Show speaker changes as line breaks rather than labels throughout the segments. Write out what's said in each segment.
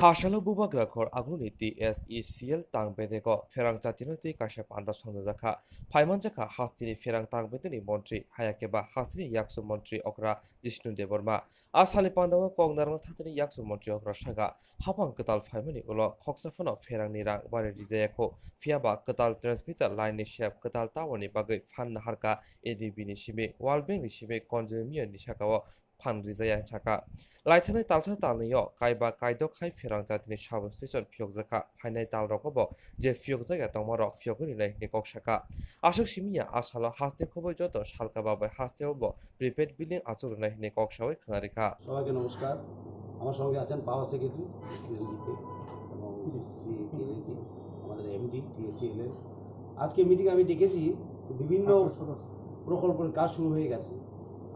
Hasalo bubagrakor aguniti SECL tangbedego ferang jatinoti kasha panda sonjaka paimanjaka hastini ferang tangbedeni মন্ত্রী hayakeba hasini yaksu মন্ত্রী okra Jishnu Deborma asali pandawa kongdarang thatini yaksu মন্ত্রী okra shaga hapang ketal faimani ulo khoksafano ferang nirang bare rijayako fiaba ketal transmitter line ni shap ketal tower ni bagai fan harka ADB ni shibe World Bank ni shibe konjemiya ni shakawo fan rijaya chaka লাইথানাই তালসা তালনিও কাইবা কাইদক খাই ফেরাং জাতিনি sub station ফিয়ক জাকা ফাইনাই তাল রকব যে ফিয়ক জায়গা তমার ফিয়কনি লাই নেকক শাকা আশক সিমিয়া আসাল হাসতে খবর যত শালকা বাবাই হাসতে হব প্রিপেড বিলিং আচর নাই নেকক সাওয়াই খানারিকা
সবাইকে নমস্কার। আমার সঙ্গে আছেন পাওয়ার সেক্রেটারি পিএসডিতে এবং শ্রী কেলেজি আমাদের এমডি টিএসিএল এর। আজকে মিটিং আমি ডেকেছি, বিভিন্ন প্রকল্পের কাজ শুরু হয়ে গেছে।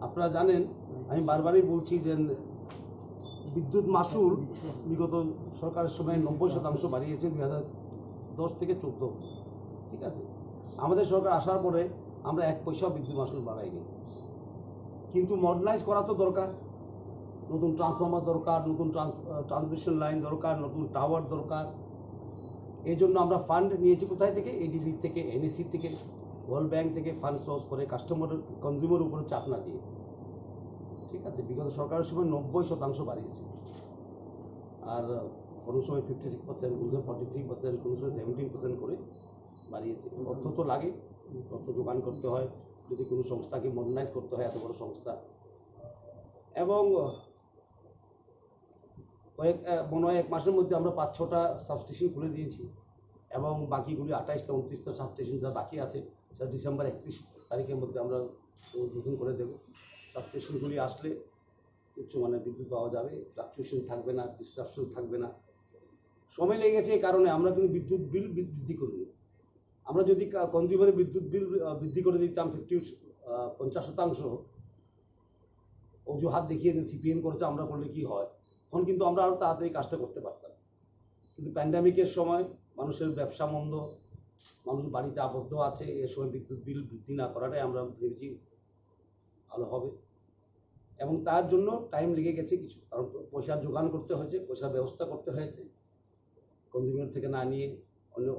আপনারা জানেন, আমি বারবারই বলছি যে বিদ্যুৎ মাশুল বিগত সরকারের সময় 90% বাড়িয়েছে 2010 থেকে 14। ঠিক আছে, আমাদের সরকার আসার পরে আমরা 1 পয়সাও বিদ্যুৎ মাশুল বাড়াইনি, কিন্তু মডার্নাইজ করা তো দরকার। নতুন ট্রান্সফর্মার দরকার, নতুন ট্রান্সমিশন লাইন দরকার, নতুন টাওয়ার দরকার। এই জন্য আমরা ফান্ড নিয়েছি কোথায় থেকে? এডিবি থেকে, এনএসি থেকে, ওয়ার্ল্ড ব্যাংক থেকে ফান্ড সোর্স করে কাস্টমার কনজিউমার উপরে চাপ না দিয়ে। ঠিক আছে, বিগত সরকারের সময় 90% বাড়িয়েছে, আর কোনো সময় 56%, কোনো সময় 43%, কোনো সময় 17% করে বাড়িয়েছে। অর্থ তো লাগে, অর্থ যোগান করতে হয় যদি কোনো সংস্থাকে মডার্নাইজ করতে হয়, এত বড় সংস্থা। এবং মনে হয় 1 মাসের মধ্যে আমরা 5-6টা সাবস্টেশন খুলে দিয়েছি, এবং বাকিগুলি 28টা 29টা সাবস্টেশন যা বাকি আছে সেটা ডিসেম্বর 31 তারিখের মধ্যে আমরা উদ্বোধন করে দেব। সাবস্টেশনগুলি আসলে উচ্চমানের বিদ্যুৎ পাওয়া যাবে, ফ্লাকচুয়েশন থাকবে না, ডিস্ট্রাকশন থাকবে না। সময় লেগেছে এই কারণে আমরা কিন্তু বিদ্যুৎ বিল বৃদ্ধি করিনি। আমরা যদি কনজিউমারের বিদ্যুৎ বিল বৃদ্ধি করে দিতাম 50% অজুহাত দেখিয়ে সিপিএম করেছে, আমরা করলে কি হয়, তখন কিন্তু আমরা আরও তাড়াতাড়ি কাজটা করতে পারতাম। কিন্তু প্যান্ডামিকের সময় মানুষের ব্যবসা মন্দ, মানুষ বাড়িতে আবদ্ধ আছে, এ সময় বিদ্যুৎ বিল বৃদ্ধি না করাটাই আমরা ভেবেছি ভালো হবে। এবং তার জন্য টাইম লেগে গেছে কিছু, কারণ পয়সার যোগান করতে হয়েছে, পয়সার ব্যবস্থা করতে হয়েছে, কনজিউমার থেকে না নিয়ে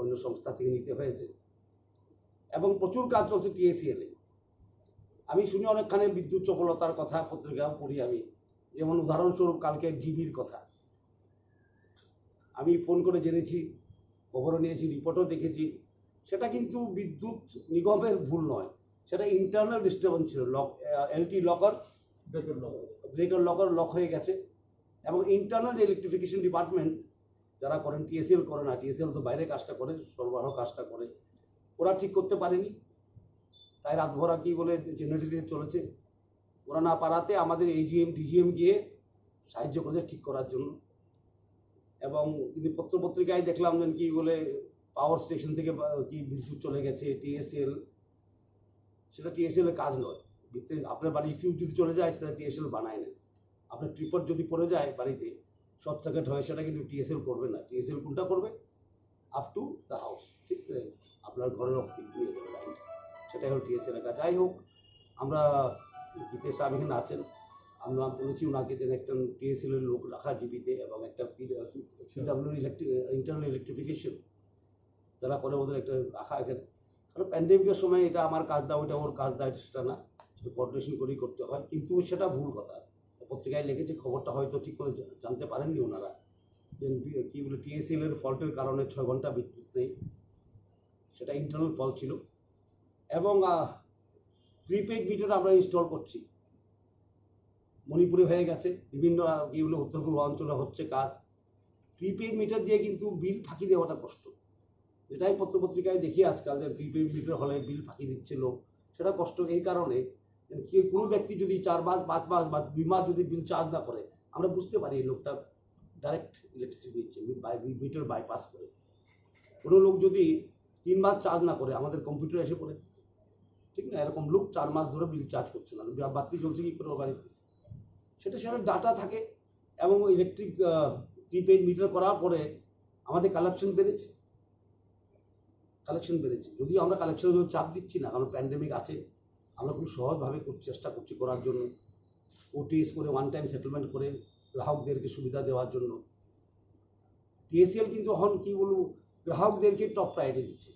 অন্য সংস্থা থেকে নিতে হয়েছে। এবং প্রচুর কাজ চলছে টিএসিএল এ। আমি শুনি অনেকখানে বিদ্যুৎ চপলতার কথা, পত্রিকাও পড়ি আমি। যেমন উদাহরণস্বরূপ কালকে জিবির কথা আমি ফোন করে জেনেছি, খবরও নিয়েছি, রিপোর্টও দেখেছি। সেটা কিন্তু বিদ্যুৎ নিগমের ভুল নয়, সেটা ইন্টারনাল ডিস্টার্বেন্স ছিল। LT locker, breaker locker lock হয়ে গেছে। এবং ইন্টারনাল যে ইলেকট্রিফিকেশন ডিপার্টমেন্ট যারা করেন, টিএসিএল করে না, টিএসিএল তো বাইরে কাজটা করে, সরবরাহ কাজটা করে, ওরা ঠিক করতে পারেনি, তাই রাতভরা কি বলে জেনারেটর দিয়ে চলেছে। ওরা না পারাতে আমাদের এজিএম ডিজিএম গিয়ে সাহায্য করেছে ঠিক করার জন্য। এবং কিন্তু পত্রপত্রিকায় দেখলাম যেন কি বলে পাওয়ার স্টেশন থেকে কি বিদ্যুৎ চলে গেছে টিএসএল। সেটা টিএসএল এর কাজ নয়। আপনার বাড়ি ফিউজ যদি চলে যায় সেটা টিএসএল বানায় না। আপনার ট্রিপট যদি পড়ে যায় বাড়িতে, শর্ট সার্কিট হয়, সেটা কিন্তু টিএসএল করবে না। টিএসএল কোনটা করবে? আপ টু দ্য হাউস, ঠিক আছে, আপনার ঘরের অব্দি নিয়ে যাবে লাইনটা, সেটাই হল টিএসএল এর কাজ। যাই হোক, আমরা গীতেশ সাহেব এখানে আছেন, আমরা বলেছি ওনাকে যেন একটা টিএসএল এর লোক রাখা জীবিতে, এবং একটা পিডব্লিউ ইন্টারনাল ইলেকট্রিফিকেশন যারা করে ওদের একটা রাখা এখানে। কারণ প্যান্ডেমিকের সময় এটা আমার কাজ দাও, এটা ওর কাজ দাও, সেটা না, সেটা কোঅর্ডিনেশন করেই করতে হয়। কিন্তু সেটা ভুল কথা, পত্রিকায় লেগেছে, খবরটা হয়তো ঠিক করে জানতে পারেননি ওনারা, যে কী বলে টিএসএল এর ফল্টের কারণে 6 ঘন্টা বিদ্যুৎ নেই, সেটা ইন্টারনাল ফল্ট ছিল। এবং প্রিপেড মিটার আমরা ইনস্টল করছি, মণিপুরে হয়ে গেছে, বিভিন্ন কী বলে উত্তর পূর্বাঞ্চলে হচ্ছে কাজ। প্রিপেড মিটার দিয়ে কিন্তু বিল ফাঁকি দেওয়াটা কষ্ট, যেটাই পত্রপত্রিকায় দেখি আজকাল, যে প্রিপেড মিটার হলে বিল ফাঁকি দিচ্ছে লোক, সেটা কষ্ট এই কারণে কি কোনো ব্যক্তি যদি 4 মাস 5 মাস বা 2 মাস যদি বিল চার্জ না করে, আমরা বুঝতে পারি এই লোকটা ডাইরেক্ট ইলেকট্রিসিটি দিচ্ছে মিটার বাইপাস করে। কোনো লোক যদি 3 মাস চার্জ না করে, আমাদের কম্পিউটার এসে পড়ে, ঠিক না, এরকম লোক 4 মাস ধরে বিল চার্জ করছে না, বাতি জ্বলছে কি করে বাড়িতে, সেটা ডাটা থাকে। এবং ইলেকট্রিক প্রিপেড মিটার করার পরে আমাদের কালেকশন বেড়েছে। যদিও আমরা কালেকশনের জন্য চাপ দিচ্ছি না, কারণ প্যান্ডেমিক আছে, আমরা খুব সহজভাবে চেষ্টা করছি করার জন্য, ওটিএস করে, ওয়ান টাইম সেটেলমেন্ট করে গ্রাহকদেরকে সুবিধা দেওয়ার জন্য। টিএসএল কিন্তু এখন কি বলবো গ্রাহকদেরকে টপ প্রায়োরিটি দিচ্ছে।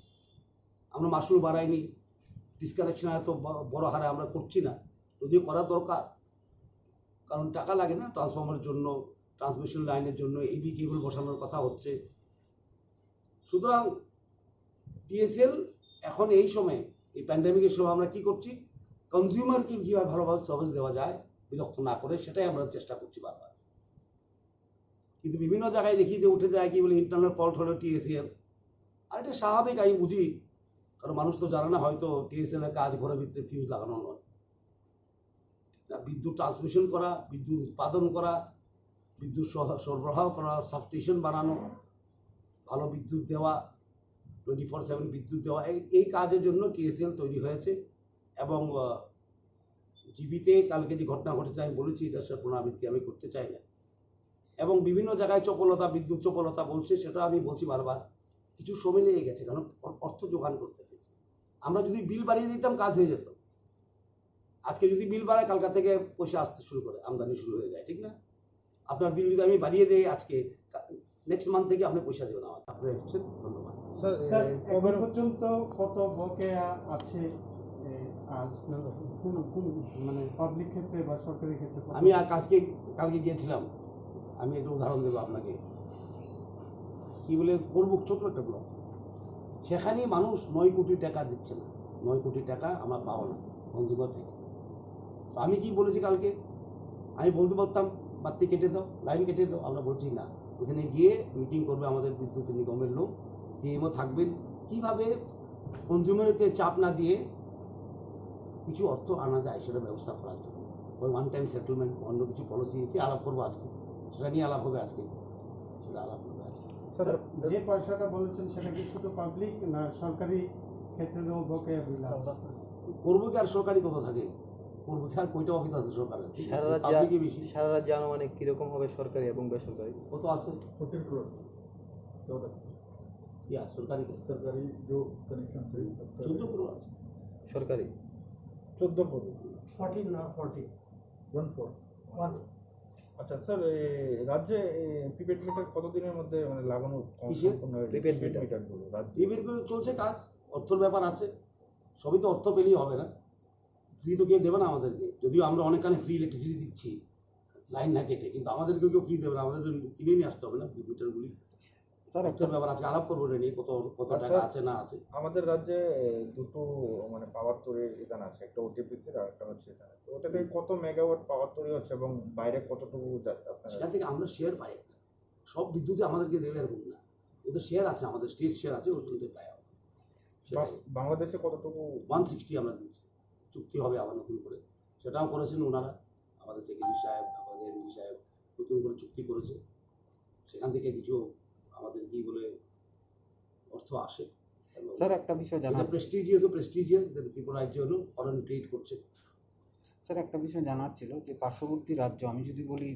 আমরা মাসুল বাড়াইনি, ডিসকানেকশন এত বড় হারে আমরা করছি না, যদিও করা দরকার, কারণ টাকা লাগে না ট্রান্সফর্মারের জন্য, ট্রান্সমিশন লাইনের জন্য এবি কেবল বসানোর কথা হচ্ছে। সুতরাং টিএসএল এখন এই সময়ে, এই প্যান্ডেমিকের সময় আমরা কি করছি, কনজিউমারকে কীভাবে ভালোভাবে সার্ভিস দেওয়া যায় বিরক্ত না করে, সেটাই আমরা চেষ্টা করছি বারবার। কিন্তু বিভিন্ন জায়গায় দেখি যে উঠে যায় কি বলে ইন্টারনাল ফল্ট হলো টিএসএল, আর এটা স্বাভাবিক, আমি বুঝি, কারণ মানুষ তো জানে না হয়তো টিএসএল এর কাজ ঘরের ভিতরে ফিউজ লাগানো নয়, বিদ্যুৎ ট্রান্সমিশন করা, বিদ্যুৎ উৎপাদন করা, বিদ্যুৎ সরবরাহ করা, সাবস্টেশন বানানো, ভালো বিদ্যুৎ দেওয়া, 24/7 বিদ্যুৎ দেওয়া, এই কাজের জন্য টিএসএল তৈরি হয়েছে। এবং জিবিতে কালকে যে ঘটনা ঘটেছে আমি বলেছি, এটা পুনরাবৃত্তি আমি করতে চাই না। এবং বিভিন্ন জায়গায় চপলতা, বিদ্যুৎ চপলতা বলছে, সেটা আমি বলছি বারবার, কিছু সময় লেগে গেছে, কারণ অর্থ যোগান করতে হয়েছে। আমরা যদি বিল বাড়িয়ে দিতাম কাজ হয়ে যেত। আজকে যদি বিল বাড়ায়, কালকা থেকে পয়সা আসতে শুরু করে, আমদানি শুরু হয়ে যায়, ঠিক না? আপনার বিল যদি আমি বাড়িয়ে দিই আজকে, নেক্সট মান্থ থেকে আপনি পয়সা দেবেন আমার। আপনি এসেছেন, ধন্যবাদ।
স্যার এবার পর্যন্ত কত বকেয়া আছে, আর কোন কোন মানে পাবলিক ক্ষেত্রে বা সরকারি ক্ষেত্রে?
আমি কালকে গিয়েছিলাম, আমি একটা উদাহরণ দেবো আপনাকে, কি বলে করবো, ছোট একটা ব্লক, সেখানে মানুষ 9 কোটি টাকা দিচ্ছে না, 9 কোটি টাকা আমরা পাবো না কনজিউমার থেকে। তো আমি কি বলেছি কালকে, আমি বলতে পারতাম বাতি কেটে দাও, লাইন কেটে দাও, আমরা বলছি না, ওখানে গিয়ে মিটিং করবে আমাদের বিদ্যুৎ নিগমের লোক, ডিএমও থাকবেন, কিভাবে কনজিউমারকে চাপ না দিয়ে কিছু অর্থ আনা যায় সেটা ব্যবস্থা করার জন্য, ওই ওয়ান টাইম সেটেলমেন্ট, অন্য কিছু পলিসি আলাপ করবো আজকে, সেটা নিয়ে আলাপ হবে আজকে, সেটা আলাপ হবে আজকে।
স্যার যে পয়সাটা বলেছেন সেটা কি শুধু পাবলিক না সরকারি ক্ষেত্রেও বকেয়া বিল আছে?
করবো কি আর সরকারি কত থাকে, করবো কি আর কয়টা অফিস আছে সরকারের, পাবলিকই বেশি।
সারা রাজ্যে আনুমানিক কিরকম হবে সরকারি এবং বেসরকারি?
কত আছে?
14 करोड़
ইয়া সরকারি
सरकारी जो कनेक्शन से
14 crore আছে।
সরকারি
14 करोड़
14 না 40?
14 আচ্ছা স্যার, রাজ্যে প্রিপেড মিটার কতদিনের মধ্যে মানে লাগানো
কিসের?
সম্পূর্ণ হয়ে
Prepaid
প্রিপেড
meter?
মিটারগুলো রাজ্যে?
প্রিপেড করে চলছে কাজ, অর্থর ব্যাপার আছে, সবই তো অর্থ পেলেই হবে না, ফ্রি তো কেউ দেবে না আমাদেরকে, যদিও আমরা অনেকখানি ফ্রি ইলেকট্রিসিটি দিচ্ছি লাইন না কেটে, কিন্তু আমাদেরকে কেউ ফ্রি দেবে না, আমাদের কিনে নিয়ে আসতে হবে না মিটারগুলি।
স্যার
অর্থের ব্যাপার আছে, আলাপ করবো এটা নিয়ে, কত টাকা আছে না আছে।
আমাদের রাজ্যে দুটো মানে পাওয়ার তৈরির বিধান আছে, একটা ওটিপিসির আর একটা হচ্ছে এটা। তো ওটাতে কত মেগাওয়াট পাওয়ার তৈরি হচ্ছে এবং বাইরে কতটুকু আপনারা?
সেখান থেকে আমরা শেয়ার পাই, সব বিদ্যুতে আমাদেরকে দেবে এরকম না, ওদের শেয়ার আছে, আমাদের স্টেট শেয়ার আছে, ওর জন্য পাই আমরা।
বাংলাদেশে কতটুকু?
160 আমরা দিচ্ছি, চুক্তি হবে আবার নতুন করে, সেটাও করেছেন ওনারা, আমাদের সেক্রেটারি সাহেব, আমাদের এমডি সাহেব নতুন করে চুক্তি করেছে, সেখান থেকে কিছু আমাদের কি বলে অর্থ আসে।
স্যার একটা বিষয় জানার
প্রেস্টিজিয়াস ত্রিপুরা রাজ্য হলো ফরেন ট্রেড করছে।
স্যার একটা বিষয় জানার ছিল যে পার্শ্ববর্তী রাজ্য, আমি যদি বলি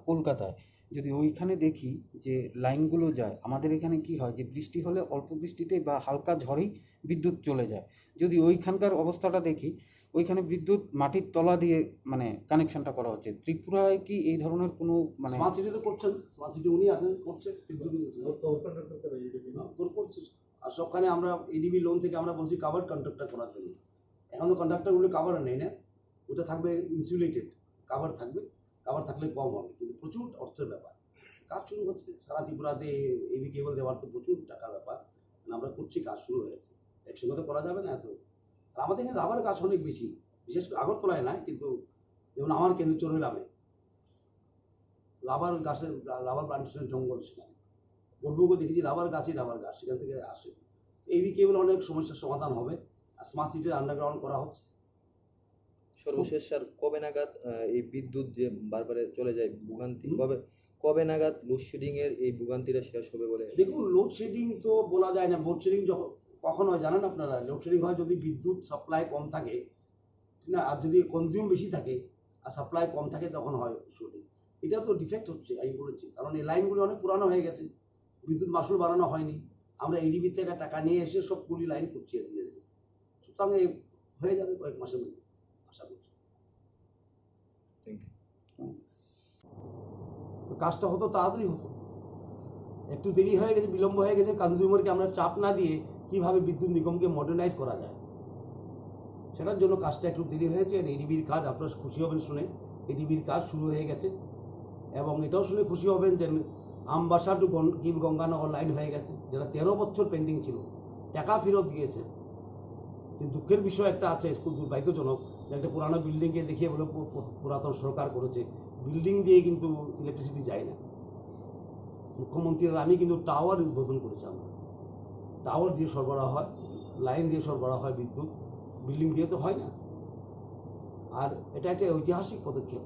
কলকাতায়, যদি ওইখানে দেখি যে লাইনগুলো যায়, আমাদের এখানে কি হয় যে বৃষ্টি হলে অল্প বৃষ্টিতে বা হালকা ঝড়েই বিদ্যুৎ চলে যায়। যদি ওইখানকার অবস্থাটা দেখি, ওইখানে বিদ্যুৎ মাটির তলা দিয়ে মানে কানেকশনটা করা হচ্ছে। ত্রিপুরায় কি এই ধরনের কোনো মানে?
স্মার্ট সিটি তো করছেন, স্মার্ট সিটি উনি আছেন, করছে করছে, আর সবখানে আমরা এডিবি লোন থেকে আমরা বলছি কাভার কন্ট্রাক্টর করার জন্য। এখন তো কন্ট্রাক্টরগুলো কাভার নেই না, ওটা থাকবে ইনসুলেটেড, কাভার থাকবে, কাভার থাকলে কম হবে, কিন্তু প্রচুর অর্থের ব্যাপার, কাজ শুরু হচ্ছে সারা ত্রিপুরাতে, এবি কেবল দেওয়ার তো প্রচুর টাকার ব্যাপার, আমরা করছি, কাজ শুরু হয়েছে, একসঙ্গে তো করা যাবে না এত। আর আমাদের এখানে রাবারের কাজ অনেক বেশি, বিশেষ করে আগরতলায় নয়, কিন্তু যেমন আমার কেন্দ্র চরইলামে রাবার গাছের, রাবার প্লান্টেশন জঙ্গল, সেখানে গর্বকে দেখেছি রাবার গাছই রাবার গাছ, সেখান থেকে আসে। এবি কেবল অনেক সমস্যার সমাধান হবে, আর স্মার্ট সিটির আন্ডারগ্রাউন্ড করা হচ্ছে।
সর্বশেষ স্যার কবে নাগাদ এই বিদ্যুৎ যে বারবার চলে যায় ভোগান্তি, কবে নাগাদ লোডশেডিং এর এই ভোগান্তিটা শেষ হবে বলে?
দেখুন, লোডশেডিং তো বলা যায় না, লোডশেডিং যখন কখন হয় জানেন আপনারা? লোডশেডিং হয় যদি বিদ্যুৎ সাপ্লাই কম থাকে, ঠিক না, আর যদি কনজিউম বেশি থাকে আর সাপ্লাই কম থাকে, তখন হয় লোডশেডিং। এটা তো ডিফেক্ট হচ্ছে, আমি বলেছি, কারণ এই লাইনগুলি অনেক পুরানো হয়ে গেছে, বিদ্যুৎ মাসুল বাড়ানো হয়নি, আমরা এডিবি থেকে টাকা নিয়ে এসে সবগুলি লাইন করছি ধীরে ধীরে, সুতরাং হয়ে যাবে কয়েক মাসের মধ্যে, আশা করছি। তো কাজটা হতো তাড়াতাড়ি হতো, একটু দেরি হয়ে গেছে, বিলম্ব হয়ে গেছে, কনজিউমারকে আমরা চাপ না দিয়ে কিভাবে বিদ্যুৎ নিগমকে মডার্নাইজ করা যায়, সেটার জন্য কাজটা একটু দেরি হয়েছে। এডিবির কাজ আপনারা খুশি হবেন শুনে, এডিবির কাজ শুরু হয়ে গেছে। এবং এটাও শুনে খুশি হবেন যে আমবাসা টু গঙ্গানগর লাইন হয়ে গেছে, যেটা 13 বছর পেন্ডিং ছিল, টাকা ফেরত দিয়েছে। কিন্তু দুঃখের বিষয় একটা আছে, খুব দুর্ভাগ্যজনক, যে একটা পুরানো বিল্ডিংকে দেখিয়ে বলে পুরাতন সরকার করেছে, বিল্ডিং দিয়ে কিন্তু ইলেকট্রিসিটি যায় না। মুখ্যমন্ত্রীর আমি কিন্তু টাওয়ার উদ্বোধন করেছি, আমরা টাওয়ার দিয়ে সরবরাহ হয়, লাইন দিয়ে সরবরাহ হয় বিদ্যুৎ, বিল্ডিং দিয়ে তো হয় না। আর এটা একটা ঐতিহাসিক পদক্ষেপ।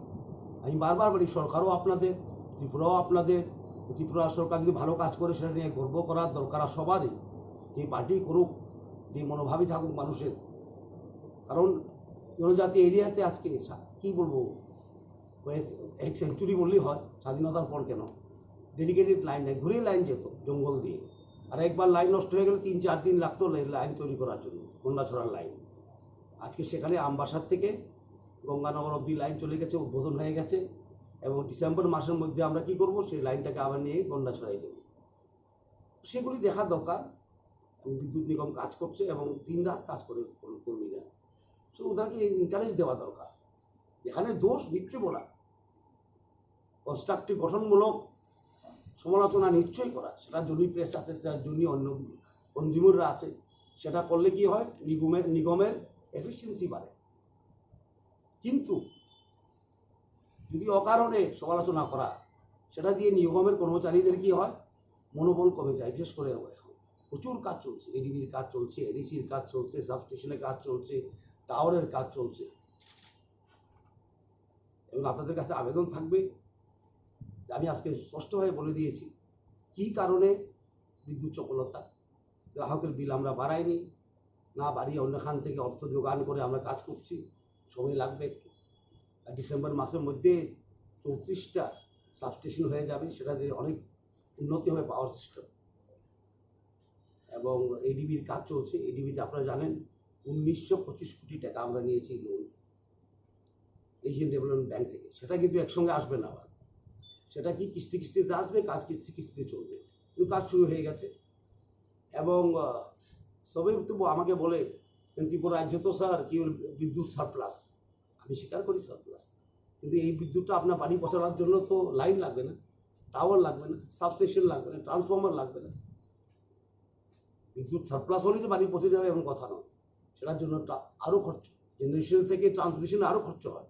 আমি বারবার বলি, সরকারও আপনাদের, ত্রিপুরাও আপনাদের। ত্রিপুরা সরকার যদি ভালো কাজ করে সেটা নিয়ে গর্ব করার দরকার সবারই, যে পার্টি করুক, যে মনোভাবই থাকুক মানুষের। কারণ জনজাতি এরিয়াতে আজকে কী বলবো, এক সেঞ্চুরি বললেই হয়, স্বাধীনতার পর কেন ডেডিকেটেড লাইন নেই, ঘুরে লাইন যেত জঙ্গল দিয়ে। আর একবার লাইন নষ্ট হয়ে গেলে 3-4 দিন লাগতো লাইন তৈরি করার জন্য, গন্ডাছড়ার লাইন। আজকে সেখানে আমবাসার থেকে গঙ্গানগর অবধি লাইন চলে গেছে, উদ্বোধন হয়ে গেছে। এবং ডিসেম্বর মাসের মধ্যে আমরা কি করব, সেই লাইনটাকে আবার নিয়ে গন্ডাছড়াই দেব। সেগুলি দেখা দরকার। বিদ্যুৎ নিগম কাজ করছে এবং দিনরাত কাজ করে কর্মীরা, সো ওদেরকে এনকারেজ দেওয়া দরকার। এখানে দোষ নিশ্চয়ই বলা, কনস্ট্রাকটিভ গঠনমূলক সমালোচনা নিশ্চয়ই করা, সেটা জন্য প্রেস আছে, সেটার জন্য অন্য কনজিউমাররা আছে। সেটা করলে কি হয়, নিগমের এফিসিয়েন্সি বাড়ে। কিন্তু যদি অকারণে সমালোচনা করা, সেটা দিয়ে নিগমের কর্মচারীদের কি হয়, মনোবল কমে যায়। বিশেষ করে এখন প্রচুর কাজ চলছে, এডিবির কাজ চলছে, এডিসির কাজ চলছে, সাবস্টেশনের কাজ চলছে, টাওয়ারের কাজ চলছে। এবং আপনাদের কাছে আবেদন থাকবে, আমি আজকে স্পষ্টভাবে বলে দিয়েছি কি কারণে বিদ্যুৎ চপলতা। গ্রাহকের বিল আমরা বাড়াইনি, না বাড়িয়ে অন্যখান থেকে অর্থ যোগান করে আমরা কাজ করছি, সময় লাগবে একটু। ডিসেম্বর মাসের মধ্যে 34টা সাবস্টেশন হয়ে যাবে, সেটা দিয়ে অনেক উন্নতি হবে পাওয়ার সিস্টেম। এবং এডিবির কাজ চলছে, এডিবিতে আপনারা জানেন 1925 কোটি টাকা আমরা নিয়েছি লোন এশিয়ান ডেভেলপমেন্ট ব্যাংক থেকে। সেটা কিন্তু একসঙ্গে আসবে না, আবার সেটা কি কিস্তি কিস্তিতে আসবে, কাজ কিস্তি কিস্তিতে চলবে, কিন্তু কাজ শুরু হয়ে গেছে। এবং সবাই তো আমাকে বলে ত্রিপুরা রাজ্য তো স্যার কি বিদ্যুৎ সারপ্লাস, আমি স্বীকার করি সারপ্লাস, কিন্তু এই বিদ্যুৎটা আপনার বাড়ি পৌঁছানোর জন্য তো লাইন লাগবে না, টাওয়ার লাগবে না, সাবস্টেশন লাগবে না, ট্রান্সফর্মার লাগবে না। বিদ্যুৎ সারপ্লাস হলে যে বাড়ি পৌঁছে যাবে এমন কথা নয়, সেটার জন্য আরও খরচ, জেনারেশন থেকে ট্রান্সমিশনে আরও খরচ হয়,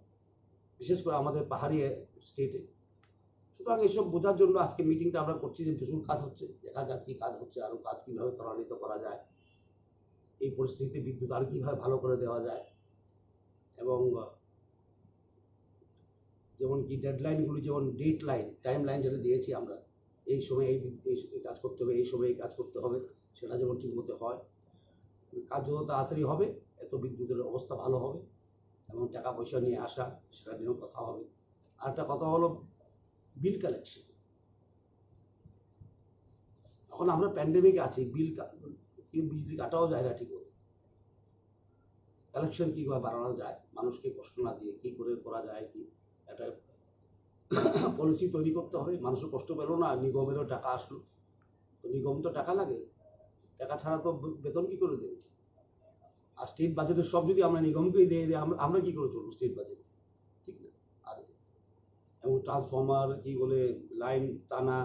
বিশেষ করে আমাদের পাহাড়ি স্টেটে। সুতরাং এইসব বোঝার জন্য আজকে মিটিংটা আমরা করছি, যে প্রচুর কাজ হচ্ছে, দেখা যাক কী কাজ হচ্ছে, আরও কাজ কীভাবে ত্বরান্বিত করা যায়, এই পরিস্থিতিতে বিদ্যুৎ আরও কীভাবে ভালো করে দেওয়া যায়। এবং যেমন কি ডেডলাইনগুলি, যেমন ডেট লাইন, টাইম লাইন যেটা দিয়েছি আমরা, এই সময় এই কাজ করতে হবে, এই সময় এই কাজ করতে হবে, সেটা যেমন ঠিকমতো হয়, কাজ যত তাড়াতাড়ি হবে এত বিদ্যুতের অবস্থা ভালো হবে এবং টাকা পয়সা নিয়ে আসা, সেটা নিয়েও কথা হবে। আর একটা কথা হলো বিল কালেকশন। এখন আমরা প্যান্ডেমিকে আছি, বিজলি কাটাও যায় না ঠিক মতো, কালেকশন কীভাবে বাড়ানো যায়, মানুষকে কষ্ট না দিয়ে কী করে করা যায়, কি একটা পলিসি তৈরি করতে হবে। মানুষও কষ্ট পেল না, নিগমেরও টাকা আসলো, তো নিগম তো টাকা লাগে, টাকা ছাড়া তো বেতন কী করে দেবে। আর স্টেট বাজেটের সব যদি আমরা নিগমকেই দিয়ে দিই, আমরা কী করে চলবো স্টেট বাজেট, ঠিক না। আর এবং ট্রান্সফর্মার কী বলে, লাইন টানা,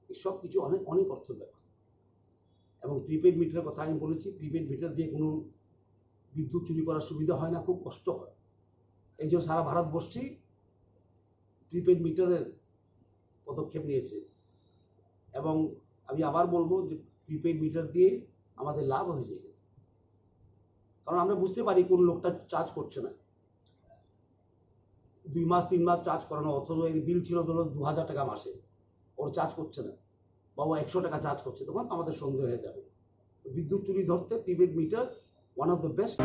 এসব কিছু অনেক অনেক অর্থের ব্যাপার। এবং প্রিপেড মিটারের কথা আমি বলেছি, প্রিপেড মিটার দিয়ে কোনো বিদ্যুৎ চুরি করার সুবিধা হয় না, খুব কষ্ট হয়। এই জন্য সারা ভারতবর্ষেই প্রিপেড মিটারের পদক্ষেপ নিয়েছে। এবং আমি আবার বলবো যে প্রিপেড মিটার দিয়ে আমাদের লাভ হয়েছে, কারণ আমরা বুঝতে পারি কোন লোকটা চার্জ করছে না, 2 মাস 3 মাস চার্জ করানো, অথচ এর বিল ছিল ধরো 2000 টাকা মাসে, ওর চার্জ করছে না, বাবা 100 টাকা চার্জ করছে, তখন আমাদের সন্দেহ হয়ে যাবে। তো বিদ্যুৎ চুরি ধরতে prepaid metre one of the best.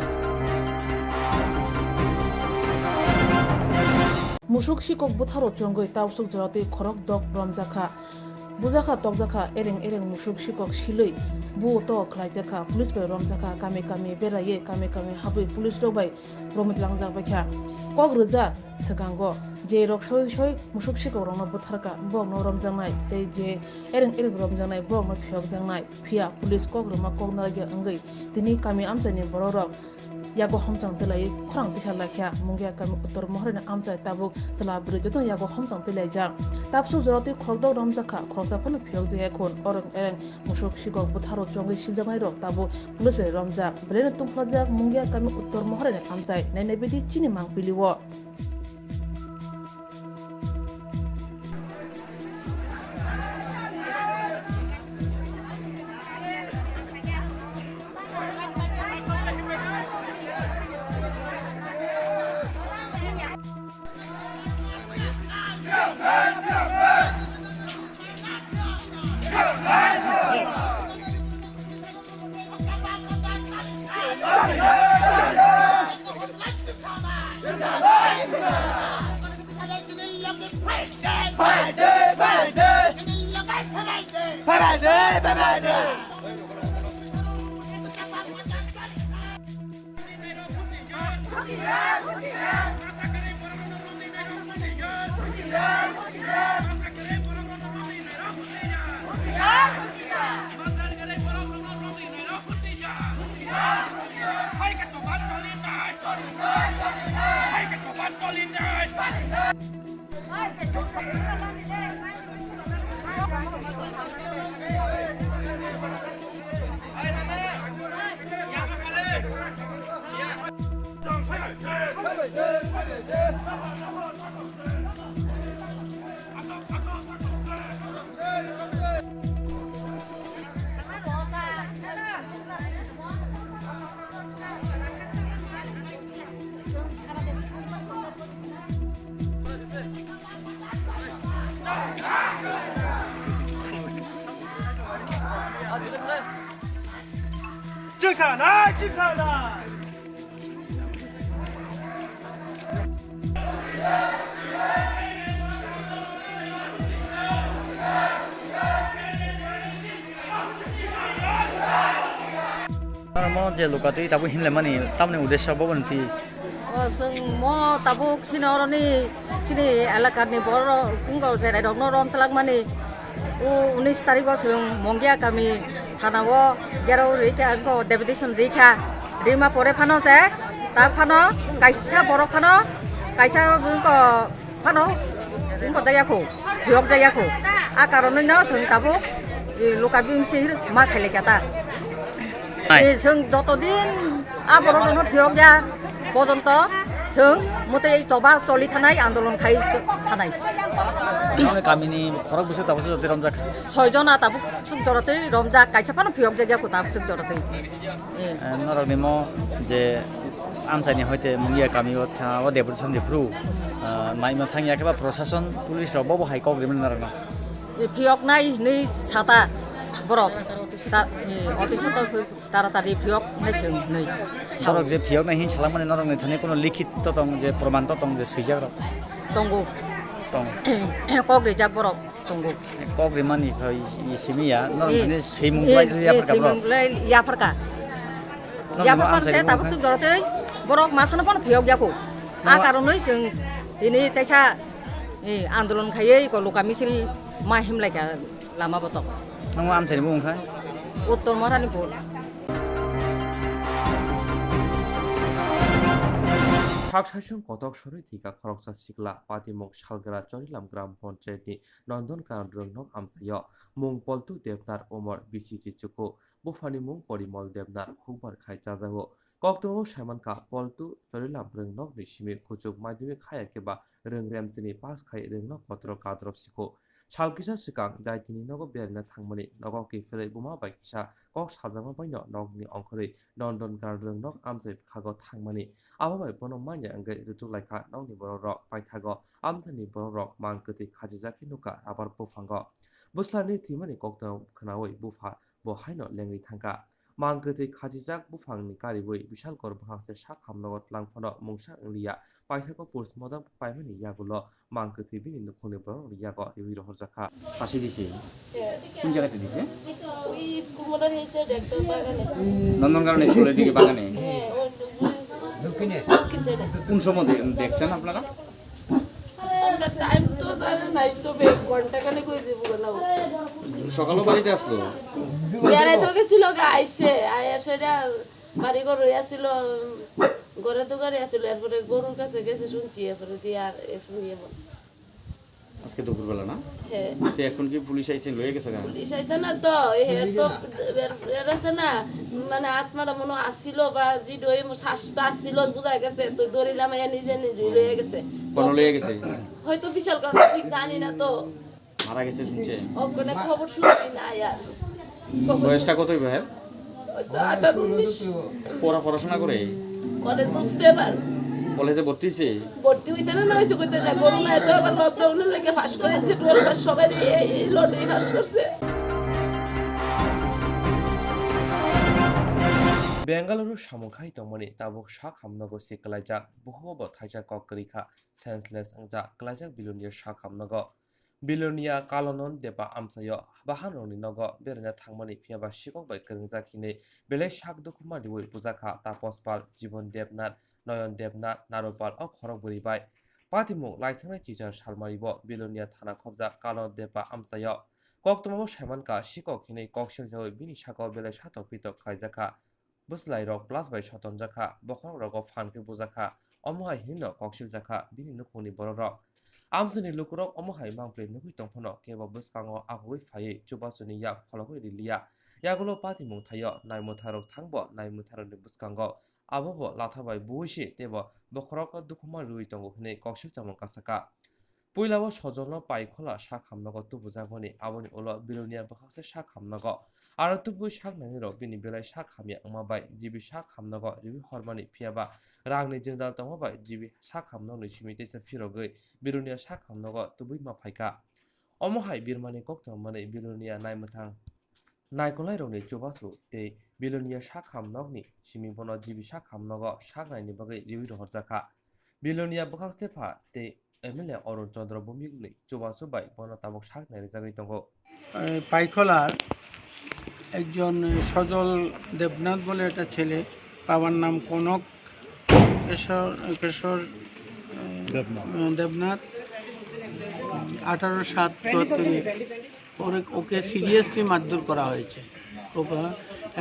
Musuk si kok butharo chongoi tausuk jarate khorok dok bromjakha bujaka tokjaka ereng musuk sikok silei bu to khlaijaka police bai romjaka kame beraye kame habui police rok bai romit langjak bakha kok rja sekango je rok soi musuk sikok rokno butharka bok no romjangnai tei je ereng romjangnai bok no phiyokjangnai phia police kok roma kok nage angai tini kami amchani borok yago homchang telai khorang pisal lakhya mungya kami uttor mohrena amchai tabuk sala brijotong yago homchang telai jak tapsu joroti khordok ramjaka khorjapon phiyok je khon orong ereng musuk sikok butharo chongi siljangai rok tabu police bai ramjak blena tungplajak mungya kami uttor mohrena amchai nainebedi chini mangpiliwo
Mo je lokatui tabu hinle mani tamne uddesho bobonti
जों म Tabuk सिनावरनि सिनि एलाकानि बर कुंगाव जेराय दं नरम तलाक मानि 19 तारिखआव जों मंगिया गामि थानाव गेराव रैखा अंग डेपुटेशन रैखा रिमा परे फानो जे ता फानो कायसा बर फानो कायसा बुंग फानो बुंग जायाखौ भियक जायाखौ आ कारनैनो जों ताबुक लकाबिमसि मा खायलेकाता जों যতদিন आ बरनो भियक जा পর্যন্ত जों मते जबा चलि थानाय आन्दोलन खाय थानाय
गामिनि खरक बुसो ताबो जते रमजाक
6 जना ताबो सुख जरतै रमजाक कायसाफानो भियक जायगाखौ ताबो सुख जरतै
नरनि म जे आमसानि हयते मुंगिया गामियाव थाव डेपुटेशन दिफ्रु नाइमा थांगियाखैबा प्रशासन पुलिस रबो हाइ कग्रिमेन्ट नारना
भियक नाय नै साता बरक অতিশত তাড়াতাড়ি ভিয়ক নাইছেন नै
सरक जे भियक नाहि छलामने नरंनि थाने कोनो लिखित दं जे प्रमाण दं जे सैजाक
दंगो
दं
कग्रिजाक बरक दंगो
कग्रिमानि इसिमिया नरंनि सैमुंलाय
याफरका याफरका ताबो सुख जरतै बरक मासनो पन भियक जाको आ कारनै जों दिनै ताइसा आन्दोलन खायै गलका मिছিল मा हिमलायका लामा बतक
नंगौ आमसानि बुंखा
उत्तर महारानी बोल
ঠাকসাইসং কতক সরই থিকা খরকসা সিকলা পাতিমুখ শালগরা চরিলাম গ্রাম পঞ্চায়েতনি নন্দনকানন রংনক আমসায় মুং পলতু দেবনার ওমর বিসি চিচুকু বুফানি মুং পরিমল দেবনার খুববার খাই চাজাও কক্তমো সাইমানকা পলতু চরিলাম রংনক নিসিমি কুচুক মাধ্যমিক খায়াকেবা রংরেমজিনি পাস খাই রংনক কতর কাদরব সিকো সালকিসা সিকাং যাই তিনি নগ বেরনা থাংমানি নগকি ফেলে বুমা বাইকিসা কক সাজামা বাইন নগনি অংখরে নন্দনকানন রংনক আমসাই খাগ থাংমানি আবাবাই বনো মাইনে আঙ্গে ঋতু লাইখা নংনি বড় রক পাইথাগ আমথানি বড় রক মাংকতি খাজিজাকি নুকা আবার বুফাঙ্গ বুসলানি থিমানি কক্তাव খনাওই বুফা বহাইনো লেংরি থাঙ্কা মাংকতি খাজিজাক বুফাংনি গারিবই বিশাল গর বহাংসে শাক হামনগত লাংফনো মুংসা ইংলিয়া paithako postmortem paimani yagulo mangkoti bini nukhoni boro yago iwi rohorjaka
ফাঁসি দিছে কোন জায়গাতে দিছে
ওই স্কুল মোটর হয়েছে ডাক্তার বাগানে
নন্দনকানন স্কুলের দিকে বাগানে
হ্যাঁ ওই দক্ষিণ সাইডে
কোন সময় দেখছেন আপনারা
আমরা টাইম তো জানে নাই তবে ঘন্টা খানে কইছে বলা
সকালে বাড়িতে আসলো
বেড়াই তো গেছিল আইসে আয়া সেটা বাড়ি ঘর হইয়াছিল ঘরে তো গাড়ি আসছিল এরপরে গরুর কাছে গেছে শুনছি এরপরে দিয়ে আর শুনিয়ে বল
আজকে দুপুরবেলা না
হ্যাঁ
তো এখন কি পুলিশ আইছে লয়ে গেছে কেন
পুলিশ আইসে না তো হে তো এরাছে না মানে আত্মাটা মনে আসছিল বা জি ডই শ্বাসটা আসছিল বুঝা গেছে তো দৌড়িলাম নিজে নিজে লয়ে গেছে
কোন লয়ে গেছে
হয়তো বিশাল কারণ ঠিক জানি না তো
মারা গেছে শুনছে
ওখানে খবর শুনছি না আর
বয়সটা কতই ভাই
হয়তো 18-19
পড়াশোনা করে
কলেজ বুঝতে পার
কলেজে ভর্তি হয়েছে
ভর্তি হয়েছে না হয়েছে কইতে না করোনা তো আবার লকডাউনের লেগে পাস করেছে 12 পাস সবাই এই লটে পাস করছে
বেঙ্গালুরু সামুখাই তমনি তাবুক শাক হামনগো সি কলাইজা বহুব থাইজা ককরিখা সেন্সলেস আংজা কলাইজা বিলুনিয়া শাক হামনগো বিলুনিয়া কালনন দেবা আমসায় বাহানরনি নগ বেরনা থাংমানি ফিয়াবা শিকক বাই করংজা খিনে বেলে শাক দুকুমা দিবই বুজাখা তাপস পাল জীবন দেবনাথ নয়ন দেবনাথ নারোপাল ও খরক বরিবাই পাতিমু লাইথাंनाय টিচার সালমারিব বিলুনিয়া থানা খবজা কালন দেবা আমসায় কক্তমাবো সাইমানকা শিকক খিনে ককসেল জয় বিনি শাকক বেলে সাতক পিতক খাইজাখা বুসলাই রক প্লাস বাই শতন জাখা বখর রক ফানকে বুজাখা অমহাই হিন ককসিল জাখা বিনি নুকুনি বড় রক আমসনি লুকুরক অমহাই মাংপ্লে নুকুই তংফন কেব বুসকাঙ্গ আহুই ফায়ে চুবাসুনি ইয়াক ফলকই রিলিয়া ইয়াগুলো পাতিমুং থাইয় নাইমুথারক থাংব নাইমুথারকনি বুসকাঙ্গ আবব লাথাবাই বুইসি তেব বখরক দুখুমা রুই তঙ্গ হিনে ককসিল চামং কাসাকা পুইলাবো সজল পাইখলা শাক হামনগ তুবুজাগনি আবনি উল বিলুনিয়া বখাসে শাক হামনগ আর তুবুই শাক নানির বিনি বেলাই শাক হামিয়া আমাবাই জিবি শাক হামনগ রিবি হরমানি ফিয়াবা রাংনি জিনদাল তমাবাই জিবি শাক হামনগনি সিমিতেসে ফিরগৈ বিলুনিয়া শাক হামনগ তুবুই মাফাইকা অমহাই বিরমানি কক্তমানি বিলুনিয়া নাইমথাং নাইকলাই রংনি চুবাসু তে বিলুনিয়া শাক হামনগনি সিমিবন জিবি শাক হামনগ শাক নাইনি বাগৈ রিবি রহরজাখা বিলুনিয়া বখাসতেফা তে এমএলএ অরুণ চন্দ্র ভূমিগুলি চুবাসু বাই বনতাবক শাক নাইনি জাগৈ তঙ্গ
পাইখলার একজন সজল দেবনাথ বলে একটা ছেলে, বাবার নাম কনক কেশর দেবনাথ 18/7/74 ওকে সিরিয়াসলি মারধর করা হয়েছে।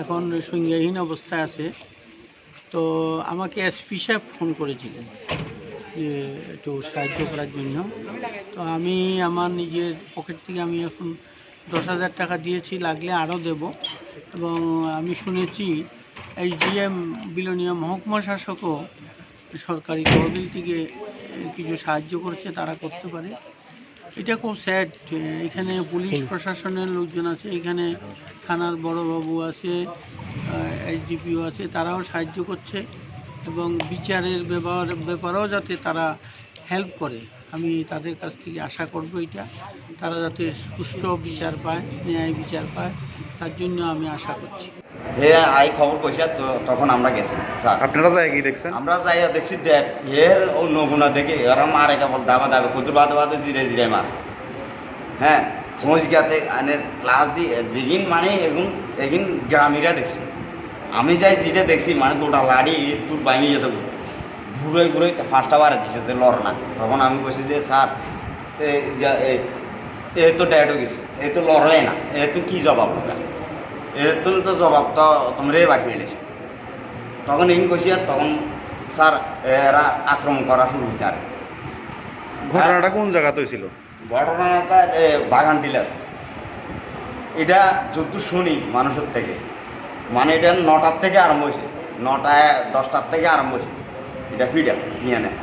এখন সংজ্ঞাহীন অবস্থায় আছে। তো আমাকে এসপি সাহেব ফোন করেছিলেন যে একটু সাহায্য করার জন্য। তো আমি আমার নিজের পকেট থেকে আমি এখন 10,000 টাকা দিয়েছি, লাগলে আরও দেব। এবং আমি শুনেছি SDM বিলোনিয়া মহকুমা শাসকও সরকারি তহবিল থেকে কিছু সাহায্য করছে, তারা করতে পারে। এটা খুব স্যাড। এখানে পুলিশ প্রশাসনের লোকজন আছে, এখানে থানার বড়বাবু আছে, SDPO আছে, তারাও সাহায্য করছে এবং বিচারের ব্যাপারেও যাতে তারা হেল্প করে, আমি তাদের কাছ থেকে আশা করব এটা তারা যাতে সুষ্ঠু বিচার পায়, ন্যায় বিচার পায়, তার জন্য আমি আশা করছি।
আই খবর কইছে তো তখন আমরা গেছি।
আপনারা যাই কি দেখছেন?
আমরা যাই দেখছি দেখ এর ও নগুনা দেখে এরা মারে কেবল দাবা দাবে কুতুর বাদে বাদে ধীরে ধীরে মার। হ্যাঁ খোঁজ গিয়াতে আনের ক্লাস দিয়ে দিন মানে এগিন গ্রামীরা দেখছি। আমি যাই যেটা দেখছি মানে গোটা লাড়ি তোর বাইনি গেছে, ঘুরে ঘুরে 5টা বারে দিছে যে লড় না। তখন আমি কইছি যে স্যার এ তো ড্যাড হয়ে গেছে, এ তো লড়ে না, এ তো কী জবাব ওটা, এর তো জবাব তো তোমরাই বাকি এলেছে। তখন এই কইছি আর তখন স্যার এরা আক্রমণ করা শুরু হয়েছে। আর
ঘটনাটা কোন জায়গাতে হয়েছিল?
ঘটনাটা বাগান টিলার। এটা যত শুনি মানুষের থেকে, মানে এটা 9টার থেকে আরম্ভ হয়েছে, 9-10টার থেকে আরম্ভ হয়েছে। এটা ফিডা নিয়ে নেয়।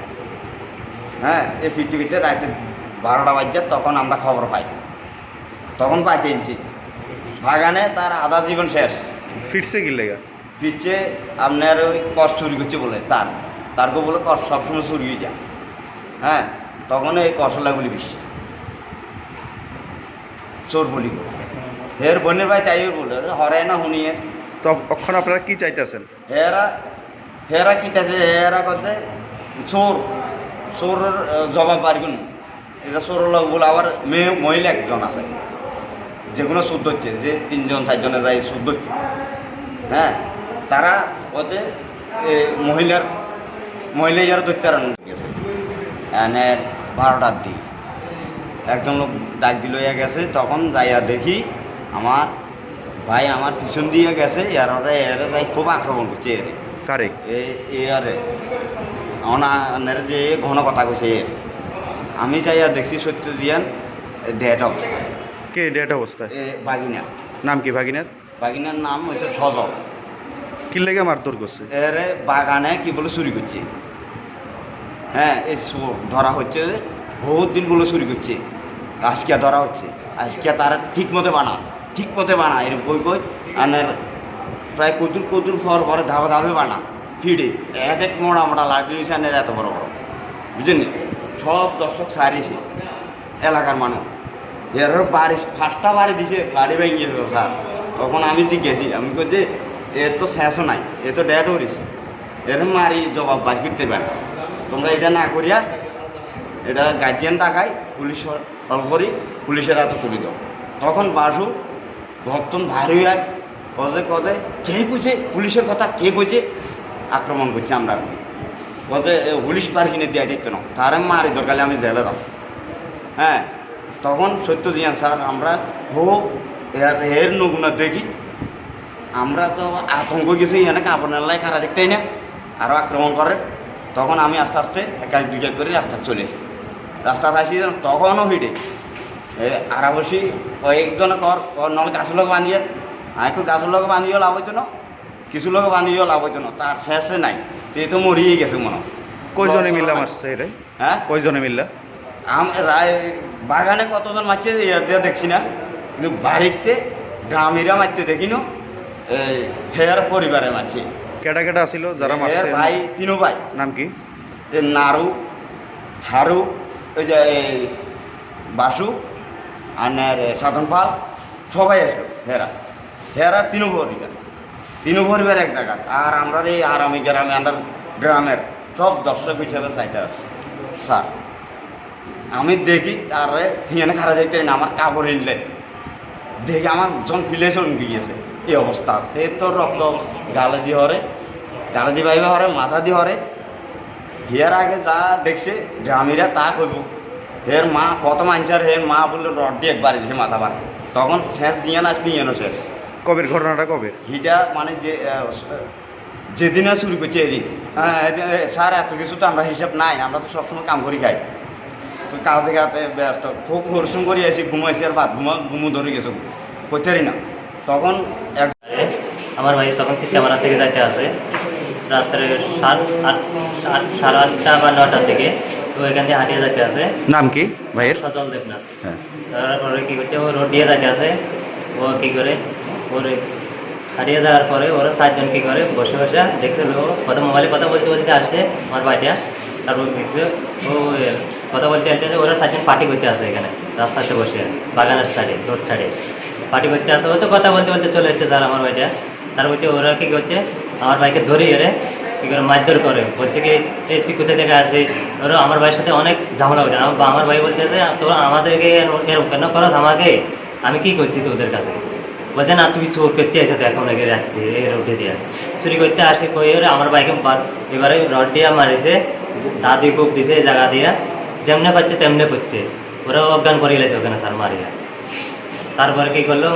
হ্যাঁ এই ফিটে রাতে 12টা বাজছে, তখন আমরা খবর পাই, তখন পাইতে এনেছি। বাগানে তার আধা জীবন শেষ।
ফিরছে কি লেগা?
ফিরছে আপনার ওই কষ্ট চুরি করছে বলে, তারকে বলে কষ্ট সবসময় চুরি হয়ে যায়। হ্যাঁ তখন এই কসলাগুলি বেশি চোর বলি করে হের বোনের ভাই তাই বলে হরে না শুনিয়ে।
তখন আপনারা কি চাইতেছেন?
হেরা কি চাইছে, হেরা করতে চোর চোরের জবাব পারিগুন এটা চোরের লোক বলে আবার মেয়ে মহিলা একজন আছে যে কোনো শুদ্ধ হচ্ছে যে 3 জন 4 জনে যায় শুদ্ধ হচ্ছে হ্যাঁ তারা ওদের মহিলা যারা দৈত্যার গেছে এনে 12টার দিক একজন লোক ডাক দিল গেছে তখন যাইয়া দেখি আমার ভাই আমার পিছন দিয়ে গেছে এরে যাই খুব আক্রমণ করছে এরে
কারে
এরে অনার যে ঘন কথা কইছে এর আমি যাইয়া দেখছি সত্য দিয়ান ডেট অবস্থায়
কে ডেট অবস্থায়
বাগিনা
নাম কি ভাগিনার
বাগিনার নাম হচ্ছে সজল
কি লেগে মারধর করছে
এরে বাগানে কি বলে চুরি করছে হ্যাঁ এই ধরা হচ্ছে বহুত দিন বলে চুরি করছে আজকে ধরা হচ্ছে আজকে তারা ঠিক মতো বানা এরকম কই আনের প্রায় কদুর পরে ধাপে বানা ফিডে এক মোড়া লাঠি দিয়েছে আনের এত বড় বুঝলেন সব দর্শক সারিছে এলাকার মানুষ এর বাড়ি ফার্স্টটা বাড়ি দিছে লাড়ি ভেঙে স্যার তখন আমি জিজ্ঞেসি আমি কই যে এর তো শেষও নাই এ তো ডেট হরিস এর মারি জবাব বাড়ি করতে পারে তোমরা এটা না করিয়া এটা গার্জিয়ান টাকায় পুলিশ কল করি পুলিশের হাতে তুলে দাও তখন বাসু ভক্তন ভারী হয় কজে কে কইছে পুলিশের কথা কে কইছে আক্রমণ করছে আমরা কজে পুলিশ পার কিনে দেওয়া যেত না তার মারি দরকারে আমি জেলে দাও হ্যাঁ তখন সত্য দিয়ান স্যার আমরা খুব এর নগুনা দেখি আমরা তো আতঙ্ক গেছি এখানে কাপড়ের লাই খারা দেখতেই না আরও আক্রমণ করে তখন আমি আস্তে আস্তে একাই দুইটা করে রাস্তা চলেছি রাস্তা আসি তখনও হিডে আরাবসি কয়েকজনে নহলে গাছের লোক বাঁধিয়ে একটু গাছের লোক বাঁধিও লাভ হইতো না কিছু লোক বাঁধিও লাভ হইতো না তার শেষে নাই এ তো মরিয়ে গেছে মনে
কয়জনে মিললাম আসছে রে
হ্যাঁ
কয়জনে মিললা
বাগানে কতজন মারছে দিয়ে দেখছি না কিন্তু বাড়িতে গ্রামেরা মারতে দেখি না হেয়ার পরিবারে মারছে
কেটা কেটা আসিল যারা মারছে
ভাই 3 ভাই
নাম কি
নারু হারু ওই যে বাসু আর সাধন পাল সবাই আসলো হেরা 3 পরিবার এক জায়গা আর আমরা এই আরামি গ্রামে আন্ডার গ্রামের সব দর্শক হিসেবে চাইতে আছে স্যার আমি দেখি তারে হিয়ানে খারাপ দেখতে না আমার কাপড় নিলে দেখি আমার যখন ফিলেশন গিয়েছে এই অবস্থা এ তো রক্ত গালে দিয়ে ভাইবে হরে মাথা দিয়ে হরে হিয়ার আগে যা দেখছে গ্রামীরা তা কইব হের মা প্রথম আনসার হের মা বললো রড দিয়ে একবার দিয়েছে মাথা বার তখন শেষ দিয়ে আসবি ইয়েনো শেষ
কবের ঘটনাটা কবে
হিটা মানে যে যেদিনে শুরু করছে এদিন স্যার এত কিছু তো আমরা হিসাব নাই আমরা তো সবসময় কাম করি খাই কাজে গাতে ব্যস্ত খুব পরিশ্রম করে আসি ঘুমাইছি আর ঘুমো ধরে গেছে করতেই না তখন
আমার ভাই তখন শিক্ষামারা থেকে যাইতে আসে রাত্রে 8:30 বা 9টার দিকে তো এখান থেকে হাঁটিয়ে যাইতে আসে
নাম কি ভাইয়ের
সজল দেবনাথ
হ্যাঁ
তারপরে কী করছে ও রোড দিয়ে যাইতে আসে ও কী করে ওর হারিয়ে যাওয়ার পরে ওরা 7 জন কী করে বসে দেখছে ও মোবাইলে কথা বলতে আসছে আমার ভাইটা তারপর দেখছে ও কথা বলতে আসছে ওরা 7 জন পার্টি করতে আসে এখানে রাস্তাতে বসে বাগানের সাইডে রোড সাইডে পার্টি করতে আসে ও তো কথা বলতে চলে এসছে স্যার আমার ভাইটা তার বলছে ওরা কী করছে আমার ভাইকে ধরিয়ে রে কী করে মারধর করে বলছে কি এই তুই কোথা থেকে আসিস ওরা আমার ভাইয়ের সাথে অনেক ঝামেলা হচ্ছে আমার ভাই বলছে যে তোরা আমাদেরকে এরকম কেন করাস আমাকে আমি কী করছি তোদের কাছে বলছে না তুমি চোর করতে আসো তো এখন এগিয়ে রাখতে এই রোডে দিয়ে চুরি করতে আসে কই আমার বাইকে এবারে রড দিয়ে মারিছে দাদি কোপ দিছে এই জায়গা দিয়ে যেমনে পাচ্ছে তেমনে করছে ওরা অজ্ঞান করে গেছে ওখানে স্যার মারিয়া তারপরে কী করলো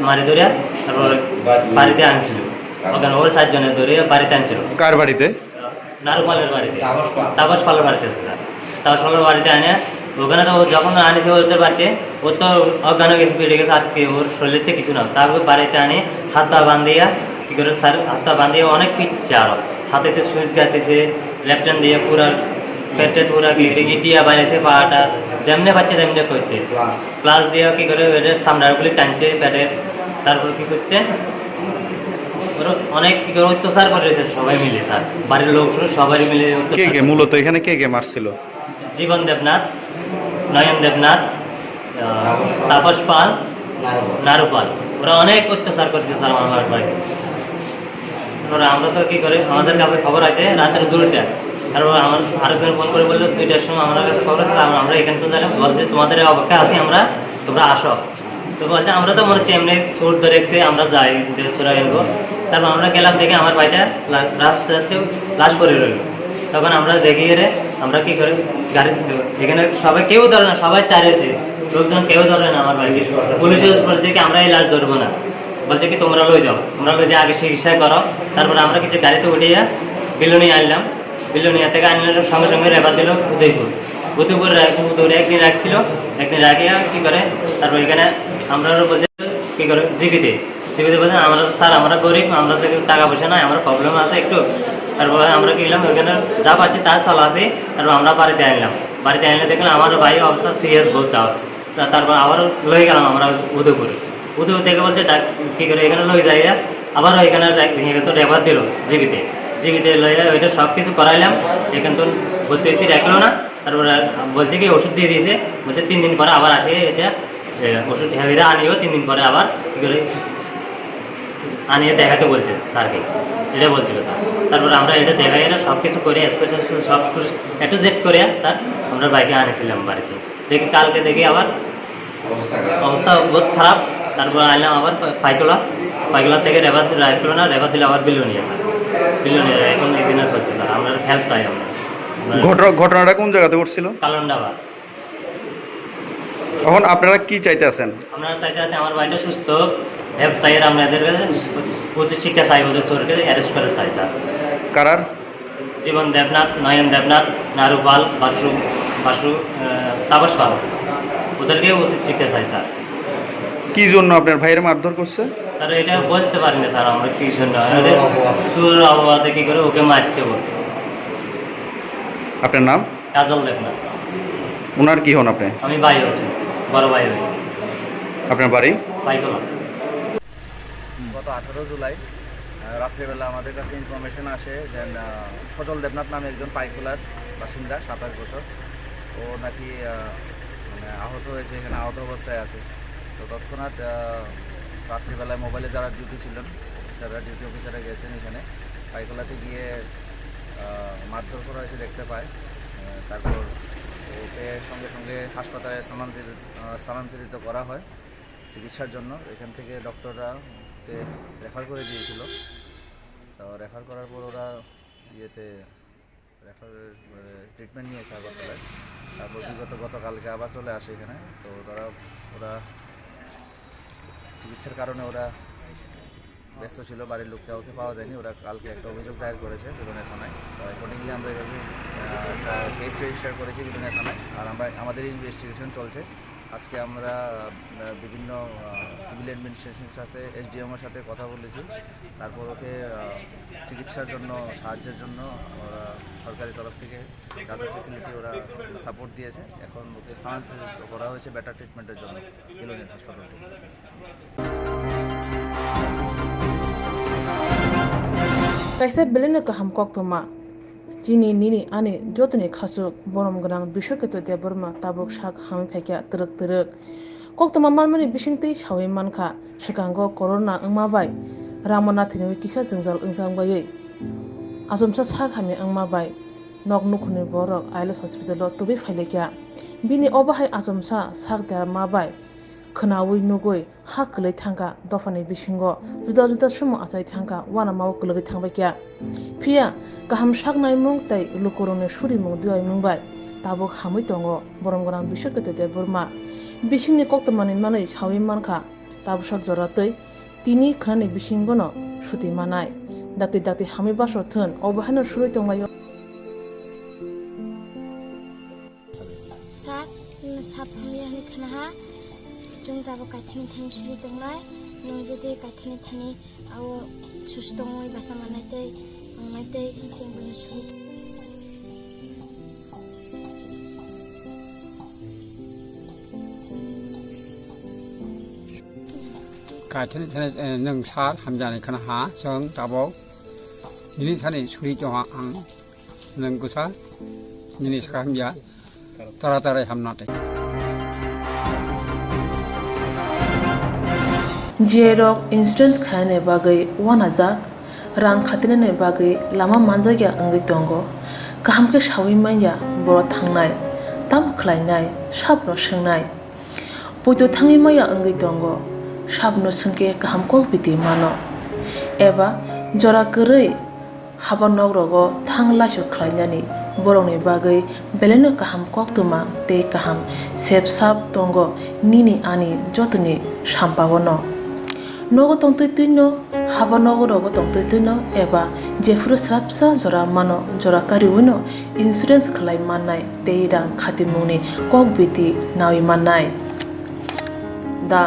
মারি ধরিয়া তারপর বাড়িতে আনছিল ওখানে ওর 7 জনের ধরে বাড়িতে আনছিল
কার বাড়িতে
নারুপালের বাড়িতে তাপস পালের বাড়িতে তাপস পালের বাড়িতে আনে ওখানে তো যখন আনিছে ওদের বাড়িতে ও তো অজ্ঞান হয়ে গেছে বেড়ে গেছে আর কি ওর শরীরতে কিছু না তারপর বাড়িতে আনে হাত পা বান্ধিয়া কী করে স্যার হাত পা বান্ধিয়ে অনেক পিটছে আরও হাতেতে সুইচ গাইতেছে লেফট হ্যান্ড দিয়ে পুরা পেটে পুরা ইটিয়া বানিয়েছে পাটা যেমনে পাচ্ছে তেমনে করছে প্লাস দিয়ে কী করে ওদের সামনারগুলি টানছে পেটের তারপর কী করছে ওরা অনেক কী করে অত্যাচার করেছে সবাই মিলে স্যার বাড়ির লোক সবাই মিলে
মূলত এখানে কে মারছিল
জীবন দেবনাথ নয়ন দেবনাথ তাপস পাল নারুপাল ওরা অনেক অত্যাচার করছে স্যার আমার ভাই আমরা তো কী করে আমাদের কাছে খবর আছে রাতের 2টা তারপর আমার আরেকজন ফোন করে বললো 2টার সময় আমার কাছে খবর আছে, আমরা এখানে তো জানি, বলছে তোমাদের অপেক্ষা আছি আমরা, তোমরা আসো। তো বলছে আমরা তো মনে হচ্ছে এমনি সুর ধরে রেখেছি, আমরা যাই সুরা কিনবো। তারপর আমরা গেলাম, দেখে আমার ভাইটা রাস্তাতে লাশ পড়ে রইল। তখন আমরা দেখি রে, আমরা কি করে গাড়ি, এখানে সবাই কেউ ধরে না, সবাই চারিয়েছে লোকজন, কেউ ধরে না আমার ভাইকে। পুলিশ বলছে কি আমরা এই লাশ ধরবো না, বলছে কি তোমরা লই যাও, তোমরা লই যাও আগে চিকিৎসা করো। তারপরে আমরা কিছু গাড়িতে উঠিয়া বিলোনিয়া আনলাম, বিলোনিয়া থেকে আনলে সঙ্গে সঙ্গে রেফার দিল উদয়পুর একদিন রাখছিল, একদিন রাখিয়া কি করে তারপর এখানে আমরা বলছে কি করে জিবিতে বলছে আমরা স্যার আমরা গরিব, আমরা থেকে টাকা পয়সা নাই, আমার প্রবলেম আছে একটু। তারপরে আমরা কি গেলাম ওইখানে যা পাচ্ছি তা চলা আসি। তারপর আমরা বাড়িতে আনলাম, বাড়িতে আনলে দেখলাম আমার ভাই অবস্থা সিরিয়াস বলতে হবে। তারপর আবার লই গেলাম আমরা উদয়পুর থেকে বলছে কি করে এখানে লই যাইয়া আবার এখানে তো রেফার দিল জিবিতে লইয়া ওইটা সব কিছু করাইলাম। এখানে তো ভর্তি রাখলো না। তারপরে বলছে কি ওষুধ দিয়ে দিয়েছে, বলছে 3 দিন পরে আবার আসে, এটা ওষুধ হেঁড়ে আনিও 3 দিন পরে আবার কী করে আনিয়ে দেখাতে বলছে স্যারকে, এটা বলছিল স্যার। তারপরে আমরা এটা দেখাই, এটা সব কিছু করে স্পেশাল সব একটু জেট করে তার আমরা বাইকে আনিয়েছিলাম বাড়িতে। দেখি কালকে দেখি আবার অবস্থা বহুত খারাপ। তারপর আনলাম আবার পাইকলা থেকে রেফার রাখলো না, রেফার দিলে আবার বিলোনিয়া স্যার, বিলোনিয়া এখন এখানে চলছে স্যার। আমরা হেল্প চাই। আমরা
ঘটনাটা কোন জায়গাতে ঘটছিল?
কালন্ডাবা।
এখন আপনারা কি চাইতে আছেন?
আমরা চাইতে আছি আমার ভাইটা সুস্থ হোক, হেল্প চাই, আপনাদের কাছে উচিত শিক্ষা চাই, ওদের চোরকে অ্যারেস্ট করে চাই স্যার।
কারার?
জীবন দেবনাথ, নয়ন দেবনাথ, নারু পাল, বাসু তাপস পাল, ওদেরকে উচিত শিক্ষা চাই স্যার।
কি জন্য আপনার ভাইয়ের মারধর করছে?
স্যার এটা বলতে পারি না স্যার, আমরা কি জন্য সুর আবহাওয়াতে কি করে ওকে মারছে বলতে।
আপনার নাম?
কাজল দেবনাথ।
ওনার কি হন আপনি?
আমি ভাই আছি, বড় ভাই হই।
আপনার বাড়ি?
পাইকলা।
গত 18 জুলাই রাত্রিবেলা আমাদের কাছে ইনফরমেশন আসে যে সজল দেবনাথ নামে একজন পাইকলার বাসিন্দা, 27 বছর, ও নাকি মানে আহত হয়েছে, এখানে আহত অবস্থায় আছে। তো তৎক্ষণাৎ রাত্রিবেলায় মোবাইলে যারা ডিউটি ছিলেন ডিউটি অফিসাররা গেছেন এখানে পাইকলাতে গিয়ে মারধর করা হয়েছে দেখতে পায়। তারপর ওকে সঙ্গে সঙ্গে হাসপাতালে স্থানান্তরিত করা হয় চিকিৎসার জন্য। এখান থেকে ডক্টররা ওকে রেফার করে দিয়েছিল। তো রেফার করার পর ওরা ট্রিটমেন্ট নিয়েছে আগরতলায়। তারপর গতকালকে আবার চলে আসে এখানে। তো ওরা চিকিৎসার কারণে ওরা ব্যস্ত ছিল, বাড়ির লোক কাউকে পাওয়া যায়নি। ওরা কালকে একটা অভিযোগ দায়ের করেছে বিলোনিয়া থানায়। তো অ্যাকর্ডিংলি আমরা এভাবে কেস রেজিস্টার করেছি বিলোনিয়া থানায়। আর আমাদের ইনভেস্টিগেশন চলছে। আজকে আমরা বিভিন্ন সিভিল অ্যাডমিনিস্ট্রেশনের সাথে SDM-এর সাথে কথা বলেছি। তারপর ওকে চিকিৎসার জন্য সাহায্যের জন্য ওরা সরকারি তরফ থেকে যা যা ফেসিলিটি ওরা সাপোর্ট দিয়েছে। এখন ওকে স্থানান্তরিত করা হয়েছে বেটার ট্রিটমেন্টের জন্য বিলোনিয়া হাসপাতাল থেকে।
kaisa belene ka ham kok toma chini nini ani jotne khasuk borom ganang bishok to de borma tabuk shak ham phekya truk kok toma manmani bishingtei shawi mankha shikango corona angma bai ramana thini kisa jengjal ungjang bai asomsa sak hami angma bai nok nukhuni borok ailes hospital lo tubi phailekya bini obahai asomsa sak der ma bai khnawi nugoi ha klei thanga dofani bishingo juda sumo asai thanga wana maw klei thangba kya phia kaham sak nai mung tai lukorone suri mung duai mung bai tabok hamui tongo borom gorang bishokete de burma bishingni koktomani manai sawi mankha tabsak joratei tini khnani bishingono suti manai dakti hami baso thun obahano suroi tongmayo
sap hamiyani khnaha जों दाबो काथनि थानि सुरि दंनाय नों जुदि काथनि थानि आव सुस्तङै बासा मानायतै जों बनि सुरि
काथनि थानि नों सार हामजानाय खनहा जों दाबो बिनि थानि सुरि जहा आं नों गुसा बिनि साखा हामजा ताराताराय हामनातै
Jerok insurance khane bagai wanajak rang khatine bagai lama manjagya angai tongo kahamke shawi manya boro thangnai tam khlainai sabno swngnai poito thangi maya angai tongo sabno sungke kaham kok biti mano eba jora korei habanok rogo thanglaisho khlainani borongni bagai beleno kaham koktuma tei kaham sep sap tongo nini ani jotoni sampabono nogo tongtoi tuino habanogo rogo tongtoi tuino eba jefru srapsa jora mano jora kariuno insurance khlai mannai tei rang khatimungni kok biti nawi mannai The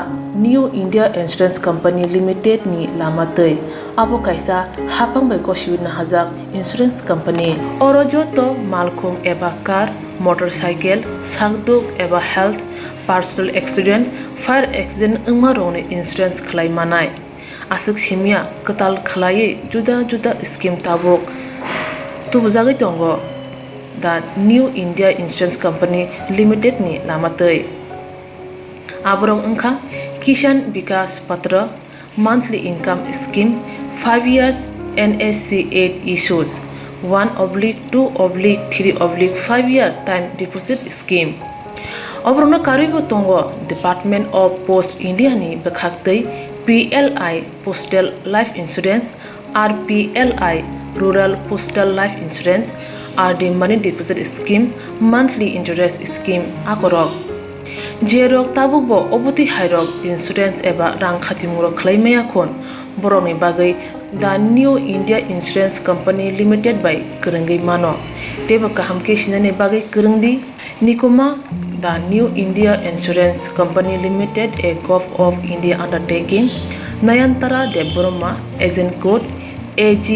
New India Insurance Company Limited ni lamatei abo kaisa hapang bai koshiwina hajak insurance company oro joto malkhung eba car motorcycle sakduk eba health personal accident fire accident ungma rongni insurance khlai manai asuk simia katal khlai juda juda scheme tabok tubujagi tongo The New India Insurance Company Limited ni lamatei aborong ungkha Kishan Vikas Patra monthly income scheme 5 years NSC 8 issues 1/2/3/5 year time deposit scheme obrona karibo tongo Department of Post India ni bekhaktei PLI Postal Life Insurance RPLI Rural Postal Life Insurance RD Money Deposit Scheme monthly interest scheme akorok Jerok tabubo obuti hairok insurance eba rang khatimuro khlaimaya khon boroni bagai The New India Insurance Company Limited by Kurungai mano teba kaham ke sinane bagai kurungdi nikoma The New India Insurance Company Limited a Gov of India undertaking Nayantara Deboroma agent code AG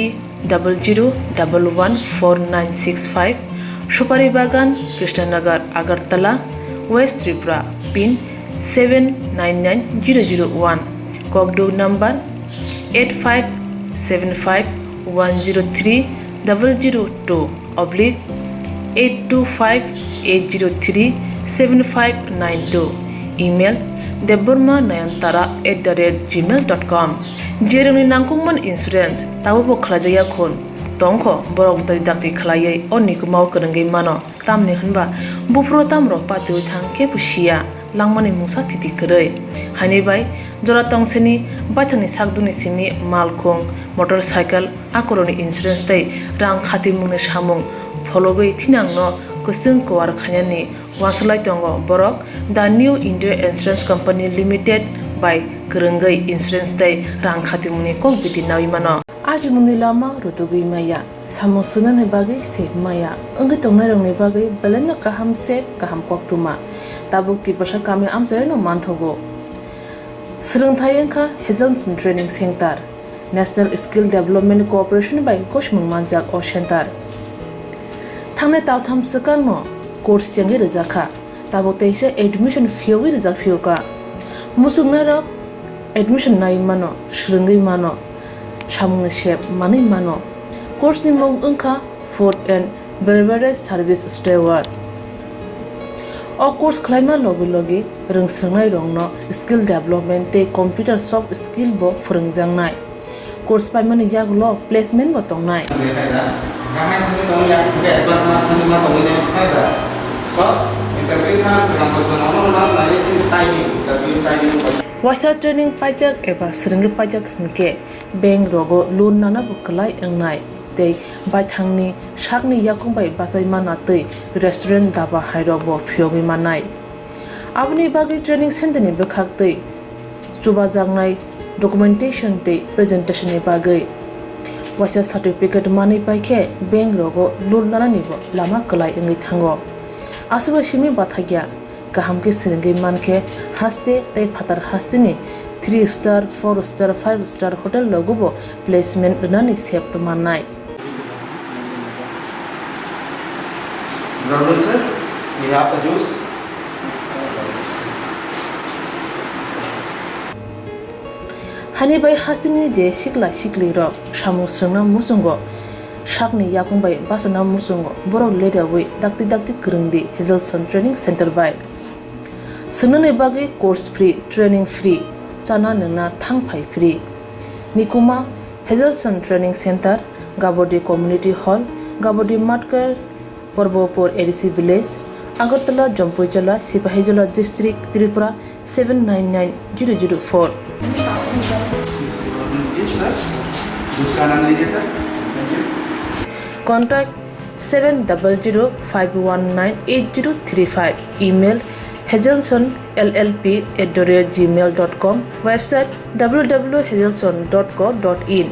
00114965 Shupari Bagan Krishnanagar Agartala West Tripura pin 799001 Kogdo number 8575102825-825-803-7592 email debormanayantara@gmail.com jeroni nangkungman insurance tabubo khlajaya khon tongkho borok dai dakti khlaiei onikumau kurungai mano tamni hunba bufro tamro patui thangke pusia langmani mungsa thiti korei hani bai jora tongseni baithani sakduni simi malkhung motorcycle akoroni insurance tai rang khatimungni samung phologoi thinangno kusung kwar khanyani waslai tongo borok The New India Insurance Company Limited by kurungai insurance tai rang khatimungni kok biti nawi mano aji mundi lama rutugui maya samung sunan he bagai sep maya angi tongnai rongni bagai beleno kaham sep kaham koktuma tabuk ti pasha kami amjai no manthogo srungthai engkha Hazelson Training Center National Skill Development Corporation by koshmung manjak o center thangne taltham sakan no course changi rejakha tabuk teise admission fee wi rejak fioka musungna rok admission nai mano srungai mano samung shep mani mano course ni mong ungkha food and beverage service steward o course khlaima logi logi rungsrangnai rongno skill development te computer soft skill bo phurungjangnai course paimani yaglo placement bo tongnai Wasa training pajak eba srungi pajak hunke bank rogo loan nana buklai engnai tei baithangni sakni yakungbai basai mana tei restaurant daba hairok bo phiogi manai abni bagi training center ni bekhak tei chubajangnai documentation tei presentation ni bagai wasa certificate mani paikhe bank rogo loan nana ni bo lama klai engai thango asuba simi bathagya kaham ke srungi manke haste tei phatar haste ni 3 star 4 star 5 star hotel logo placement nani sep to manai
Gordon sir, we have the juice.
Hani bai hasini je sikla sikli rok samu srungna musungo sakni yakungbai basana musungo borok leda wi dakti kurungdi Hazelson Training Center by sunune bagi course free training free chana nungna thangphai free nikuma Hazelson Training Center Gabodi Community Hall Gabodi Matkar Porbopur ADC Village, Agartala, Jampuijala, Sipahijala District, Tripura 799004. Contact 700-519-8035. Email hazelsonllp@gmail.com. Website www.hazelson.co.in.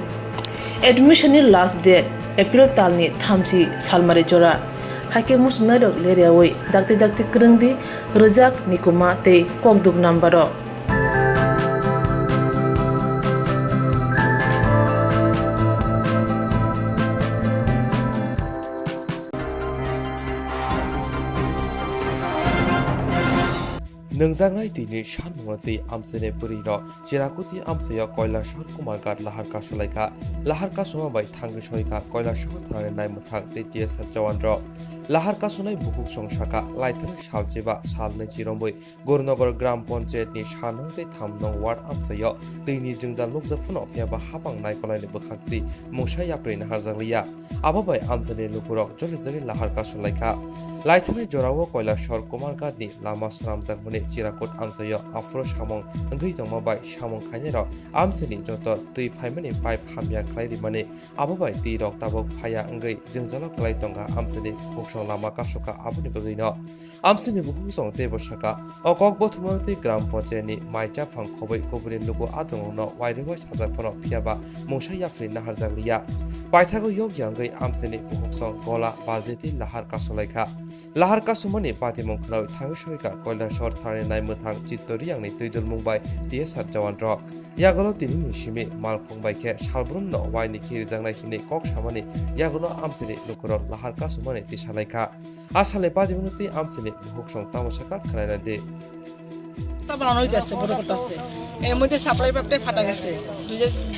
Admission last date April talni thamsi salmari jora. Hake musnadok leriawai dakti kerengdi rejak nikuma te kokduk nambaro.
Nungjangnai tini shan mungati amsene purino Chirakuti amseyo Koilashahar Kumargat Laharka Solaika Laharka Somabai Thangi Soika Koilashahar Thane Nai Muthang TTS Jawandro Laharka Sonai Buhuk Songshaka Laithan Shaljiba Salne Chirombai Gornogor Gram Panchayat ni Shanongte Thamnong Ward amseyo Tini Jungjan Lukzafuno Fiaba Hapang Nai Kolai Bukhakti Mushaya Prin Harzaliya Ababai amsene Lupurok Jolizari Laharka Solaika Laithane Jorawo Koilashahar Kumargat ni Lama Sramjak Mune Chirakut amsayo Afro Shamong Ngui Jongmabai Shamong Khainero amseni joto tui phaimani pipe hamya khlairi mane ababai ti rok tabok phaya ngui jingjalo klai tonga amseni buksong lama kasuka abuni bagino amseni buksong te bosaka okok bothumati gram panchayani maicha phang khobai kobrin lugo ajongno wairiwa sajak phono phiaba mosha yafri nahar jagriya paithago yog yangai amseni buksong gola baldeti lahar kasolaika lahar kasumani pati mongkhnau thangi soika Koilashahar Thane Nai Muthang Chittori yang ni tuidul mungbai TSR Jawandro Yagolo tini nishimi malkhongbai ke salbrunno waini khiri jangnai hini kok samani yagolo amsini lukurok lahar kasumani tisalaika asale pati munuti amsini buhuksong tamasaka khanaina de
তা বানানো হইতেছে বড় করতেছে এর মধ্যে supply পাইপটা ফাটা গেছে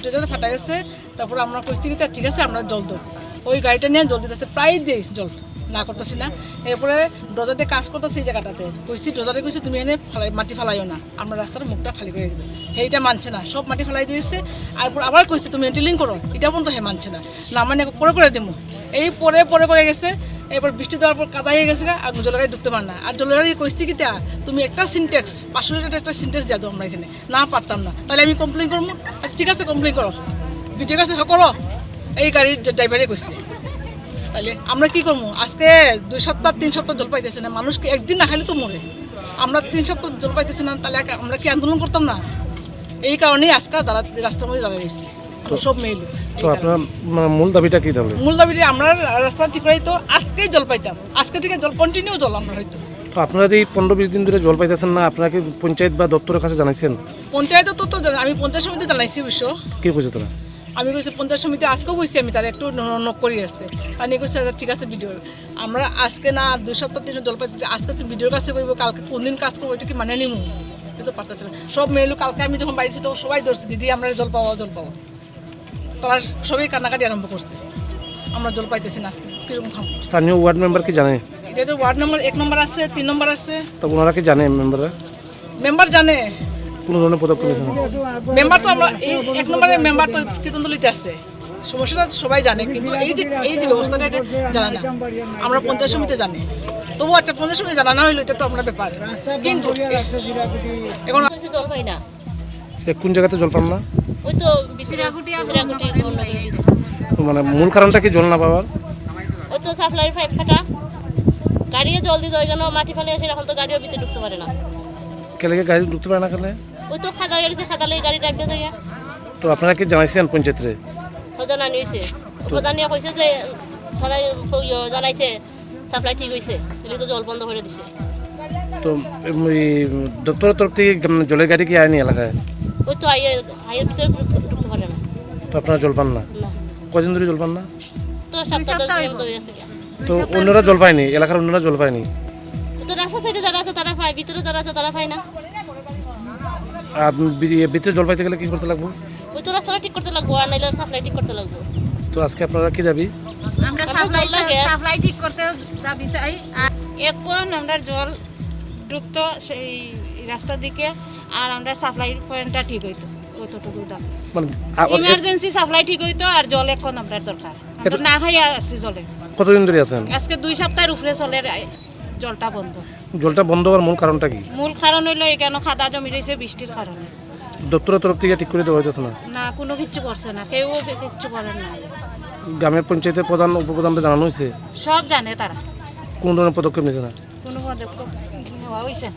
দুজনে ফাটা গেছে তারপর আমরা কইছি কি ঠিক আছে আমরা জল দেব ওই গাড়িটা নিয়ে জল দিতেছে প্রায় দেই জল না করতেছি না এরপরে ড্রজার দিয়ে কাজ করতেছে এই জায়গাটাতে কইছি ড্রজারে কইছি তুমি এনে মাটি ফালাইও না আমরা রাস্তার মুখটা খালি করে দেব সেইটা মানছে না সব মাটি ফালাই দিয়েছে আর আবার কইছি তুমি এন্টিলিং করো এটা পর্যন্ত হে মানছে না না মানে করে দেবো এই পরে করে গেছে এবার বৃষ্টি দেওয়ার পর কাদা হয়ে গেছে আর জলগাড়ি ঢুকতে পার না আর জলগাড়ি কইছি কি তা তুমি একটা সিনটেক্স 500 লিটার একটা সিনটেক্স দিয়ে দাও আমরা এখানে না পারতাম না তাহলে আমি কমপ্লেন করবো ঠিক আছে কমপ্লেন করো ভিডিও কাছে করো এই গাড়ির ড্রাইভারে কইছে তাহলে আমরা কি করবো আজকে 2 সপ্তাহ 3 সপ্তাহ জল পাইতেছে না মানুষকে একদিন না খাইলে তো মরে আমরা 3 সপ্তাহ জল পাইতেছি না তাহলে আমরা কি আন্দোলন করতাম না এই কারণেই আজকে রাস্তার মধ্যে দাঁড়িয়ে গেছি সব মেয়ে লোক
তো আপনার মূল দাবিটা কি তাহলে
মূল দাবিটা আমরা রাস্তা ঠিক করাই তো আজকেই জল পাইতাম আজকে থেকে জল কন্টিনিউ জল আমরা হয়তো
তো আপনারা যে 15-20 দিন ধরে জল পাইতেছেন না আপনারা কি পঞ্চায়েত বা দপ্তরের কাছে জানাইছেন
পঞ্চায়েত তো আমি পঞ্চায়েত সমিতি জানাইছি অবশ্য
কি কইছে তারা
আমি কইছি পঞ্চায়েত সমিতি আজকেও কইছি আমি তার একটু নক করি আজকে আর নিয়ে কইছে ঠিক আছে ভিডিও আমরা আজকে না 2 সপ্তাহ 3 জল পাইতে আজকে তো ভিডিওর কাছে কইব কালকে কোন দিন কাজ করবো এটা কি মানে নিমু এটা তো পারতেছে না সব মেয়ে লোক কালকে আমি যখন বাইরেছি তখন সবাই ধরছে দিদি আমরা জল পাওয়া তারা সবাই কান্নাকাটি আরম্ভ করছে আমরা জল পাইতেছি না আজকে কিরকম খাবো
স্থানীয় ওয়ার্ড মেম্বার কি জানে
এটা তো ওয়ার্ড নম্বর 1 নম্বর আছে 3 নম্বর আছে
তো ওনারা কি জানে
মেম্বার জানে
কোন ধরনের পদক্ষেপ নিয়েছেন
মেম্বার তো আমরা এই 1 নম্বরের মেম্বার তো কীর্তনতলিতে আছে সমস্যাটা সবাই জানে কিন্তু এই যে ব্যবস্থাটা জানা না আমরা পঞ্চায়েত সমিতি জানি তবু আচ্ছা পঞ্চায়েত সমিতি জানা না হইলো এটা তো আমরা ব্যাপার কিন্তু এখন
জল পাই না
কোন জায়গাতে জল পান না
ওই তো বিসিরাগুটি
মানে মূল কারণটা কি জল না পাওয়ার
ওই তো সাপ্লাই পাইপ ফাটা গাড়িও জল দিতে হয় কেন মাটি ফেলে আসে এখন তো গাড়িও ভিতরে ঢুকতে পারে না
কেলে গাড়ি ঢুকতে পারে না কেলে
ওই তো খাদা গেছে খাদা লাগি গাড়ি ডাকতে যায়
তো আপনারা কি জানাইছেন পঞ্চায়েতে
প্রধান নিয়েছে প্রধান নিয়ে কইছে যে তারা জানাইছে সাপ্লাই ঠিক হইছে বলে তো জল বন্ধ করে দিছে
তো দপ্তরের তরফ থেকে জলের গাড়ি কি আয়নি এলাকায়
ওই তো আইয়ের ভিতরে ঢুকতে পারে না
তো আপনারা জল পান না কদিন ধরে জল পান না
তো সপ্তাহ ধরে আছে
তো অন্যরা জল পায়নি এলাকার অন্যরা জল পায়নি
তো রাস্তা সাইডে যারা আছে তারা পায় ভিতরে যারা আছে তারা পায় না
আর ভিতরে জল পাইতে গেলে কি করতে লাগবে
ওই তো রাস্তাটা ঠিক করতে লাগবে আর নাইলে সাপ্লাই ঠিক করতে লাগবে
তো আজকে আপনারা কি দাবি
আমরা সাপ্লাই ঠিক করতে দাবি চাই এখন আমরা জল ঢুকতো সেই রাস্তার দিকে আর আমরা সাপ্লাই পয়েন্টটা ঠিক হইতো অতটুকু দাবি ইমার্জেন্সি সাপ্লাই ঠিক হইতো আর জল এখন আমরা দরকার আমরা না খাই আসছি জলে
কতদিন ধরে আছেন?
আজকে 2 সপ্তাহের উপরে চলে জলটা বন্ধ।
জলটা বন্ধ হওয়ার মূল কারণটা কি?
মূল কারণ হইলো এখানে খাদা জমি রয়েছে বৃষ্টির কারণে।
দপ্তরের তরফ থেকে ঠিক করে দেওয়া হয়েছে না?
না, কোনো কিছু করছে না, কেউ কিচ্ছু করেন না।
গ্রামের পঞ্চায়েতের প্রধান উপপ্রধানকে জানানো হয়েছে?
সব জানে তারা।
কোন ধরনের পদক্ষেপ নিয়েছে না?
কোনো পদক্ষেপ নেওয়া হয়েছে?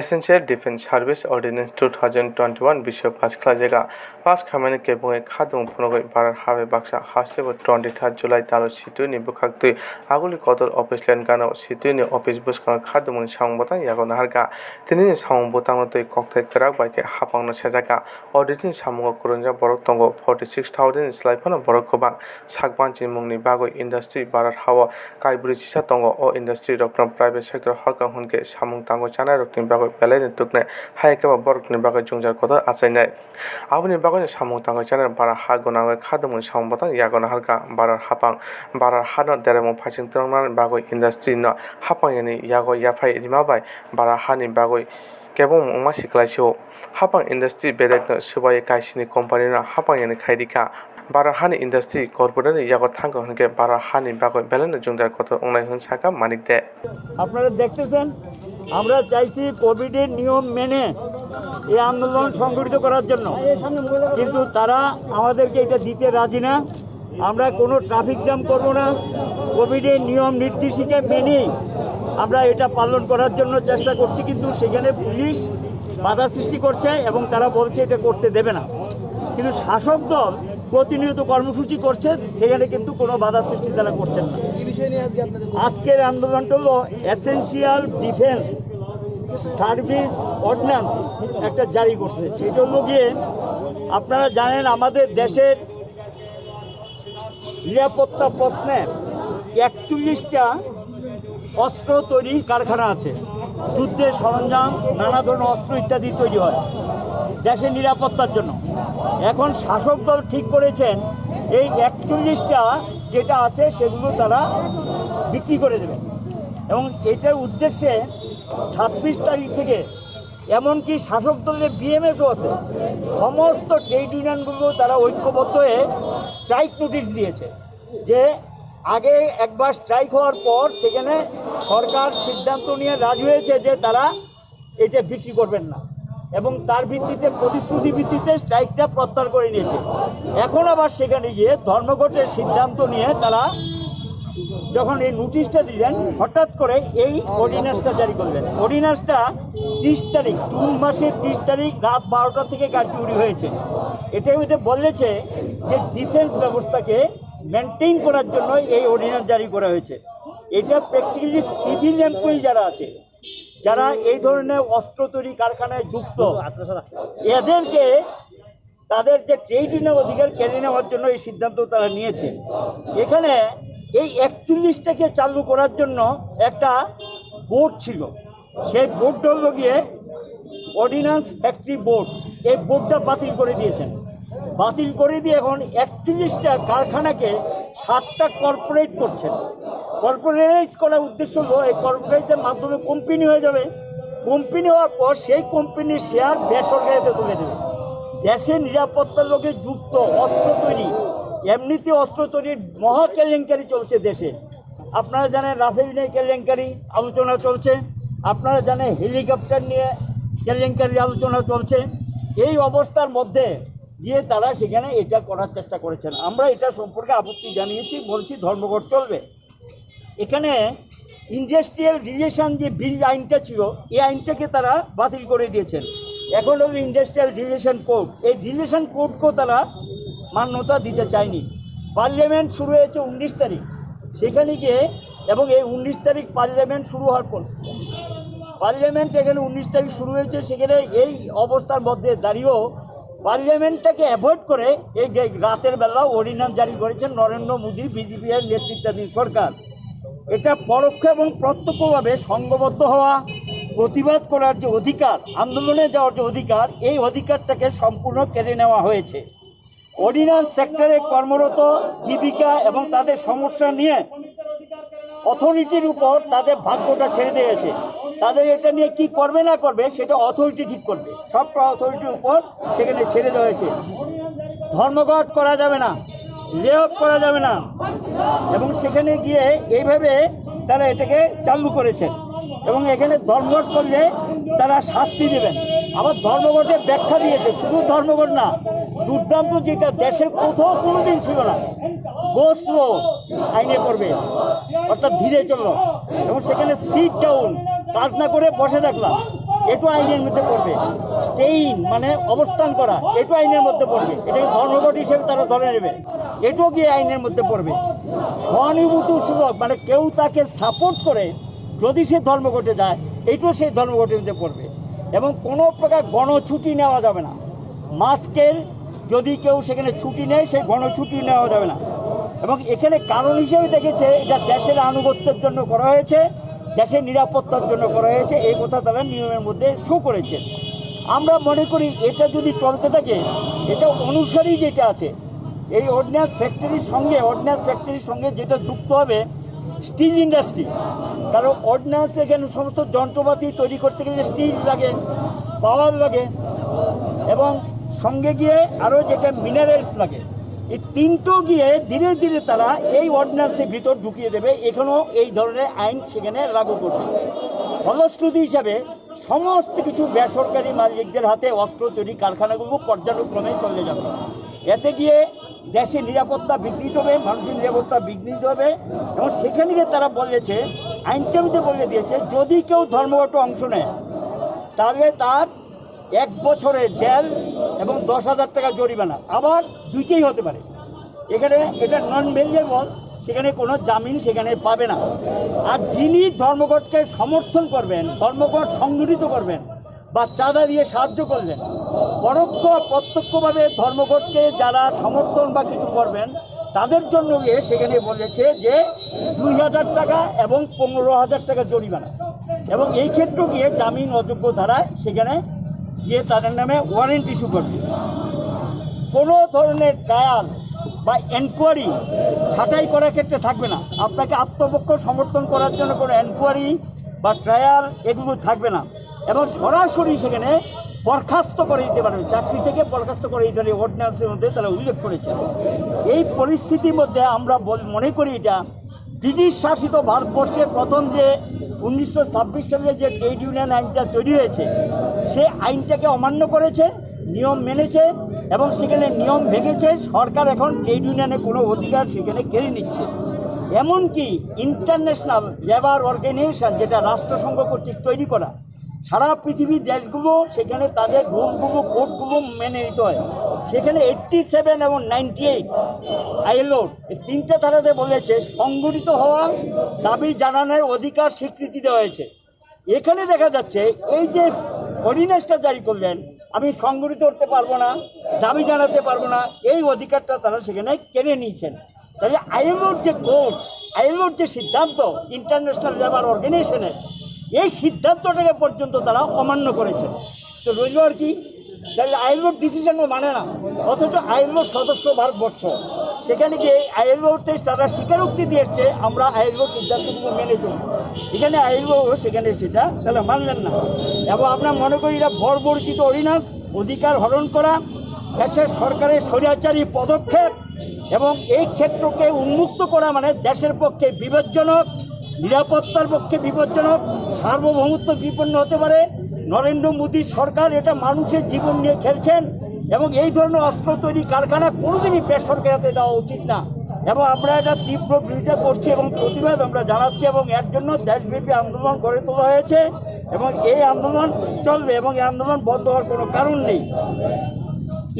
Essential Defense Service Ordinance 2021 বিষয় 5 clajega 5 khamani ke bungai khadung phunogoi barar habe baksa hasle 23 July talo situni bukhaktui aguli kodor office line gano situni office buskang khadumuni sambotan yagon harga tinini sambotang tei kokthai krak baike hapangno sejaga auditin samungo kurunja borok tongo 46000 slaifano borok kobang sakbanchi mungni bagoi industry barar hawa kaiburi chisa tongo o industry rokno private sector hakang hunke samung tango chanai rokni bagoi pelai tukne haike ba borokni bagoi jungjar kodor achainai aboni bagoi samung tango chanai bara hagona khadumuni sambotang yagon harga barar hapang barar hano deremo phasing tongnan bagoi industry no hapang yani yago yafai rimabai bara hani bagoi kebong ongma siklaisio hapang industry bedek subai kaisini company na hapang yani khaidika bara hani industry corporate yago thango hunke bara hani bagoi belene jungjar kodor ongnai hun saka manik de
আপনারা দেখতেছেন আমরা চাইছি কোভিডের নিয়ম মেনে এই আন্দোলন সংগঠিত করার জন্য, কিন্তু তারা আমাদেরকে এটা দিতে রাজি না। আমরা কোনো ট্রাফিক জ্যাম করব না, কোভিডের নিয়ম নির্দেশিকা মেনেই আমরা এটা পালন করার জন্য চেষ্টা করছি, কিন্তু সেখানে পুলিশ বাধা সৃষ্টি করছে এবং তারা বলছে এটা করতে দেবে না। কিন্তু শাসক দল প্রতিনিয়ত কর্মসূচি করছে, সেখানে কিন্তু কোনো বাধা সৃষ্টি তারা করছেন না। আজকের আন্দোলনটা হলো এসেনশিয়াল ডিফেন্স সার্ভিস অর্ডিন্যান্স একটা জারি করছে। সেটা হলো গিয়ে আপনারা জানেন আমাদের দেশের নিরাপত্তা প্রশ্নে 41টা অস্ত্র তৈরির কারখানা আছে, যুদ্ধের সরঞ্জাম নানা ধরনের অস্ত্র ইত্যাদি তৈরি হয় দেশের নিরাপত্তার জন্য। এখন শাসক দল ঠিক করেছেন এই 41টা যেটা আছে সেগুলো তারা বিক্রি করে দেবেন এবং এটার উদ্দেশ্যে 26 তারিখ থেকে এমনকি শাসক দলের বিএমএসও আছে, সমস্ত ট্রেড ইউনিয়নগুলো তারা ঐক্যবদ্ধ হয়ে স্ট্রাইক নোটিশ দিয়েছে যে আগে একবার স্ট্রাইক হওয়ার পর সেখানে সরকার সিদ্ধান্ত নিয়ে রাজি হয়েছে যে তারা এটা বিক্রি করবেন না এবং তার ভিত্তিতে প্রতিশ্রুতি ভিত্তিতে স্ট্রাইকটা প্রত্যাহার করে নিয়েছে। এখন আবার সেখানে গিয়ে ধর্মঘটের সিদ্ধান্ত নিয়ে তারা যখন এই নোটিশটা দিলেন হঠাৎ করে এই অর্ডিন্যান্সটা জারি করলেন। অর্ডিন্যান্সটা 30 তারিখ জুন মাসের 30 তারিখ রাত 12টা থেকে কার্যকরী হয়েছে। এটার মধ্যে বলেছে যে ডিফেন্স ব্যবস্থাকে মেনটেন করার জন্য এই অর্ডিন্যান্স জারি করা হয়েছে। এটা প্র্যাকটিক্যালি সিভিল এমপ্লয়ি যারা আছে, যারা এই ধরনের অস্ত্র তৈরি কারখানায় যুক্ত, এদেরকে তাদের যে ট্রেড ইউনিয়ন অধিকার কেড়ে নেওয়ার জন্য এই সিদ্ধান্ত তারা নিয়েছে। এখানে এই 41টাকে চালু করার জন্য একটা বোর্ড ছিল, সেই বোর্ডটা হলো গিয়ে অর্ডিন্যান্স ফ্যাক্টরি বোর্ড। এই বোর্ডটা বাতিল করে দিয়েছেন। বাতিল করে দিয়ে এখন 41টা কারখানাকে 7টা কর্পোরেট করছেন। কর্পোরেট করার উদ্দেশ্য হলো এই কর্পোরেটের মাধ্যমে কোম্পানি হয়ে যাবে। কোম্পানি হওয়ার পর সেই কোম্পানির শেয়ার বেসরকারিতে তুলে দেবে। দেশের নিরাপত্তার লোকে যুক্ত অস্ত্র তৈরি, এমনিতে অস্ত্র তৈরির মহা কেলেঙ্কারি চলছে দেশে। আপনারা জানেন রাফেল নিয়ে কেলেঙ্কারি আলোচনা চলছে, আপনারা জানেন হেলিকপ্টার নিয়ে কেলেঙ্কারি আলোচনা চলছে। এই অবস্থার মধ্যে গিয়ে তারা সেখানে এটা করার চেষ্টা করেছেন। আমরা এটা সম্পর্কে আপত্তি জানিয়েছি, বলছি ধর্মঘট চলবে। এখানে ইন্ডাস্ট্রিয়াল রিলেশন যে বিল আইনটা ছিল, এই আইনটাকে তারা বাতিল করে দিয়েছেন। এখন হলো ইন্ডাস্ট্রিয়াল রিলেশন কোড। এই রিলেশন কোডকেও তারা মান্যতা দিতে চায়নি। পার্লামেন্ট শুরু হয়েছে 19 তারিখ, সেখানে গিয়ে এবং এই 19 তারিখ পার্লামেন্ট শুরু হওয়ার পর পার্লামেন্ট এখানে 19 তারিখ শুরু হয়েছে, সেখানে এই অবস্থার মধ্যে দাঁড়িয়েও পার্লামেন্টটাকে অ্যাভয়েড করে এই রাতের বেলা অর্ডিন্যান্স জারি করেছেন নরেন্দ্র মোদী বিজেপি এর নেতৃত্বাধীন সরকার। এটা পরোক্ষ এবং প্রত্যক্ষভাবে সংঘবদ্ধ হওয়া, প্রতিবাদ করার যে অধিকার, আন্দোলনে যাওয়ার যে অধিকার, এই অধিকারটাকে সম্পূর্ণ কেড়ে নেওয়া হয়েছে। অর্ডিন্যান্স সেক্টরে কর্মরত জীবিকা এবং তাদের সমস্যা নিয়ে অথরিটির উপর তাদের ভাগ্যটা ছেড়ে দিয়েছে। তাদের এটা নিয়ে কি করবে না করবে সেটা অথরিটি ঠিক করবে, সবটা অথরিটির উপর সেখানে ছেড়ে দেওয়া হয়েছে। ধর্মঘট করা যাবে না, লে অফ করা যাবে না, এবং সেখানে গিয়ে এইভাবে তারা এটাকে চালু করেছেন। এবং এখানে ধর্মঘট করলে তারা শাস্তি দেবেন। আবার ধর্মঘটের ব্যাখ্যা দিয়েছে, শুধু ধর্মঘট না, দুর্দান্ত যেটা দেশের কোথাও কোনোদিন ছিল না, গো স্লো আইনে পড়বে, অর্থাৎ ধীরে চললো। এবং সেখানে সিট ডাউন, কাজ না করে বসে থাকলাম, এটু আইনের মধ্যে পড়বে। স্টেইন মানে অবস্থান করা, এটু আইনের মধ্যে পড়বে। এটাকে ধর্মঘট হিসেবে তারা ধরে নেবে, এটুও গিয়ে আইনের মধ্যে পড়বে। সহানুভূতিসূলক মানে কেউ তাকে সাপোর্ট করে যদি সে ধর্মঘটে যায়, এটুও সেই ধর্মঘটের মধ্যে পড়বে। এবং কোনো প্রকার গণছুটি নেওয়া যাবে না। মাস্কের যদি কেউ সেখানে ছুটি নেয়, সেই গণছুটি নেওয়া যাবে না। এবং এখানে কারণ হিসেবে দেখেছে এটা দেশের আনুগত্যের জন্য করা হয়েছে, দেশের নিরাপত্তার জন্য করা হয়েছে, এই কথা তারা নিয়মের মধ্যে শো করেছে। আমরা মনে করি এটা যদি চলতে থাকে, এটা অনুসারী যেটা আছে এই অর্ডিন্যান্স ফ্যাক্টরির সঙ্গে যেটা যুক্ত হবে স্টিল ইন্ডাস্ট্রি। কারণ অর্ডিন্যান্স এখানে সমস্ত যন্ত্রপাতি তৈরি করতে গেলে স্টিল লাগে, পাওয়ার লাগে, এবং সঙ্গে গিয়ে আরও যেটা মিনারেলস লাগে। এই তিনটো গিয়ে ধীরে ধীরে তারা এই অর্ডিন্যান্সের ভিতর ঢুকিয়ে দেবে। এখানেও এই ধরনের আইন সেখানে লাগু করবে। ফলশ্রুতি হিসাবে সমস্ত কিছু বেসরকারি মালিকদের হাতে অস্ত্র তৈরি কারখানাগুলো পর্যায়ক্রমে চলে যাবে। এতে গিয়ে দেশের নিরাপত্তা বিঘ্নিত হবে, মানুষের নিরাপত্তা বিঘ্নিত হবে। এবং সেখানে গিয়ে তারা বলেছে, আইনটাতে বলে দিয়েছে, যদি কেউ ধর্মঘটে অংশ নেয় তাহলে তার 1 বছরের জেল এবং 10,000 টাকা জরিমানা, আবার দুইটাই হতে পারে। এখানে এটা নন ভেরিয়েবল, সেখানে কোনো জামিন সেখানে পাবে না। আর যিনি ধর্মঘটকে সমর্থন করবেন, ধর্মঘট সংগঠিত করবেন বা চাঁদা দিয়ে সাহায্য করলেন, পরোক্ষ প্রত্যক্ষভাবে ধর্মঘটকে যারা সমর্থন বা কিছু করবেন তাদের জন্য গিয়ে সেখানে বলেছে যে 2,000 টাকা এবং 15,000 টাকা জরিমানা। এবং এই ক্ষেত্রে গিয়ে জামিন অযোগ্য ধারায় সেখানে গিয়ে তাদের নামে ওয়ারেন্ট ইস্যু করবে। কোনো ধরনের ট্রায়াল বা এনকোয়ারি ছাঁটাই করার ক্ষেত্রে থাকবে না। আপনাকে আত্মপক্ষ সমর্থন করার জন্য কোনো এনকোয়ারি বা ট্রায়াল এগুলো থাকবে না। এবং সরাসরি সেখানে বরখাস্ত করে দিতে পারবে, চাকরি থেকে বরখাস্ত করে দিতে পারবে, অর্ডিন্যান্সের মধ্যে তারা উল্লেখ করেছে। এই পরিস্থিতির মধ্যে আমরা মনে করি এটা ব্রিটিশ শাসিত ভারতবর্ষে প্রথম যে 1926 সালে যে ট্রেড ইউনিয়ন আইনটা তৈরি হয়েছে, সেই আইনটাকে অমান্য করেছে, নিয়ম মেনেছে এবং সেখানে নিয়ম ভেঙেছে। সরকার এখন ট্রেড ইউনিয়নে কোনো অধিকার সেখানে কেড়ে নিচ্ছে। এমনকি ইন্টারন্যাশনাল লেবার অর্গানাইজেশন, যেটা রাষ্ট্রসংঘ কর্তৃক তৈরি করা, সারা পৃথিবীর দেশগুলো সেখানে তাদের রুলগুলো কোডগুলো মেনে নিতে হয়। সেখানে 87 এবং 98 আইএলওর এই 3টা ধারাতে বলেছে সংগঠিত হওয়া, দাবি জানানোর অধিকার স্বীকৃতি দেওয়া হয়েছে। এখানে দেখা যাচ্ছে এই যে অর্ডিন্যান্সটা জারি করলেন, আমি সংগঠিত করতে পারবো না, দাবি জানাতে পারবো না, এই অধিকারটা তারা সেখানে কেড়ে নিয়েছেন। তাহলে আইএলওর যে কোড, আইএলওর যে সিদ্ধান্ত ইন্টারন্যাশনাল লেবার অর্গানাইজেশনের, এই সিদ্ধান্তটাকে পর্যন্ত তারা অমান্য করেছে। তো রইল আর কি, তাহলে আইএলওর ডিসিশনও মানে না, অথচ আইএলওর সদস্য ভারতবর্ষ। সেখানে গিয়ে আইএলওতে তারা স্বীকারোক্তি দিয়ে এসছে, আমরা আইএলও সিদ্ধান্তগুলো মেনে চলি। এখানে আইএলও সেখানে সেটা তাহলে মানলেন না। এবং আমরা মনে করি এটা বর্বরচিত অর্ডিন্যান্স, অধিকার হরণ করা, দেশের সরকারের স্বৈরাচারী পদক্ষেপ এবং এই ক্ষেত্রকে উন্মুক্ত করা মানে দেশের পক্ষে বিপজ্জনক, নিরাপত্তার পক্ষে বিপজ্জনক, সার্বভৌমত্ব বিপন্ন হতে পারে। নরেন্দ্র মোদীর সরকার এটা মানুষের জীবন নিয়ে খেলছেন এবং এই ধরনের অস্ত্র তৈরি কারখানা কোনোদিনই বেসরকারি হাতে দেওয়া উচিত না। এবং আমরা এটা তীব্র বিরোধিতা করছি এবং প্রতিবাদ আমরা জানাচ্ছি এবং এর জন্য দেশব্যাপী আন্দোলন গড়ে তোলা হয়েছে এবং এই আন্দোলন চলবে এবং এই আন্দোলন বন্ধ হওয়ার কোনো কারণ নেই।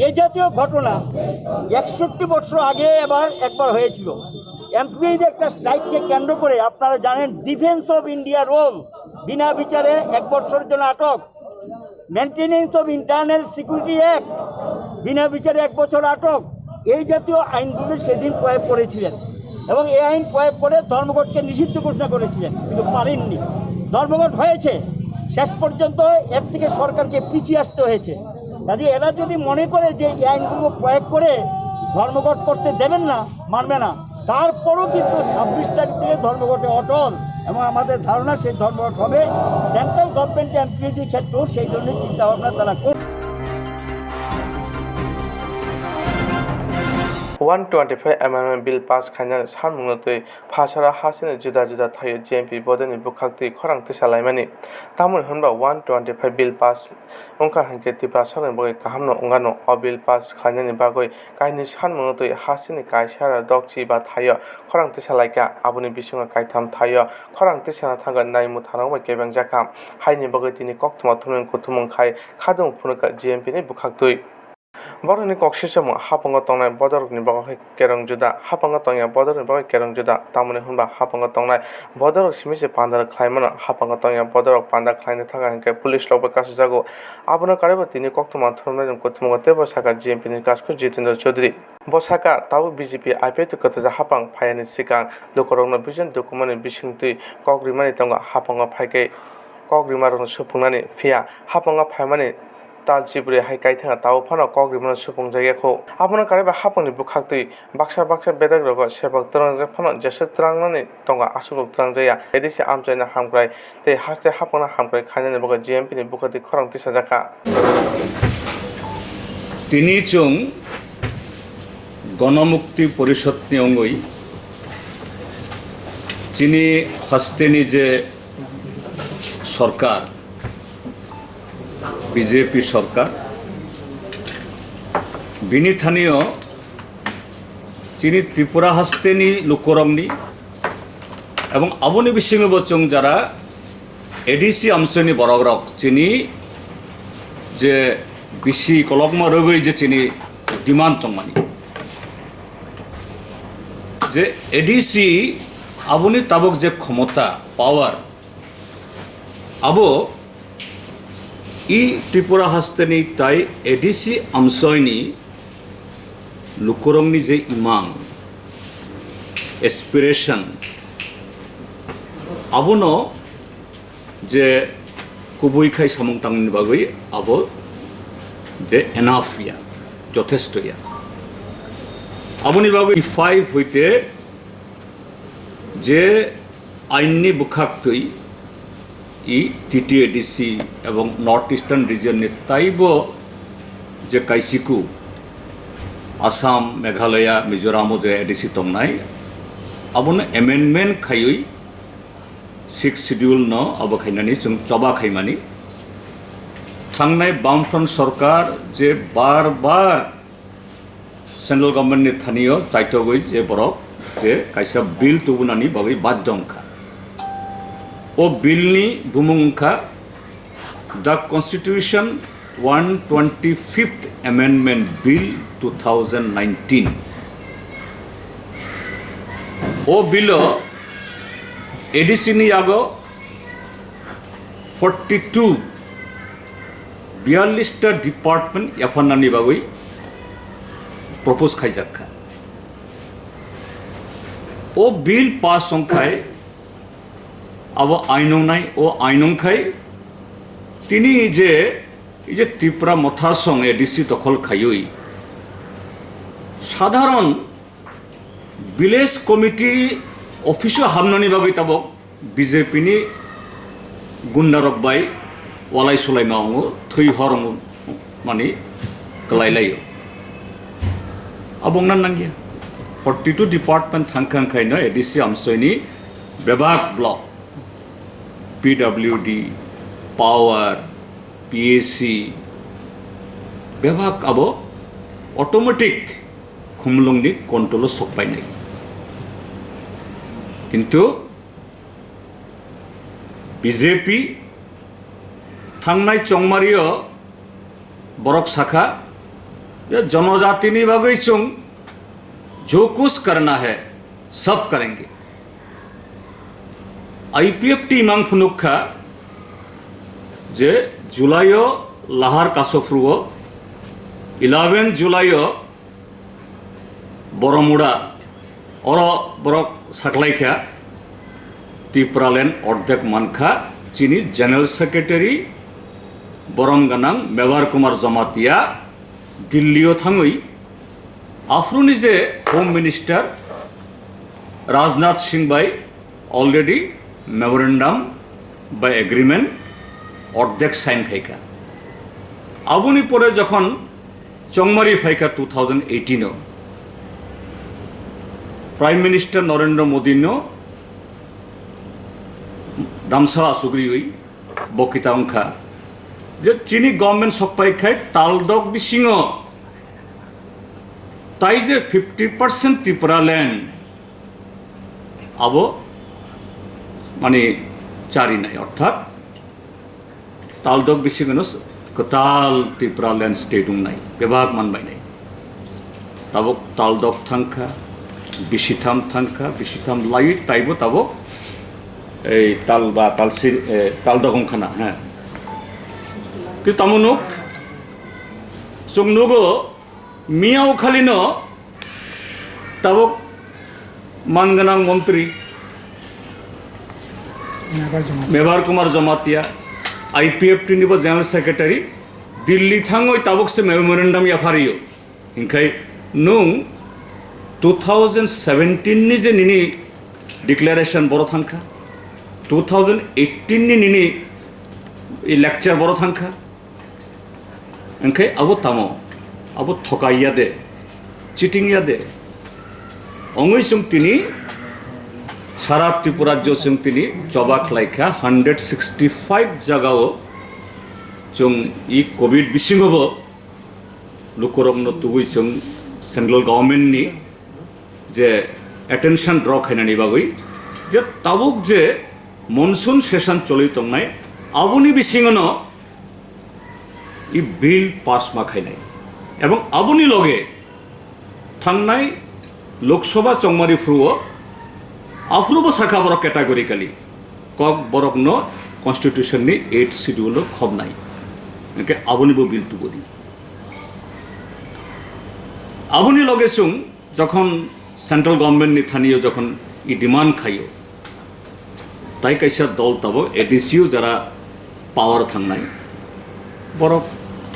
এই জাতীয় ঘটনা 61 বছর আগে একবার হয়েছিল। এমপিদের একটা স্ট্রাইককে কেন্দ্র করে আপনারা জানেন, ডিফেন্স অফ ইন্ডিয়া রোল, বিনা বিচারে 1 বছরের জন্য আটক, maintenance of internal security act, বিনা বিচারে 1 বছর আটক, এই জাতীয় আইনগুলো সেদিন প্রয়োগ করেছিলেন এবং এই আইন প্রয়োগ করে ধর্মঘটকে নিষিদ্ধ ঘোষণা করেছিলেন, কিন্তু পারেননি। ধর্মঘট হয়েছে, শেষ পর্যন্ত এর থেকে সরকারকে পিছিয়ে আসতে হয়েছে। কাজে এরা যদি মনে করে যে এই আইনগুলো প্রয়োগ করে ধর্মঘট করতে দেবেন না, মানবে না, তারপরও কিন্তু 26 তারিখ থেকে ধর্মঘটে অটল এবং আমাদের ধারণা সেই ধর্মঘট হবে। সেন্ট্রাল গভর্নমেন্ট এমপ্লয়িদের ক্ষেত্রেও সেই ধরনের চিন্তাভাবনা তারা করবে।
125 amendment bill pass खायनानै सानमुंनोतै भाषारा हासिनो जुदा जुदा थायो जेएमपि बदनि बुखाक्ति खरांति सालायमानि तामुन होनबा 125 bill pass अंका हंके तिप्रासनो बगै काहामनो अंगानो अ bill pass खायनानि बागै कायनि सानमुंनोतै हासिनि कायसारा दक्सि बा थायो खरांति सालायका आबुनि बिसंगा कायथाम थायो खरांति साना थांगोन नायमु थानांगौ केबां जाका हायनि बगै तिनि कक्तमा थुमन कुथुमं खाय खादों फुनका जेएमपि नि बुखाक्तै बरनि कक्सिसम हापंग तंनाय बदरनि बागै केरं जुदा हापंग तंया बदरनि बागै केरं जुदा तामुने होनबा हापंग तंनाय बदर सिमिसे पान्दार खायमन हापंग तंया बदर पान्दा खायनो थाखाय हंके पुलिस लबो कास जागो आबुनो कारेबो तिनि कक्तमा थुमनाय कुथुमंग तेबो साका जेएमपि नि कासको जितेन्द्र चौधरी बसाका ताबो बीजेपी आइपेतु कतजा हापंग फायनि सिका लोकरंनो बिजन डकुमेन्ट बिसिंति कग्रिमानि तंगा हापंग फायके कग्रिमारनो सुफुंनानि फिया हापंग फायमानि तालचिपुरे हाय कायथाङा ताव फानो कग्रिमन सुफुं जायगाखौ आबुनो कारेबा हापंनि बुखाक्तै बाक्सा बाक्सा बेदाग्रग सेबक तरंजा फानो जेसक त्रांनानै तंगा आसुलक त्रांजाया एदिसे आमचायना हामग्राय ते हासते हापंना हामग्राय खायनानि बग जेएमपि नि बुखाति खरांति साजाखा
तिनि चुं गणमुक्ति परिषदनि अंगै चिनि हस्तेनि जे सरकार बीजेपी सरकार बिनि थानिय चिनि त्रिपुरा हस्तेनि लुकरमनि एवं आबुनि बिसिङै बचों जारा एडीसी आमसनि बरगरक चिनि जे बिसि कलकमा रगै जे चिनि डिमान्ड तंमानि जे एडीसी आबुनि ताबक जे क्षमता पावर आबो इ त्रिपुरा हस्तेनि ताई एडीसी आमसयनि लुकरंनि जे इमां एस्पिरेशन आबुनो जे कुबुइखाय सामंतांनि बागै आबो जे एनाफ या যথেষ্ট या आबुनि बागै 5 হইতে যে আইননি বুখাক্তই ই টিটিএডিসি এবং নর্থ ইস্টার্ন রিজিয়নनि ताइबो जे काइसिकु आसाम मेघालय मिजोराम जे एडीसी तंनाय आबुनो एमेन्डमेन्ट खायै 6 शिड्यूल न आबो खायनानि जों चबा खायमानि थांनाय बामफ्रन्ट सरकार जे बार बार सेंट्रल गभर्नमेंटनि थानियो चाइतगै जे बरक जे कायसा बिल तुबुनानि बागै बाध्यंखा ओ बिलनि बुमुंखा the constitution 125th Amendment Bill 2019 ओ बिलो एडीसी नि आगो 42 42टा डिपार्टमेंट एफाननानि बागै प्रपोज खायजाखा ओ बिल पास संखाय अब आइनंनाय ओ आइनंखाय तिनि जे त्रिपुरा मथासं एडीसी दखल खायै साधारण विलेज कमिटी अफिस हामनानि बागै ताबक बीजेपी नि गुन्डारक बाय वालाय सलाय मावो थै हरं माने गलायलायो अबंना नांगिया 42 डिपार्टमेंट थांखांखायनो एडीसी आमसयनि बेबाक ब्लक PWD पावर PAC बेबाक आबो ऑटोमेटिक खुमलुंगनि कंट्रोल सकपायनाय किन्तु बीजेपी थांनाय चंमारियो बरक शाखा जनजातिनि बागै जों जो कुछ करना है सब करेंगे IPFT इमां फुनुखा जे जुलाइयो लाहार कासफ्रुओ 11 जुलाइयो बरमुड़ा और बरक साकलाइखा त्रिपुरालैंड अर्धेक मानखा चीनी जनरल सेक्रेटारि बरम गनां मेवार कुमार जमातिया दिल्लीयाव थाङै आफ्रुनि जे होम मिनिस्टार राजनाथ सिंह बाई अलरेडी मेमोरेंडाम बाय एग्रीमेंट अर्धेक साइन खाइखा आबुनि परे जखन चंगमारी फाइखा 2018 प्राइम मिनिस्टर नरेंद्र मोदी दामसा आसुग्री बकिता अंखा जे चीनी गवर्नमेंट सकपाइखाय तालदक बिसिङ ताई जे 50% त्रिपुरा लैंड अब माने चारी नाई अर्थात तालदक बिसिङ कताल त्रिपुरा लैंड स्टेट नाई विभाग मानबाय नाई तब तालदक थांखा बिसिथाम थांखा बिसिथाम लाई ताइबो तब ए ताल बा तालसि तालदक अंखाना हाँ कि तामुनुक जोंनुगो मियाव खालिनो तब मानगोनां मंत्री मेवार कुमार जमातिया IPFT निबो जनरल सेक्रेटारि दिल्ली थाङै ताबकसे मेमोरेंडाम याफारियो इनखाय नुं 2017 नि जे निनि डिक्लेरेशन बर थांखा 2018 नि निनि लेक्चर बर थांखा इनखाय आबो तामो आबो थकाइया दे चिटिंग दे अंगै सुं तिनी सारा त्रिपुरा जों तिनी जबाक लाइखा 165 जगाओ जों ई कोविड बिसिङावबो लुकरमनो तुबै जों सेंट्रल गवर्नमेंट नि जे एटेंशन ड्र खायनानि बागै जे ताबुक जे मनसुन सेशन चलि तंनाय आबुनि बिसिङनो ई बिल पास मा खायनाय एवं आबुनि लगे थांनाय लोकसभा चंगमारी फ्रुओ आफ्रुबो साखा बरक कैटागोरिकली कक बरक न कन्स्टिट्यूशन नि 8 शेड्यूल खबनाय एके आबुनिबो बिल तुबोदी आबुनि लगे सुं जखन सेंट्रल गवर्नमेंट नि थानियो जखन ई डिमांड खायो ताई कैसा दल तब एडीसीओ जरा पावर थांनाय बरक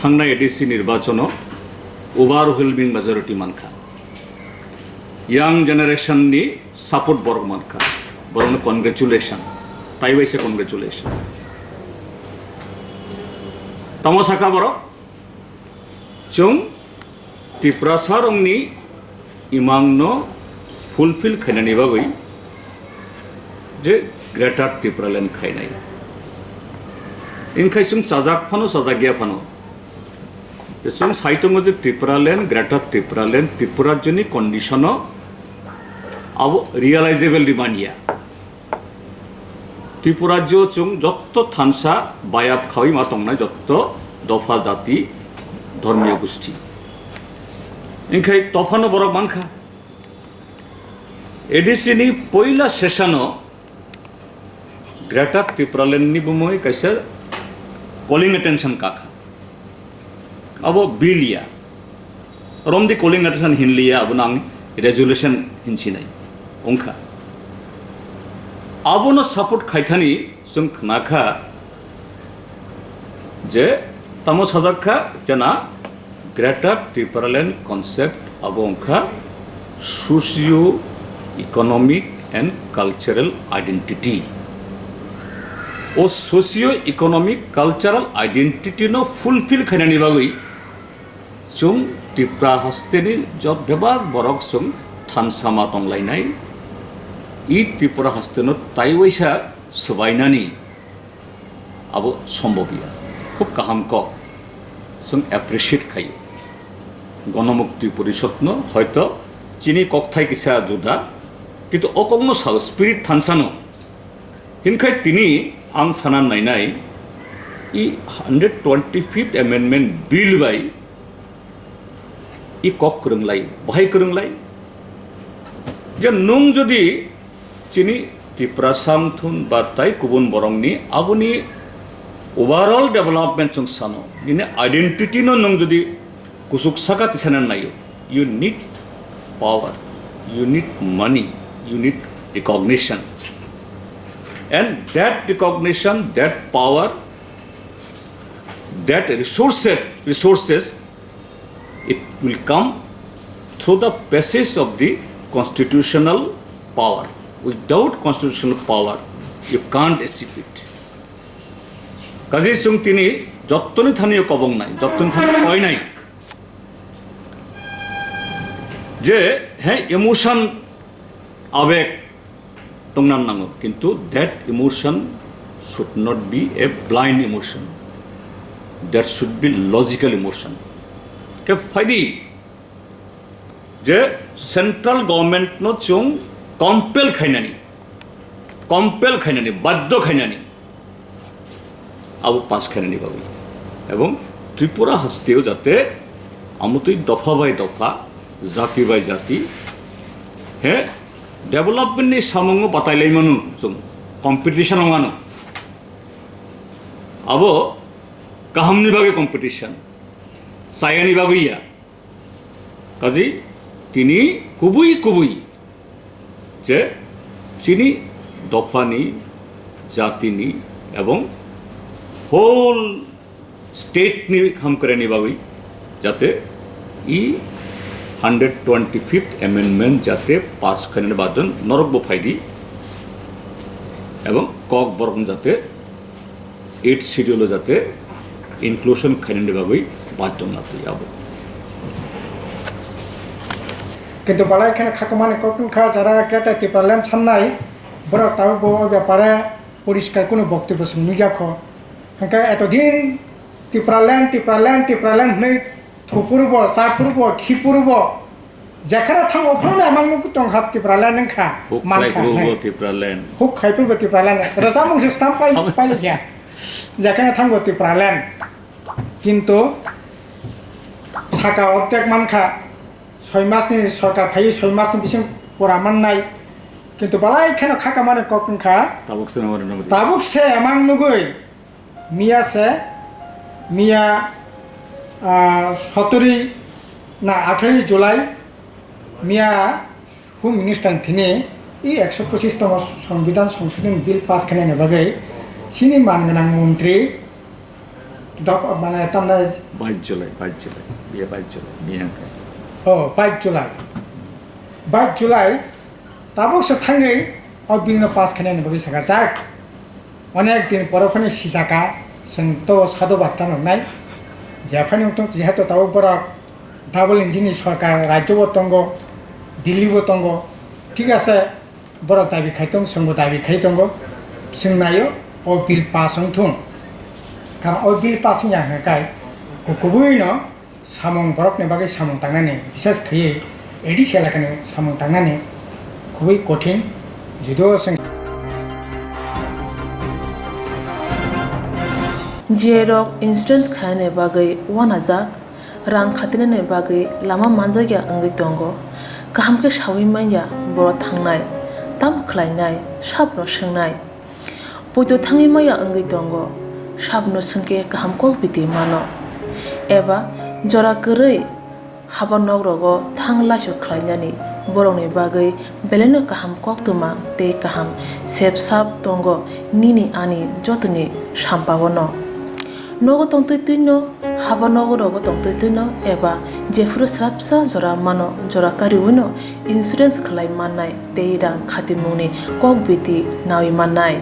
थांनाय एडीसी निर्वाचन ओभारवेलमिंग मेजॉरिटी मानखा यंग जनरेशन नि सपोर्ट बरक मानखा बरक कॉन्ग्रेचुलेशन ताई वैसे कॉन्ग्रेचुलेशन तमसाखा बरक जों त्रिपुरा सारंनि इमांनो फुलफिल खायनानि बागै जे ग्रेटर त्रिपुरा लैंड खायनाय इनखाय जों साजाक फानो साजागिया फानो जों साइतंगो जे Tripura land greater Tripura land Tripura जोंनि कंडीशनो अब रियलाइजेबल डिमांडिया त्रिपुरा जो जों जत्त थानसा बायाब खावै मा तंनाय जत्त दफा जाति धर्मीय गोष्ठी इनखाय तफानो बरक मानखा एडीसी नि पहिला सेशनो ग्रेटर त्रिपुरा लैंड नि बुमै कैसे कॉलिंग अटेंशन काखा अब बिलिया रमदि कॉलिंग अटेंशन हिनलिया अब नां रेजोल्यूशन हिनसिनाय अंखा आबोनो सपोर्ट खायथानि जों खनाखा जे तमो साजाखा जना ग्रेटर त्रिपुरा लैंड कॉन्सेप्ट अब अंखा socio economic and cultural identity ओ सोशियो इकोनॉमिक कल्चरल आइडेंटिटी नो फुलफिल खायनानि बागै जों त्रिपुरा हास्तेनि जब बेबाग बरक जों थानसामा तंलायनाय ई त्रिपुरा हास्तेनो ताइवैसा सबायनानि अब सम्भविया खूब गाहाम क जों एप्रिशिएट खायो गणमुक्ति परिषदनो हयतो चीनी ककथाय किसा जुदा किन्तु अकंनो साव स्पिरिट थानसानो हिनखाय तिनी आं साना नायनाय ई 125th एमेंडमेंट बिल बाय ई कक करंलाय बाहाय करंलाय जे नों जदि चीनी त्रिपुरा सामथुन बा ताई गुबुन बरंनि आबुनि ओभारऑल डेवलपमेंट जों सानो बिनि आइडेंटिटी नो नों जदि kusuk saka tisanan nayo. You need power, you need money, you need recognition. And that recognition, that power, that resources, it will come through the passage of the constitutional power. Without constitutional power, you can't achieve it. কাজী সিং তিনি যতনি থানীয় কবং নাই, যতনি থানীয় কয় নাই যে হ্যাঁ emotion আবেগ টংনান নাঙো, কিন্তু that emotion should not be a blind emotion, that should be logical emotion. কে ফাইদি যে সেন্ট্রাল গভর্নমেন্ট নো চুং কম্পেল খাইনানি বাধ্য খাইনানি আবু পাস খাইনানি বাবু এবং ত্রিপুরা হাস্তেও যাতে আমতই দফা বাই দফা জাতি বাই জাতি হ্যাঁ ডেভেলপমেন্টনি সামঙ্গ বাতাইলাই মানু जों কম্পিটিশন নङानो আবো কাহামনি বাগে কম্পিটিশন সায়ানি বাগইয়া কাজী তিনি কুবুই যে চিনি দফানি জাতিনি এবং হোল স্টেটনি কাম করেনি বাবুই যাতে 125th অ্যামেন্ডমেন্ট যাতে পাস করেন বাদন নরব্য ফাইদি এবং কক বরং যাতে 8 শিডিউল যাতে ইনক্লুশন খাইনে বাবুই বাধ্য না যাব।
কিন্তু বালাই এখানে খাকমানে কখনখা যারা একটা টিপারল্যান্ড সান্নাই বরক তাও ব্যাপারে পরিষ্কার কোনো বক্তব্য শুনিগাখ হ্যাঁ এতদিন টিপারল্যান্ড নেই থুপুরব চাপুরব খিপুরব যেখানে থাম অফ্রনে আমাংনো টংহাত টিপারল্যান্ড নখা মানখা হুক খাইপুরব টিপারল্যান্ড রাজা মংসে স্টাম্প পাইলে যা যেখানে থামব টিপারল্যান্ড কিন্তু সাকা অর্ধেক মানখা 6 মাসনি সরকার ফাই 6 মাসনি বিসিং পরামান নাই কিন্তু বালাই এখানে খাকা মানে কখনখা তাবুকসে আমাং নুগৈ মিয়া 18 জুলাই মিয়া হোম মিনিস্টার থিনে 125তম সংবিধান সংশোধন বিল পাস খানে বাগৈ সিনি মানগোনাं মন্ত্রী মানে তামনা
22 জুলাই
22 জুলাই তাবুকসে থাङै अ बिल पास खाने बगै सगा जाक अनेक दिन परफने सिजाका जोंथ' साधु बार्ता नंनाय जाफानि जेहेतु ताबो बरा डाबल इन्जिननि सरकार राज्यबो दंग दिल्लीबो दंग ठीक আছে बरा दाबि खायदों जोंबो दाबि खायदों जों नायो अ बिल पास थुं कारण अ बिल पास याहाय गुबुयैनो सामं बरफनि बागै सामं तांनानै बिसेस खैयै एडि सेलाखाने सामं तांनानै खुबै कठिन
जेरक इंश्योरेंस खाने बागै वानाजाक रां खातिने बागै लामा मानजागिया अंगै दंगो गाहामके सावै माइया बर' थांनाय ताम खलायनाय साबनो सोंनाय बयदो थाङै माइया अंगै दंगो साबनो सोंके गाहामको बिदि मानो एबा जरा गोरै हाबा नगरगो थांलासो खलायनानै बरंनि बागै बेलेनो गाहाम कक्तुमा ते गाहाम सेबसाब दंगो निनि आनि जतनि साम्पावनो नगो तंतैतैनो हाबा नगरगो तंतैतैनो एबा जेफुरु स्राबसा जरा मानो जरा कारिउनो इन्सुरेन्स खलाय माननाय ते रां खातिमुनि कक बिति नावि माननाय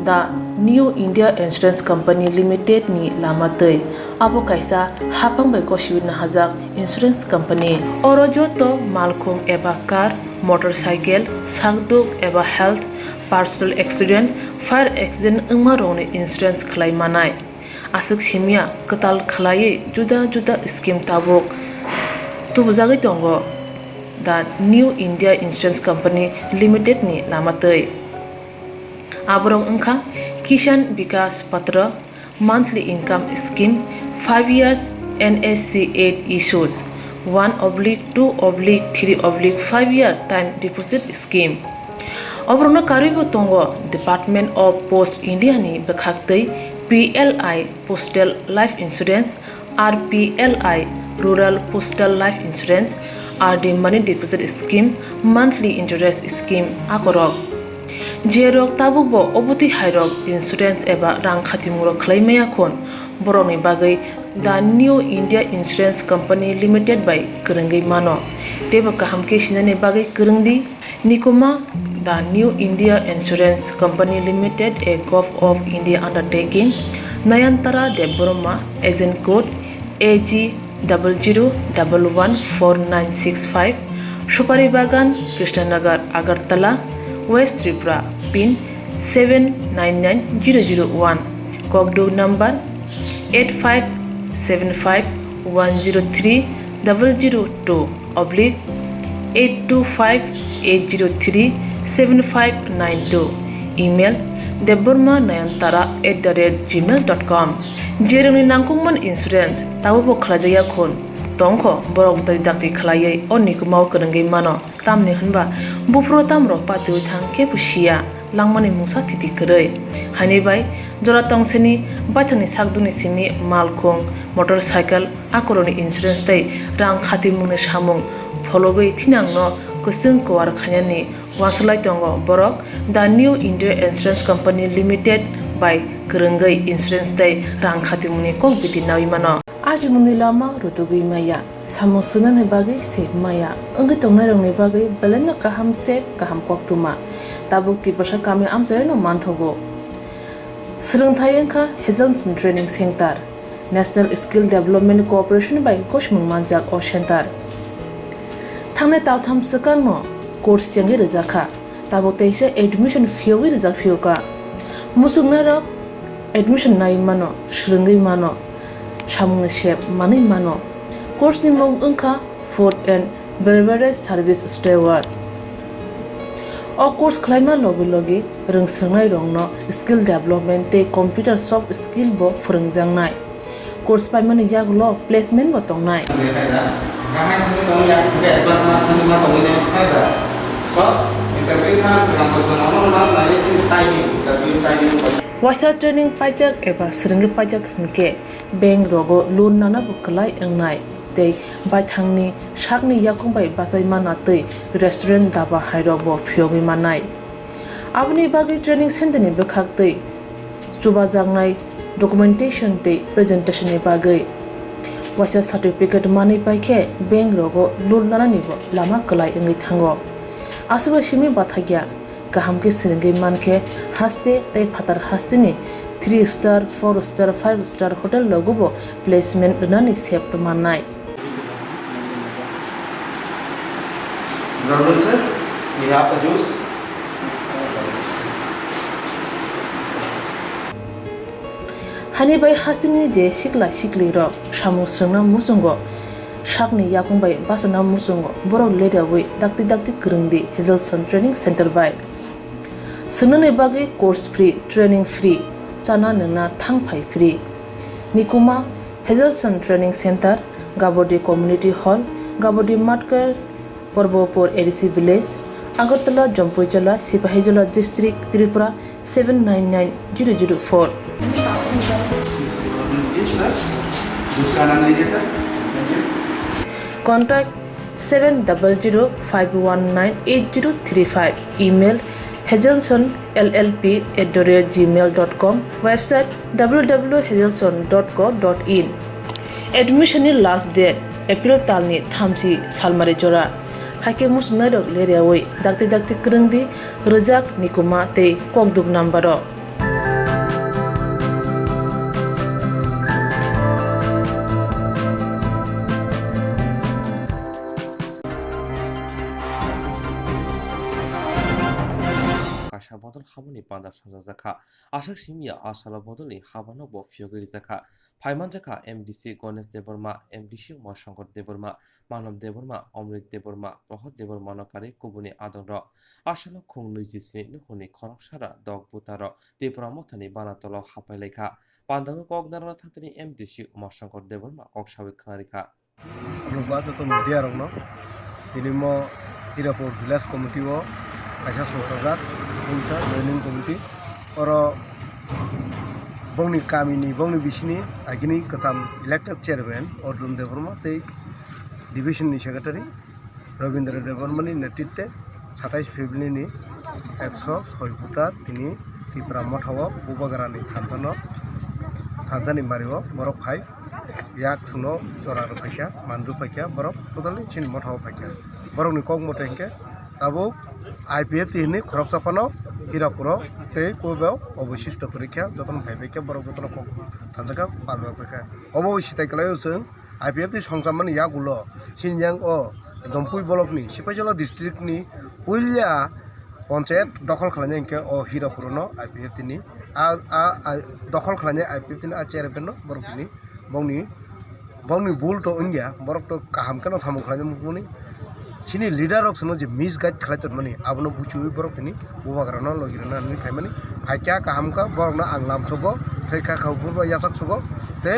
दा new India insurance company limited नि लामातै abo kaisa hapang bai kosiwina hajak insurance company oro joto malkhung eba car motorcycle sakduk eba health personal accident fire accident ungma rone insurance khlai manai asuk simia katal khlai juda scheme tabok tubujagai tongo the new india insurance company limited ni lamatei aborong ungkha kisan vikas patra monthly income scheme 5 years NSC 8 issues 1/2/3/5 year time deposit scheme Obrono karibo tongo Department of Post India ni bekhaktei PLI Postal Life Insurance RPLI Rural Postal Life Insurance RD Money Deposit Scheme Monthly Interest Scheme akorok jerok tabubo obuti hairok insurance eba rang khatimurok khlaimaya khon boroni bagai The New India Insurance Company Limited by Kerengai Mano Teba kahamke sinane bagai kerengdi Nikoma The New India Insurance Company Limited a Gulf of India undertaking Nayantara Deborma agent code AG 00114965 Shupari Bagan Krishnanagar Agartala West Tripura pin 799001 Kogdo number 8575102825-825-803-7592 email debormanayantara@gmail.com jeroni nangkungman insurance tabubo khlajaya khon tongkho borok dai dakti khlaiye onikmau kerengai mano tamni hanba bufro tamro patu thangke pusia langmani musa thiti kerei hani bai jora tongseni bathani sakduni simi malkhong motorcycle akoroni insurance tai rang khati mune samung phologoi thinangno kusung kwar khanyani waslai tongo borok The New India Insurance Company Limited by Kerengai Insurance tai rang khati mune kok biti nawi mano aji muni lama rutugui maya samosuna ne bagai sep maya angi tongnai rong ne bagai balen kaham sep kaham koktuma tabuk ti pasha kami amjai no manthogo Srungthai engkha Hazelson Training Center National Skill Development Corporation by Koshmung Manjak O Center Thangne taltham sakan no course changi rejakha tabo teise admission fee wi rejak fioka musungna ro admission nai mano srungai mano samung shep mani mano course ni mong engkha food and beverage service steward O course khlaima logi logi rungsrangnai rongno skill development te computer soft skill bo phurungjangnai course paimani yaglo placement bo tongnai Wasa training pajak eba srungi pajak hunke bank rogo loan nana buklai engnai tei baithangni sakni yakung bai basai mana tei restaurant daba hairok bo phiogi manai abni bagi training center ni bekhak tei chuba jangnai documentation tei presentation ni bagai wasa certificate mani paikhe bank rogo loan nana ni bo lama klai engi thango asuba simi bathagya kaham ke srungi manke haste tei phatar haste ni 3 star 4 star 5 star hotel logo bo placement nani sep to manai
Normal sir, we have the juice.
Hani bai hasini je sikla sikli ro samu srungna musungo sakni yakung bai basana musungo borok leda wi dakti kerengdi Hazelson Training Center bai sunune bagi course free training free chana nungna thangphai free nikuma Hazelson Training Center Gabodi Community Hall Gabodi Matkar Porbopur ADC Village Agartala Jampuijala Sipahijala District Tripura 799004 Contact 7005198035 email hazelsonllp@gmail.com website www.hazelson.co.in admission last date April talni thamsi salmari jora hake musna dok leriawai dakti kerengdi rejak nikuma te kokduk nambaro
kasha bodol hamoni panda sanjaka ashak simia asala bodoli habano bo fiogiri jaka Phaiman jaka MDC Ganesh Deborma MDC Umashankar Deborma Manab Deborma Amrit Deborma Prohod Deborma nokari kubuni adonro asala khung nujisi nukhuni khorok sara dog butaro Deborma mothani banatolo hapai lekha pandago kogdara thatani MDC Umashankar Deborma koksawi kharika
khulba joto media rokno tinimo Hirapur village committee o kaisa sonsajak uncha joining committee oro bongni kamini bongni bisini agini kasam elected chairman Arjun Devarma tei division ni secretary Rabindra Devarma ni netitwe 27 February ni 106 futar tini Tripura mothao Bubagrani Tanjani Mario borok phai yak suno jorar phaikya mandu phaikya borok totally chin mothao phaikya borok ni kok motengke tabuk IPF tini khorok sapano Hirapuro tei kobe oboshisto porikha joton phaibekya borok joton kok tanjaka palbaka obositai kalai sung IPF ti songsamani yagulo Xinjiang o Dompui block ni Sipajala district ni puilya panchayat দখল খালানি ইনকে ও হিরাপুরনো IPF তিনি দখল খালানি IPF তিনি chairman বরক তিনি বংনি বুল তো India বরক তো কাহাম কেন থামু খালানি মুনি সিনি leader অকসনো যে মিস গাইড খালাইত মানি আবনো বুচুই বরক তিনি বুবাগ্রানো লগিরানা নি খাইমানি ফাইকা কাহামকা বরকনা আংলাম সগো থাইকা খাউপুর বা ইয়াসাক সগো তে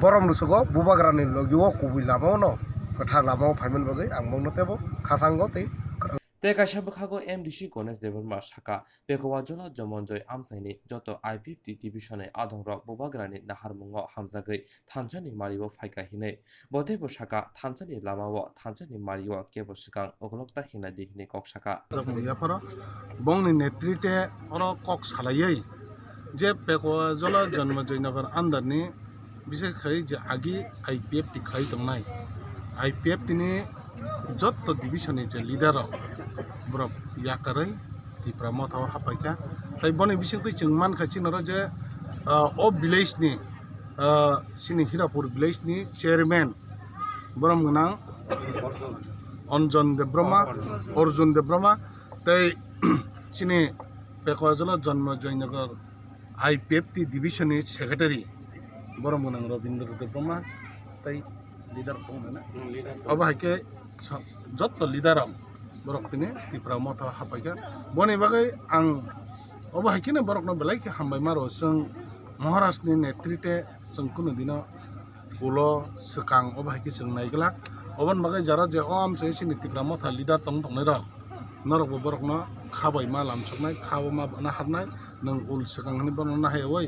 বরম সগো বুবাগ্রানি লগিও কুবুই লামানো কথা লামাও ফাইমান বাগৈ আংবংনো তেবো খাসাঙ্গো তে
Te kaisa bukhago MDC Ganesh Devarma Shaka Pekowa Jola Jomonjoy Amsaini Joto IPF Division Adongrok Bubagrani Naharmungo Hamzagui Tanjani Mario Faika Hine Bodebo Shaka Tanjani Lamawo Tanjani Mario Kebo Shikang Oglokta Hina Dihni Kok Shaka
Yapara Bongni Netrite Oro Kok Salayai Je Pekowa Jola Janmajoy Nagar Andarni বিশেষ করে যে আগে IPF টি খাই তংনাই IPF তিনি যত ডিভিশনে যে leader বরক ইয়াকারই ত্রিপুরা মথাও হাপাইকা তাই বনে বিশেষ তুই চিংমান খাচিনর যে ও ভিলেজনি সিনি হিরাপুর ভিলেজনি চেয়ারম্যান বরম গনাং অর্জুন দেব্রমা তাই সিনি পেকোয়াজলা জন্ম জয়নগর IPF টি ডিভিশনে সেক্রেটারি বরম গনাং রবীন্দ্র দেব্রমা তাই লিডার তো না অবাইকে যত leader borok tini Tripura motho hapaika boni bagai ang obahikina borokno belaike hambai maro sung Maharashtra ni netrite sung kuno dino ulo sekang obahiki sung naiglak obon bagai jara je om sei sini Tripura motho leader tong nero norok borokno khabai ma lam choknai khabo ma na harnai nang ul sekang ni bono na hai oi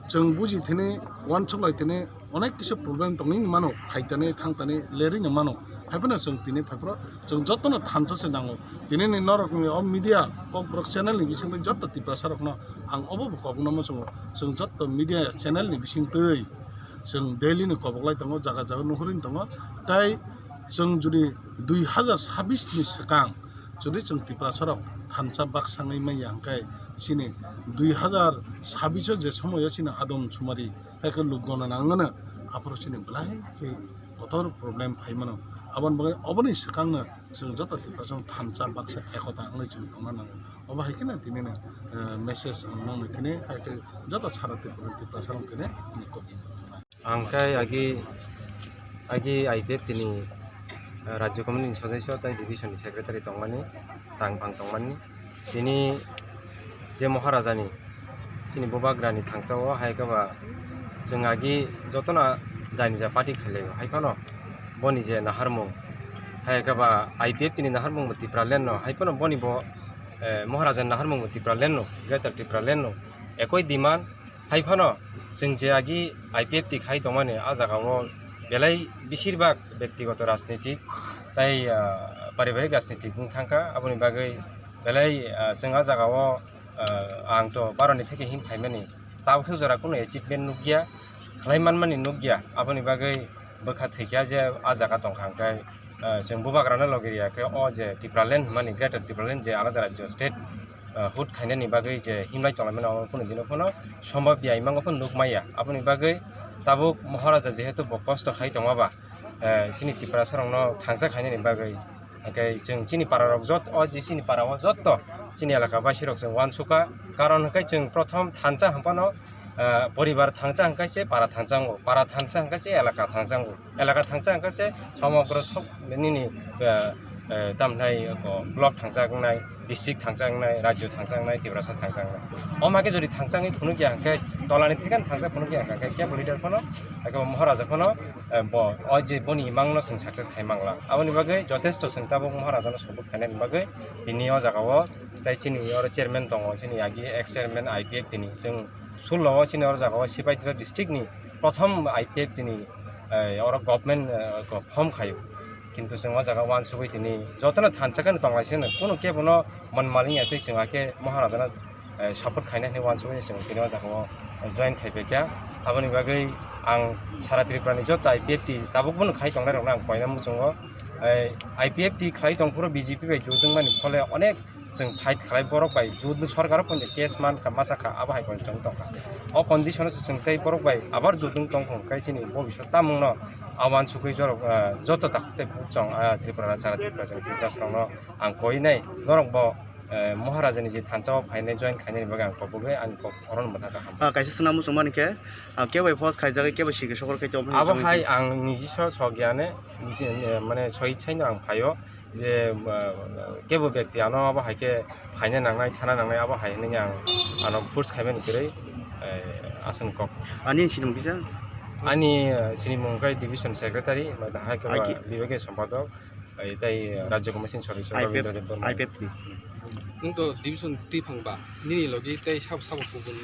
jeng buji tini wan choklai tini onek kisu problem tongni mano haitane thangtane lerin mano Haipana sung tini papro sung jotono thansa se nango tini ni norok ni om media kok brok channel ni bising te jotto Tripura sarok no ang obo kok no mo sung jotto media channel ni bising tei sung daily ni koboklai tongo jaga jaga nuhurin tongo tai sung judi 2026 ni sekang judi sung Tripura sarok thansa bak sangai mai angkai sini 2026 je somoyo sini adom chumari heke lugona nangana apro sini blai ke kotor problem haimano abon bagai oboni sekangna sung joto Tripura sung thansa baksa ekota anglai sung tongna oba haikena tini na message anong tini haike joto charate Tripura sarong tini niko
angkai agi IPF tini Rajya Community Sodesyo tai Division Secretary tongmani tangpang tongmani tini je Maharajani tini Bubagrani thangchao haikaba sung agi jotona jani ja party khaleyo haikano boni je naharmung haikaba IPF tini naharmung Tripura lenno haikano boni bo Maharajan naharmung Tripura lenno greater Tripura lenno ekoi diman haikano sung je agi IPF ti khai tomane ajagao belai বেশিরভাগ ব্যক্তিগত রাজনীতিক তাই পারিবারিক রাজনীতিক থাকা আপনি বাগৈ বেলাই जोंहा জায়গাও आंथ' बार'नि থেকে हिम फाइमानि ताबो जरा কোনো एचिभमेन्ट नुगिया खालायमानमानि नुगिया आपनि बागै बोखा थैखिया जे आजागा दंखांखाय जों बुबाग्रानो लगेरियाखै अ जे Tripura मानि ग्रेटर Tripura जे आलादा राज्य स्टेट हुट खायनायनि बागै जे हिमलाय तलायमानो कोनो दिनो कोनो सम्भव बियाइमांगो फोन नुगमाया आपनि बागै ताबो महाराजा जेहेतु बकस्त खाय दङाबा सिनि Tripura सरंनो थांसा खायनायनि बागै ओमफ्राय जों सिनि पारारक जत अ जे सिनि पाराव जत सिनि एलाका बासिरक जों वानसुका कारण हकाय जों प्रथम थांसा हंपानो परिवार थांसा हंकायसे पारा थांसा हंकायसे एलाका थांसा हंकायसे समग्र सब निनि दामनाय ब्लक थांजागनाय डिस्ट्रिक्ट थांजागनाय राज्य थांजागनाय Tripura थांजागनाय अमाके जदि थांजाङै खुनु गिया हंकाय तलानि थेगान थांजा खुनु गिया हंकाय क्या लिडार फनो एके महाराजा फनो अ जे बनि मांगनो जों सक्सेस खायमांला आबनि बागै जथेष्ट जोंताबो महाराजानो सब खायनायनि बागै दिनि अ जागाव दाइ सिनि अर चेयरमेन दङ सिनि आगि एक्स चेयरमेन IPF दिनि जों ষোলো চিনি ওর জায়গা সিপাহী জেলা ডিস্ট্রিক্টনি প্রথম IPF তিনি ওরা গভর্নমেন্ট ফর্ম খায়ো কিন্তু जों ओ जागा वान सुबै दिनै जतनो थानसाखन तंगासिनो कोनो केबनो मनमालिं यातै जों आके महाराजाना सापर्ट खायनानै वान सुबै जों दिनै ओ जागा जइन खायबेका आबनि बागै आं सारा त्रिपुरानि जत IPF ति ताबुकबो खाय तंनाय रंना आं पयना मुजोंगो IPF ति खाय तंफुरो BJP बाय जुदों मानि फले अनेक जों फाइट खालाय बरक बाय जुदों सरकार पन्जे केस मान का मासाखा आबाहाय कोन जों तंका अ कन्डिशन जों तै बरक बाय आबार जुदों तंखौ कायसिनि भबिष्यत तामुंनो आवान सुखै जरक जत ताखते जों त्रिपुरा सारा त्रिपुरा जों त्रिपुरास्रावनो आं कयनाय नरक ब महाराजानि जे थानसाव फायनाय जइन खायनायनि बागै आं कबगै आं अरन मथाखा
कायसे सनामु समानिके केबो फस खायजागै केबो सिगे सकल खायतो
आबाहाय आं निजिस सगियाने माने सहिच्छायनो आं फायो जे केबो व्यक्ति आनो आबाहायके फायनाय नांनाय थाना नांनाय आबाहाय होननाय आं आनो फुर्स खायबानि गरै आसन कक
आनि सिनम किसा
आनि सिनिमुंगाय डिभिजन सेक्रेटारि दाहाय विभागीय सम्पादक एताय राज्य कमिसन सदस्य रवीन्द्र देव बर्मा
IPF नि
नंतो डिभिजन ति फांबा निनि लगे तै साब गुबुन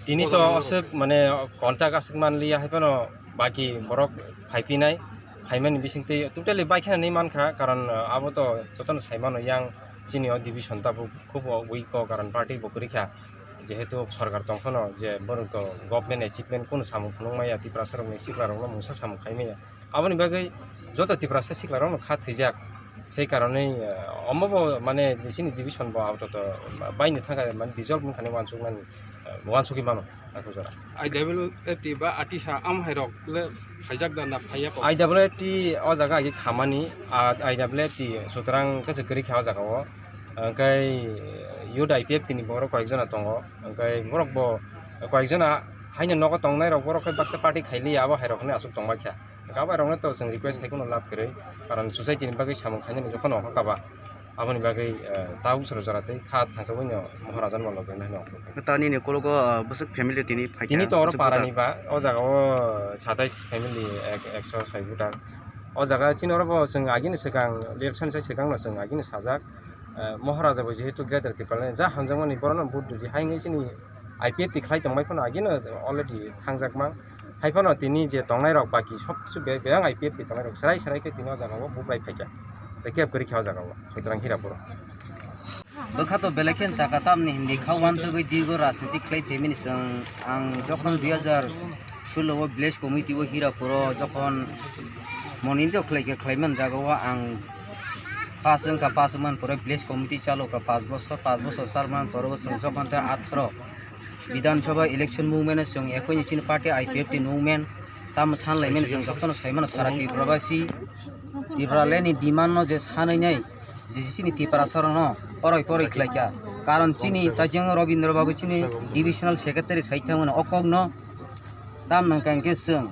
तिनि तो असक माने कन्टाक्ट असक मानलिया हायपनो बाकी बरक फाइपिनाय फाइमान बिसिंते टोटली बायखाना नै मानखा कारण आबो तो जतन साइमान यां चिनियो डिभिजन ताबो खूब उइक कारण पार्टी बकरिखा जेहेतु सरकार तंखनो जे बरक गभर्नमेन्ट एचिभमेन्ट कोनो सामु फुंमाया त्रिपुरा सरकारनि सिक्लारनो मुसा सामु खायमाया आबनि बागै जत त्रिपुरा सिक्लारनो खा थैजाक সেই কারণে অম্বব মানে যেসিনি ডিভিশন বা আউট তো বাইনে থাকা মানে ডিজলভ মুখানে ওয়ানসুকি মানো তাকো জরা
IWFT বা আটিসা আম হাইরক ले फाइजाक दाना फाइया
IWFT अ जागा आगे खामानि IWFT सुतरां कसे करि खावा जागाव ओंकाय युथ IPF तिनि बर कयजना दङ ओंकाय बरक ब कयजना हाइनो नग तंनाय रक बरक बाक्सा पार्टी खाइलि आबा हाइरकने आसुक तंबाख्या गाबा रंनो तो जों रिक्वेस्ट खायखौनो लाभ करे कारण सोसाइटिनि बागै सामु खायनो जखन हकाबा आबनि बागै ताउ सर जरातै खा थासबैनो महाराजान मलगै नायनो
तानि ने कोलगो बसक फेमिलि तिनि फाइटा
तिनि तो और पारानि बा अ जागाव 27 फेमिलि 106 बुटा अ जागा चिनरब जों आगिनो सिगां इलेक्सन साइ सिगांनो जों आगिनो साजाक महाराजाबो जेहेतु ग्रेटर तिपालने जा हांजामनि बरन बुद्धि हाइङै सिनि IPF ति खाय तंबायखौनो आगिनो अलरेडि थांजाकमा हाइफानो तिनि जे तंनाय रक बाकी सब किछु बेयां IPF ति तंनाय रक सराय के तिनो जागाव बुबाय फाइका केब करि खाव जागाव खैतरां हिरापुर
बखातो बेलेखेन जाकातामनि हिन्दी खावान जगै दीर्घ राजनीतिक क्लाइ फेमिनि जों आं जखन 2016 आव ब्लेस कमिटि व हिरापुर जखन मनिन्द क्लाइके क्लाइमन जागाव आं पासजन का पासमान पर ब्लेस कमिटि चालू का 5 बছর सारमान पर जों जखन 18 विधानसभा इलेक्शन मुभमेंट जों एकोनि चिन पार्टी IPF ति मुभमेंट ताम सानलायमेन जों जखन साइमान सारा त्रिपुराबासी त्रिपुरालेनि डिमान्ड जे सानैनाय जिसिनि त्रिपुरा सरनो परय खलाइका कारण चिनि ताजों रवीन्द्र बाबू चिनि डिविजनल सेक्रेटारि साइथामन अकग्न ताम नंकांके जों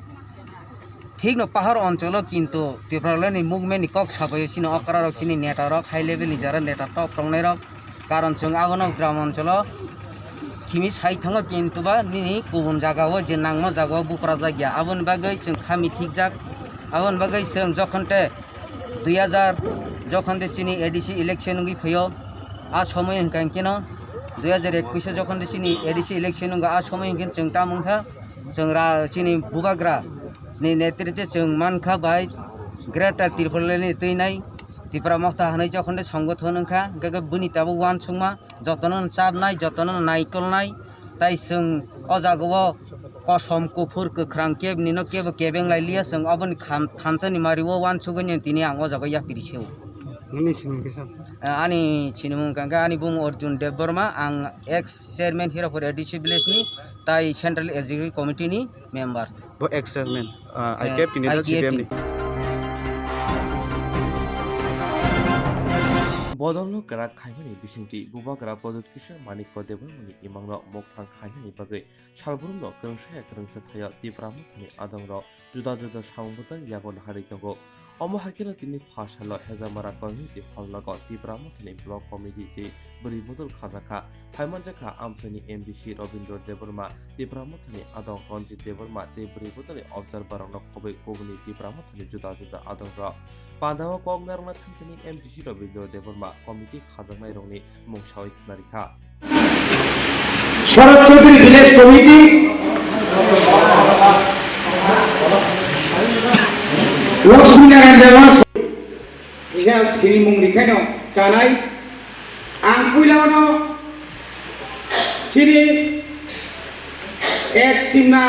ठीक न पाहाड़ अंचल किन्तु त्रिपुरालेनि मुभमेंट कक साबै चिनि अकरा रक चिनि नेता रक हाई लेभेलनि जारा नेता टप टंनाय रक कारण जों आगन ग्राम अंचल किमी साइ थाङो किन्तु बा निनि गुबुन जागाव जे नांगमा जागाव बुफ्रा जागिया आबन बागै जों खामि ठीक जाक आबन बागै जों जखनते 2000 जखनते चिनि ADC इलेक्शन गि फयो आ समय हंकांकिन 2021 जखनते चिनि ADC इलेक्शन ग आ समय हंकिन जों तामुंखा जों चिनि बुगाग्रा नि नेतृत्व जों मानखा बाय ग्रेटर त्रिपुरानि तैनाय त्रिपुरा मखता हानाय जखनते संगठन हंखा गग बुनिताबो वान संमा जतन चाबनाय जतन नायकलनाय ताइ जों अ जागाव कसम कुफुर गोख्रां केबनिनो केबें लाइलिया जों अबन थानसानि मारिवो वान सुगनि तिनि आं अ जागाव यापिरिसेव
ननि सिनमुंगेसा
आनि चिनिमुंगांगा आनि बुं अर्जुन देव बर्मा आं एक्स चेयरमैन हिरापुर ADC विलेजनि ताइ सेन्ट्रल एक्जिक्युटिभ कमिटिनि मेम्बार
बो एक्स चेयरमैन IPF तिनि CPM नि
बदलनो करा खायमानि बिसिंति बुबाग्रा पदत किशोर मानिक देबरमनि इमांनो मोगथां खायमानि बागै सालबुरुमनो गोरोंसा थाया तिफ्रामु थानि आदंर जुदा सामुबुतन यागन हारि दंगो अमो हाकिनो तिनि फासाल हेजामारा कमिटि फालनाग तिफ्रामु थानि ब्लक कमिटि ते बरिबुदल खाजाखा फाइमानजाखा आमसनि MBC रवीन्द्र देबरमा तिफ्रामु थानि आदं रंजित देबरमा ते बरिबुदलनि अबजारभारनो खबै कोगनि तिफ्रामु थानि जुदा आदंर पादाव कगनारना थांखिनि MBC रवीन्द्र देबरमा कमिटि खाजानाय रंनि मुंसावै खुनारिखा
শরৎ চৌধুরী ভিলেজ কমিটি, লক্ষ্মীনারায়ণ দেওয়া হিসাব সিরিমুং রিখানো জানাই आं पुइलावनो सिरि एक सिमना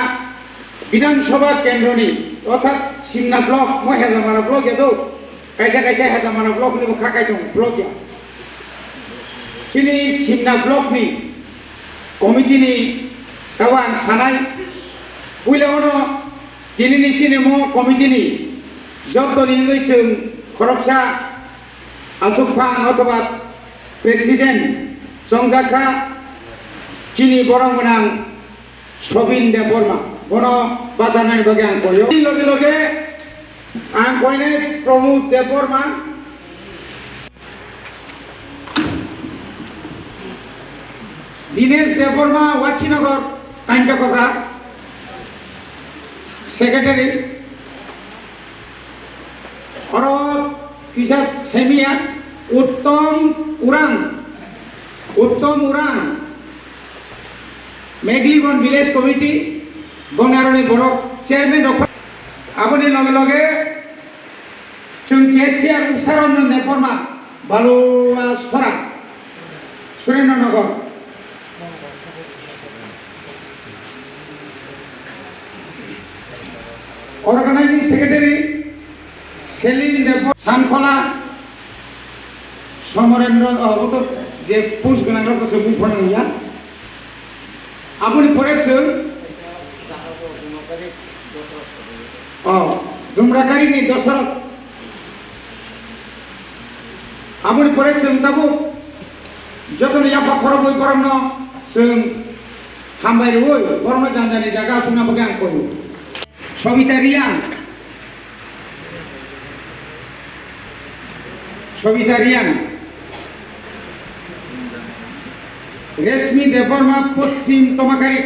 विधानसभा केन्द्रनि अर्थात सिमना ब्लक मैं हेजामारा ब्लक यादो कैसा कैसा हेजामारा ब्लक नि खाकाय दं ब्लक या सिनि सिमना ब्लक नि कमिटि नि गाव आं सानाय पुइलावनो दिनैनि सिनेमा कमिटि नि जतनि जों खरकसा आंसुफां अथवा प्रेसिडेंट संजाखा चीनी बरं गोनां सबिन देबबर्मा बर' बाजारनि बागै आं कयो लगे लगे आं कयनाय प्रमोद देबबर्मा दिनेश देबबर्मा वाखिनगर कांटाकब्रा सेक्रेटारि और किसाब सेमिया उत्तम उरां मेघलीगन विलेज कमिटी बनारनी बर चेयरमैन आबनि लगे लगे जों केसिआर उषारंजन देबबर्मा बालुआ सरा सुरेन्द्रनगर ऑर्गेनाइजिंग सेक्रेटारि सेलिम देब सानखला समरेन्द्र तो जे पुष गोनां से बुंफोरनो गैया आबुनि फरेक्सो दुमराकारिनि दशरथ आबुनि फरेक्सो दाबो जतन याफा खरबय बरनो जों हामबाय रय बरनो जानजानि जागा सुना बगे आं कयो सबिता रियां रेशमी देबबर्मा पश्चिम तमाकारी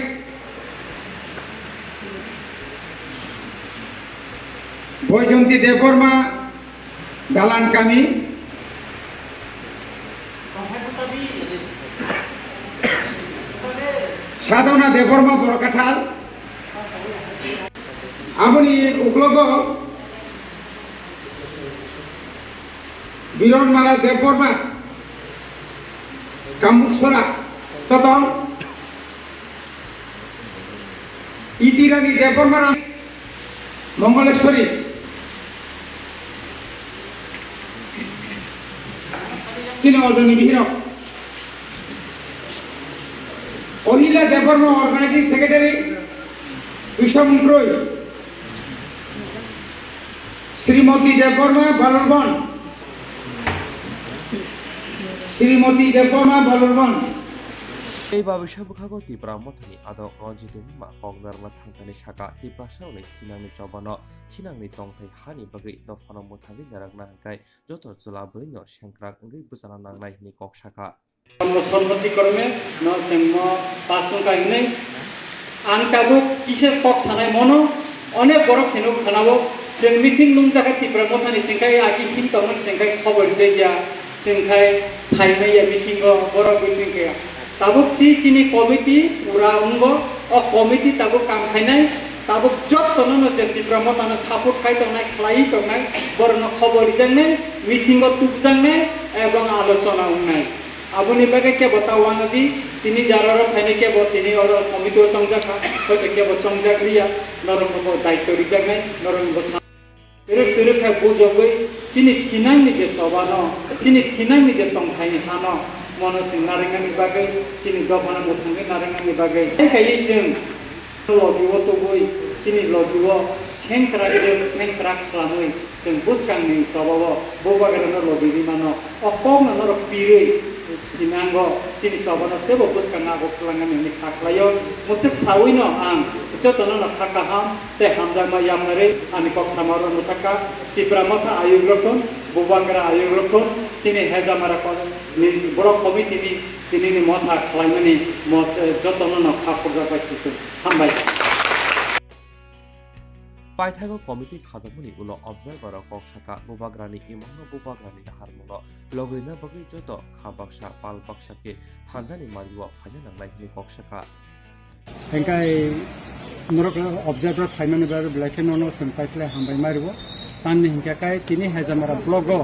बैजंती देबबर्मा दालान कामी साधना देबबर्मा बरकाठाल आबुनि उग्लग बिरनमाला देबबर्मा कामुकसरा ततम इतिरानी देबबर्मा मंगलेश्वरी चीन अजनी बिहिर अहिला देबबर्मा ऑर्गेनाइजिंग सेक्रेटारि विषमग्रय श्रीमती देबबर्मा बालुरबन श्रीमती देबबर्मा बालुरबन
এই বাবিসাবুখাগো তিপ্রা মথনি আদক রঞ্জিতমা কংদারমা থাংতানি সাকা তিপ্রাসাওনি থিনাংনি চবানো থিনাংনি তংথাই হানি বাগै দফানো মথাগै নারাগনা হাंखाय যত জলা বৈনো सेंक्रा अंगै बुजाना नांनाय नि कक साका
सम्मति कर्मे न जोंनो पासुं गायनै आं ताबो किसे कक सानाय मनो अनेक बरफ थेनु खानाबो जों मिटिं लुंजाखा तिप्रा मथानि सेंखाय आगि थिन तमन सेंखाय खबर दैया सेंखाय थाइनाय मिटिं बरफ मिटिं गया ताबो चीनी कमिटी उरा उंगो और कमिटी ताबो काम खाइनाय ताबो जब तनो जे तिप्रा मथानो सपोर्ट खाइ तंनाय खलाई तंनाय बरनो खबर जंनाय मिटिं तुक जंनाय एवं आलोचना उनाय आबुनि बागे के बतावा नदी तिनी जारार फाइने के बतिनी और कमिटी संजाखा होते के संजाग्रिया नरंगो दायित्व रिजागनाय नरंगो तेरे खा बुजबै तिनी थिनांनि जे सबानो तिनी थिनांनि जे संखायनि हानो मनो सिं नारेंगानि बागै तिनी गफाना मुथुंनि नारेंगानि बागै खाय जों लगिवो तो बय तिनी लगिवो सेंक्रा खालामै जों बुसखांनि सबावो बोबागरानो लगिनि मानो अकम नर पिरै दिनांगो तिनी सबानो सेबो बुसखांना गखलांगानि खाख्लायो मुसुक सावैनो आं जतनो थाकाहाम ते हामजामा यामनारै आनि कक सामारो मुथाका तिप्रा मथा आयुग्रकन बोबागरा आयुग्रकन तिनी हेजामारा बर कमिटिनि तिनी मथा खालामनानै जतनो खाखरजा बायसिखौ हामबाय
Paithago committee khazamuni ulo observer kok saka bubagrani imangno bubagrani harmuno logrina bagui joto khabaksha palbaksha ke thanjani mariwa phanya nanglai ni kok saka
Hengkai norok observer phaiman bar blacken ono sampaitle hambai maribo tan hingkai tini hajamara blogo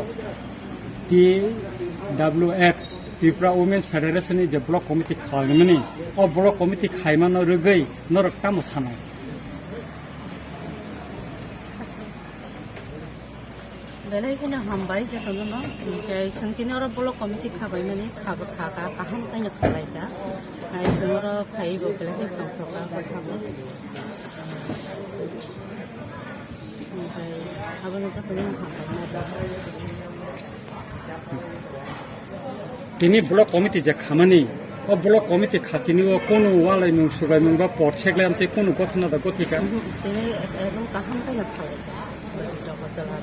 TWF Tripura Women's Federation je block committee khalmani o block committee khaimano rugai norok tamo sanai
Belai kena hambai je tono ke sangkini ora block committee khabai mani khaba khaka kaham tanya khalai ja ai sangora phai bo belai ke khaka khaba abang ja tono
Tini block committee je khamani o block committee khatini o kono walai mung sugai mung ba porchegle amte kono gothna da gothika
tini erong kaham tanya khalai ja bachala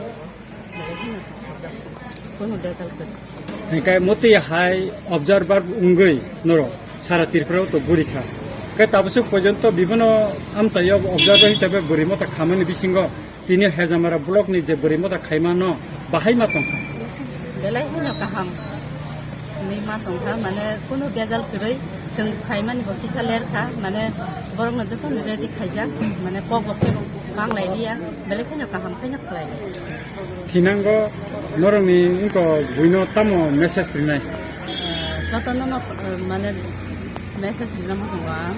kono detail ke
hengkai moti hai observer ungoi noro sara tirpro to burikha kai tabsuk porjonto bibino amchayo observer hisabe burimota khamani bisingo tini hejamara block ni je burimota khaimano bahai matong
belai hina kaham ni matong kha mane kono bezal krai sing khaimani bo kisa lerkha mane borong na joto ni ready khaija mane pok pok bang lai lia belai hina kaham khanya khlai
Tinanggo norongni ingko buino tamo message rinai
joto no mane message rina mo wang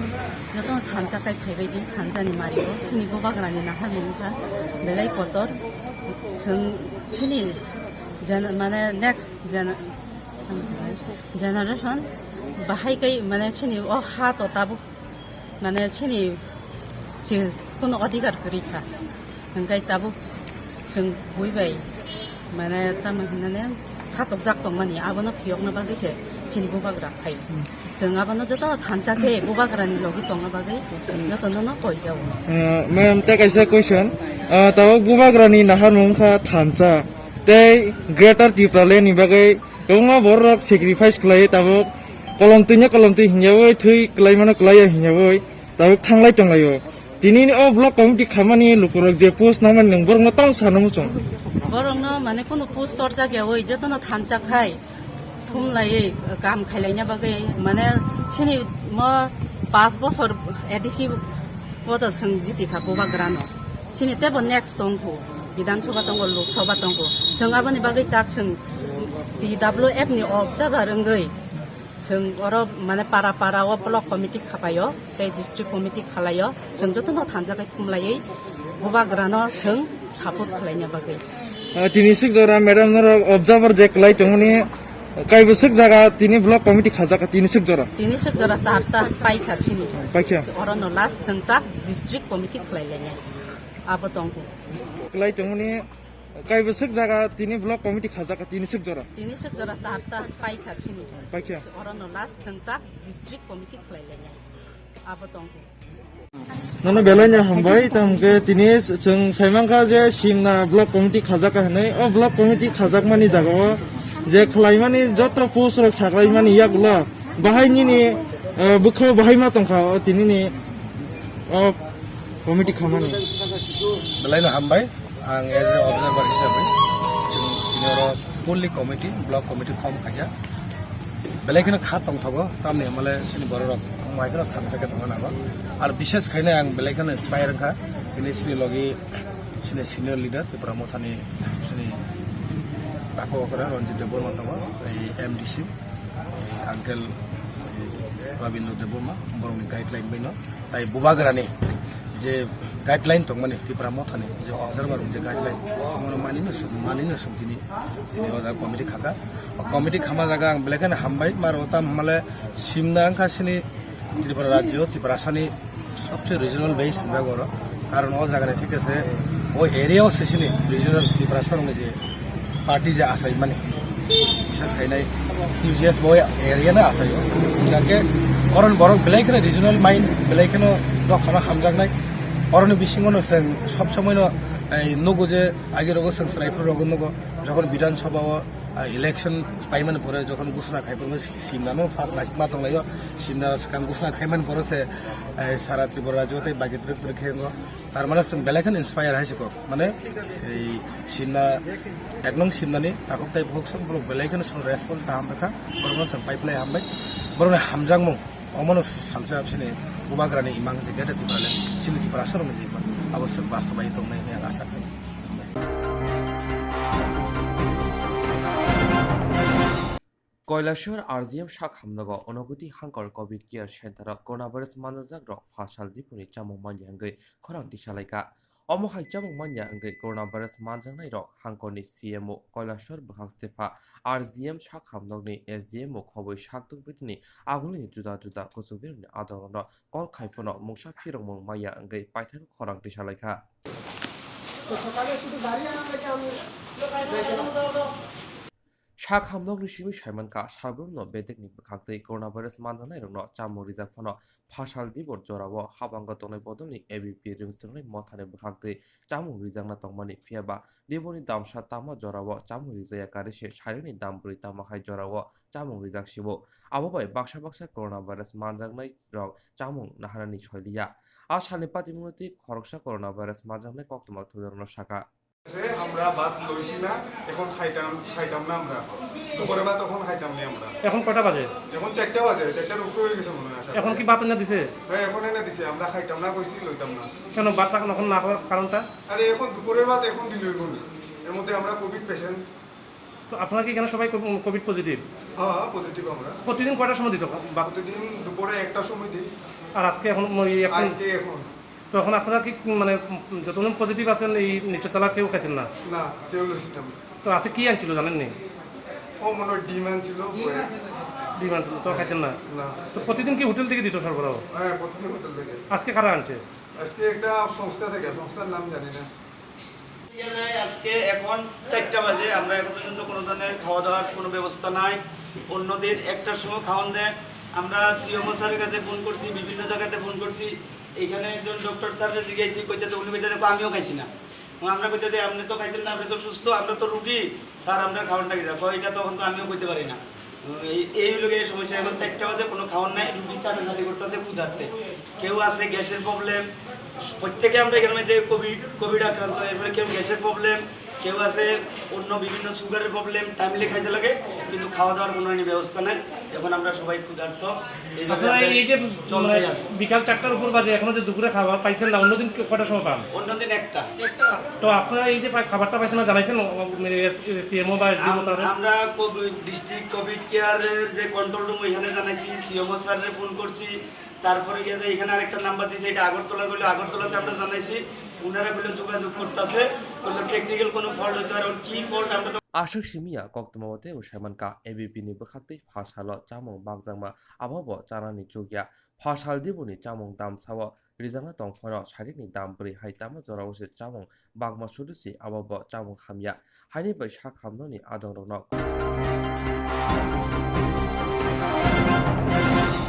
joto thamja kai phaibai di thamja ni mario sini bo bagrani na ha minka belai kotor sing sini mane next generation bahai kai mane sini o ha to tabu mane sini si kono अधिकार kritha hangkai tabu sing buibai mane tamahnane satok jak tongmani abono phiyokna bagui se sini bubagra khai जों आबानो जतो थानचा के बुबाग्रानि लगी तंगा बागै जतो न कइ जाउ
मैम ते कैसा क्वेश्चन तब बुबाग्रानि नाहार मुंखा थानचा ते ग्रेटर त्रिपुरा नि बागै गोबां बरक सेक्रिफाइस खालायो तब कलमति हियावै थै क्लाइमानो क्लाया हियावै तब थांलाय तंलायो दिनै अ ब्लक कमिटि खामानि लुकुरक जे पोस्ट नामान नों बरंनो ताव सानमु जों
बरंनो माने कोनो पोस्ट तर जागायावै जतो न थानचा खाय थुमलायै काम खायलायना बागै माने सिनि म 5 বছর एडिसि पद संजिति खा बुबाग्रानो सिनि तेबो नेक्स्ट दंखौ विधानसभा दंखौ लोकसभा दंखौ जों आबानि बागै ताक जों DWF नि ऑब्जर्वर अंगै जों अर माने पारा ओ ब्लक कमिटि खापायो बे डिस्ट्रिक्ट कमिटि खालायो जों जतन थानजागाय थुमलायै बुबाग्रानो जों सापोर्ट खालायना बागै
दिनै सिगजरा मैडम नर ऑब्जर्वर जे क्लाइ तंगनि काइबसक जागा तिनी ब्लक कमिटि खाजाका तिनी सक जरा
सारता पाइखा छिनि
पाइखा
अरनो लास्ट जोंता डिस्ट्रिक्ट कमिटि खलायलायनाय आबो दंखौ
क्लाइ तंगनि काइबसक जागा तिनी ब्लक कमिटि खाजाका तिनी सक जरा
सारता पाइखा छिनि
पाइखा
अरनो लास्ट जोंता डिस्ट्रिक्ट कमिटि खलायलायनाय आबो दंखौ
ननो बेलायनो हमबाय तमके तिनी जों साइमांखा जे सिमना ब्लक कमिटि खाजाका हनै अ ब्लक कमिटि खाजाकमानि जागाव जे खलाइमानि जत पोस्टरक साग्लाइमानि यागुला बाहायनिनि बुखौ बाहाय मा तंखा तिनिनि कमिटि खामानि
बेलायनो हामबाय आं एज ए ऑब्जर्वर हिसाबै जों बिनोरो fully committee block committee form खाया बेलायखनो खा तंथगो तामने माले सिनि बररक माइखनो खामजाके दङ नामा आरो विशेष खायनो आं बेलायखनो इन्सपायर खा बिनि सिनि लगी सिनि सिनियर लिडार त्रिपुरा मथानि सिनि बाखौकरा रन्जित देबरमा दङ MDC आंकेल रबिन्द्र देबरमा बरंनि गाइडलाइन बैनो ताइ बुबाग्रानि जे गाइडलाइन तंमाने त्रिपुरा मथानि जे ऑब्जर्वर जे गाइडलाइन मन मानिनो सुमतिनि दिनै अजा कमिटि खाका कमिटि खामा जागा आं बेलेखाने हामबाय मारता माले सिमना आंखासिनि त्रिपुरा राज्य त्रिपुरा सानि सबसे रिजनल बेस विभागर कारण अ जागाने ठीक আছে ओ एरिया सेसिनि रिजनल त्रिपुरा सरंनि जे पार्टी जे आसाय माने विशेष खायनाय यूजीएस बय एरिया ना आसाय जाके अरन बरं बेलेखाने रिजनल माइन बेलेखाने दखना हामजागनाय अरन बिसिङनो जों सब समयनो नगो जे आगे रगो संस्रायफोर रगो नगो যখন বিধানসভা
ইলেকশন পাইমান পরে যখন ঘোষণা খাইপোর সিমনানো ফার্স্ট লাইফ দंलायो সিমনা সাকাম ঘোষণা খাইমান পরেছে সারা ত্রিপুরা রাজ্যতে বাকি ত্রিপুরা খেঙ্গো তার মানে বেলেখান ইন্সপায়ার হাইসকো মানে এই সিমনা একদম সিমনানি তাকক তাই ভোকসম বড় বেলেখান রেসপন্স তাহাম দেখা বড় পাইপলাই হামবাই বড় হামজাংমো অমনো সামসা আপসিনে उबाग्रानि इमां जेगेटा तिबाले सिमिति प्रासर मजिबा आवश्यक वास्तवै दंनाय ने आशा खालामो
কৈলাসহর আরজিএম শাক হামনাগো অনুভূতি হাঙ্কর COVID care centre corona virus মানজাগ রক ফাসাল দিপুনি চামুং মানয়াঙ্গৈ খরাং দিশালাইকা অমহাই চামুং মানয়াঙ্গৈ করোনা ভাইরাস মানজাংনাই রক হাঙ্করনি সিএমও কৈলাসহর বহাগস্তেফা আরজিএম শাক হামনগনি এসডিএমও খবই শাকদুক বিদিনি আগুনি जुदा जुदा কুচুবিরনি আদরন কল খাইফনো মুংসা ফিরংমং মায়াঙ্গৈ পাইথান খরাং দিশালাইকা শাক হামনগনি সিমি সাইমানকা সাগরুমনো বেদেকনি বখাগতৈ করোনা ভাইরাস মানজানাই রংনো চামুং রিজার্ভনো ফাসাল দিবর জরাবো হাবাঙ্গ তংনাই বদলনি এবিপি রিংস্টংনাই মথানে বখাগতৈ চামুং রিজাংনা তংমানি ফিয়াবা দিবনি দামসা তামা জরাবো চামুং রিজায়া কারিসে সারিনি দামবুরি তামাহাই জরাবো চামুং রিজাক শিবো আববাই বাক্সা বাক্সা করোনা ভাইরাস মানজাংনাই রং চামুং নাহারানি শৈলিয়া আসানি পাতিমুনতি খরকসা করোনা ভাইরাস মানজাংনাই কক্তমা থুদরনো শাখা
আমরা বাস লইছি না এখন খাইতাম না আমরা দুপুরে ভাত তখন খাইতাম না আমরা
এখন কটা বাজে
এখন 4টা বাজে 4টার উপরে হয়ে গেছে মনে হয়
এখন কি বাত না দিছে
হ্যাঁ এখন এনে দিছে আমরা খাইতাম না কইছি লইতাম না
কেন বাত এখন না হওয়ার কারণটা
আরে এখন দুপুরের ভাত এখন দিলই কোন এর মধ্যে আমরা কোভিড পেশেন্ট
তো আপনারা কি এখানে সবাই কোভিড পজিটিভ
হ্যাঁ পজিটিভ আমরা
প্রতিদিন কয়টার সময় দিত
প্রতিদিন দুপুরে 1টার সময় দিই
আর আজকে এখন
এখন
তো এখন আপনারা কি মানে যতজন পজিটিভ আছেন এই নিচতলা কেউ খাইতেন না
না কেউ লইছিলাম
তো আছে কি আনছিল জানেন নি
ও মনে ডিমান্ড ছিল
তো খাইতেন না
না
তো প্রতিদিন কি হোটেল থেকে দিত সরবরাহ
হ্যাঁ প্রতিদিন হোটেল থেকে
আজকে কারা আনছে
আজকে একটা সংস্থা থেকে সংস্থার নাম জানি না
আজকে এখন 4টা বাজে আমরা এখন পর্যন্ত কোনো ধরনের খাওয়া দাওয়ার কোনো ব্যবস্থা নাই অন্যদের 1টার সময় খাওয়ান দেয় আমরা সিএমও স্যারের কাছে ফোন করছি বিভিন্ন জায়গাতে ফোন করছি এখানে একজন ডক্টর স্যারের জিজ্ঞাসি কইতে উনি কইতে আমিও খাইছি না আমরা কইতে আপনি তো খাইছেন না আপনি তো সুস্থ আমরা তো রুগী স্যার আমরা খাওয়ানটা কি দেখো এটা তখন তো আমিও কইতে পারি না এই লোকের এই সমস্যা এখন 4টা বাজে কোনো খাওয়ান নাই রুগী চাটাচাটি করতেছে ক্ষুধার্তে কেউ আছে গ্যাসের প্রবলেম প্রত্যেকে আমরা এখানে মধ্যে কোভিড আক্রান্ত এরপরে কেউ গ্যাসের প্রবলেম কেউ আছে অন্য বিভিন্ন সুগারের প্রবলেম টাইমলি খাইতে লাগে কিন্তু খাওয়া দাওয়ার কোনো ব্যবস্থা নাই এখন আমরা সবাই ক্ষুধার্ত
এই যে বিকাল 4টার উপর বাজে এখনো যে দুপুরে খাবার পাইছেন না অন্যদিন কটার সময় পান
অন্যদিন 1টা
তো আপনারা এই যে খাবারটা পাইছেন না জানাইছেন সিএমও বা এসডিএমও
আমরা ডিস্ট্রিক্ট কোভিড কেয়ারের যে কন্ট্রোল রুম ওইখানে জানাইছি সিএমও স্যারে ফোন করছি তারপরে গিয়ে এখানে আরেকটা নাম্বার দিয়েছে এটা আগরতলা বলে আগরতলাতে আমরা জানাইছি ওনারা বলে যোগাযোগ করতেছে কোনো টেকনিক্যাল কোনো ফল্ট হতে পারে কি ফল্ট আমরা
আশক সিমিয়া কক্তমাবতে উসাইমানকা এবিপি নি বখাতৈ ফাসালো চামুং বাগজাংমা আবাবো চানানি চুগিয়া ফাসাল দিবনি চামুং দাম সাwo রিজাংনা তংফনো সারিনি দাম বরি হাইতামা জরাউসে চামুং বাগমা সুদুসি আবাবো চামুং খামিয়া হাইনি bai শাক হামননি আদংরনো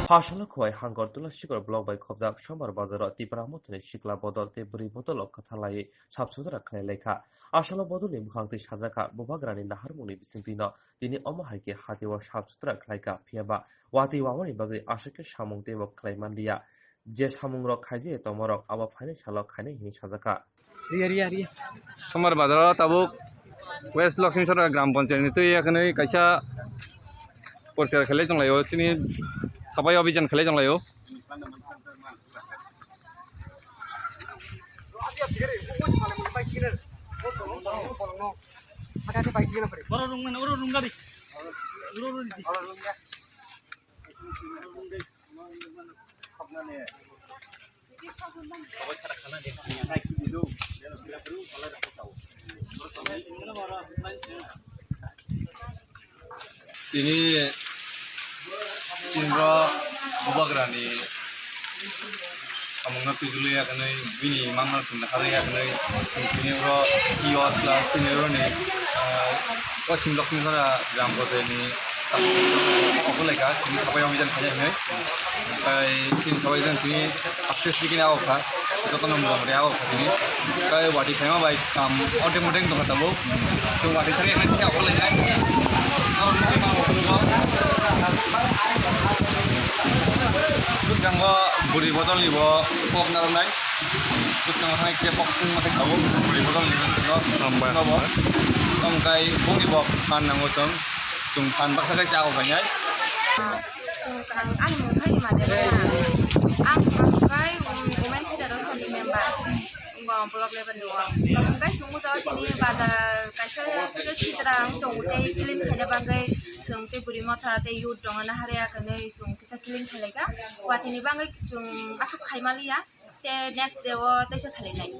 ফাসালো খোয়াই হাঙ্গরতুলা শিকর ব্লক বাই খবজাক সোমবার বাজারত ত্রিপুরা মতনে শিকলা বদল তে বুড়ি বদল কথালাই সাবসুদরা খাই লেখা আসলে বদলে মুখাংতে সাজাকা বুবাগ্রানি নাহারমুনি বিসিংপিন তিনি অমহাইকে হাতিওয়া সাবসুদরা খাইকা ফিয়াবা ওয়াতি ওয়ামানি বাগে আশাকে সামুং দেবক খাইমানদিয়া যে সামুং রক খাইজে তমরক আবা ফাইনে শালক খাইনে হিনি সাজাকা
সোমবার বাজারত তাবুক ওয়েস্ট লক্ষ্মীশ্বর গ্রাম পঞ্চায়েত তো এখানে কাইসা পরিষ্কার খেলে দंलायो তিনি সাফাই অভিযান খেলে দंलायो তিনি Indra Bubagrani among napiguli akanay bini mangmal sunda hari akanay tiniro kios la tiniro ni washing docking sara gram kote ni aku lega ini sampai yang bijan kaya ini ini sampai yang ini akses bikin awak kan itu kan nomor dia awak ini kayak wadi kaya baik automatic tuh kata bu tuh wadi sering nanti aku lega Kanggo buri botol ni bo pok narunai. Terus kanggo hangai ke pok sing makai kabu buri botol ni kanggo tambah. Tong kai bung ni bo pan nango chung pan baksa kai chao kanyai.
Ang mungkai madera. Ang mungkai women federation ni member. Ngom blog level dua. Mungkai sungu jawa tini bazar kaisa juga sidrang tong utai clean kena banggai sung te buri mata te youth dong ana harea kene sung kita clean khalega watini banggai chung asuk khaimali ya te next day wo te se khalai nai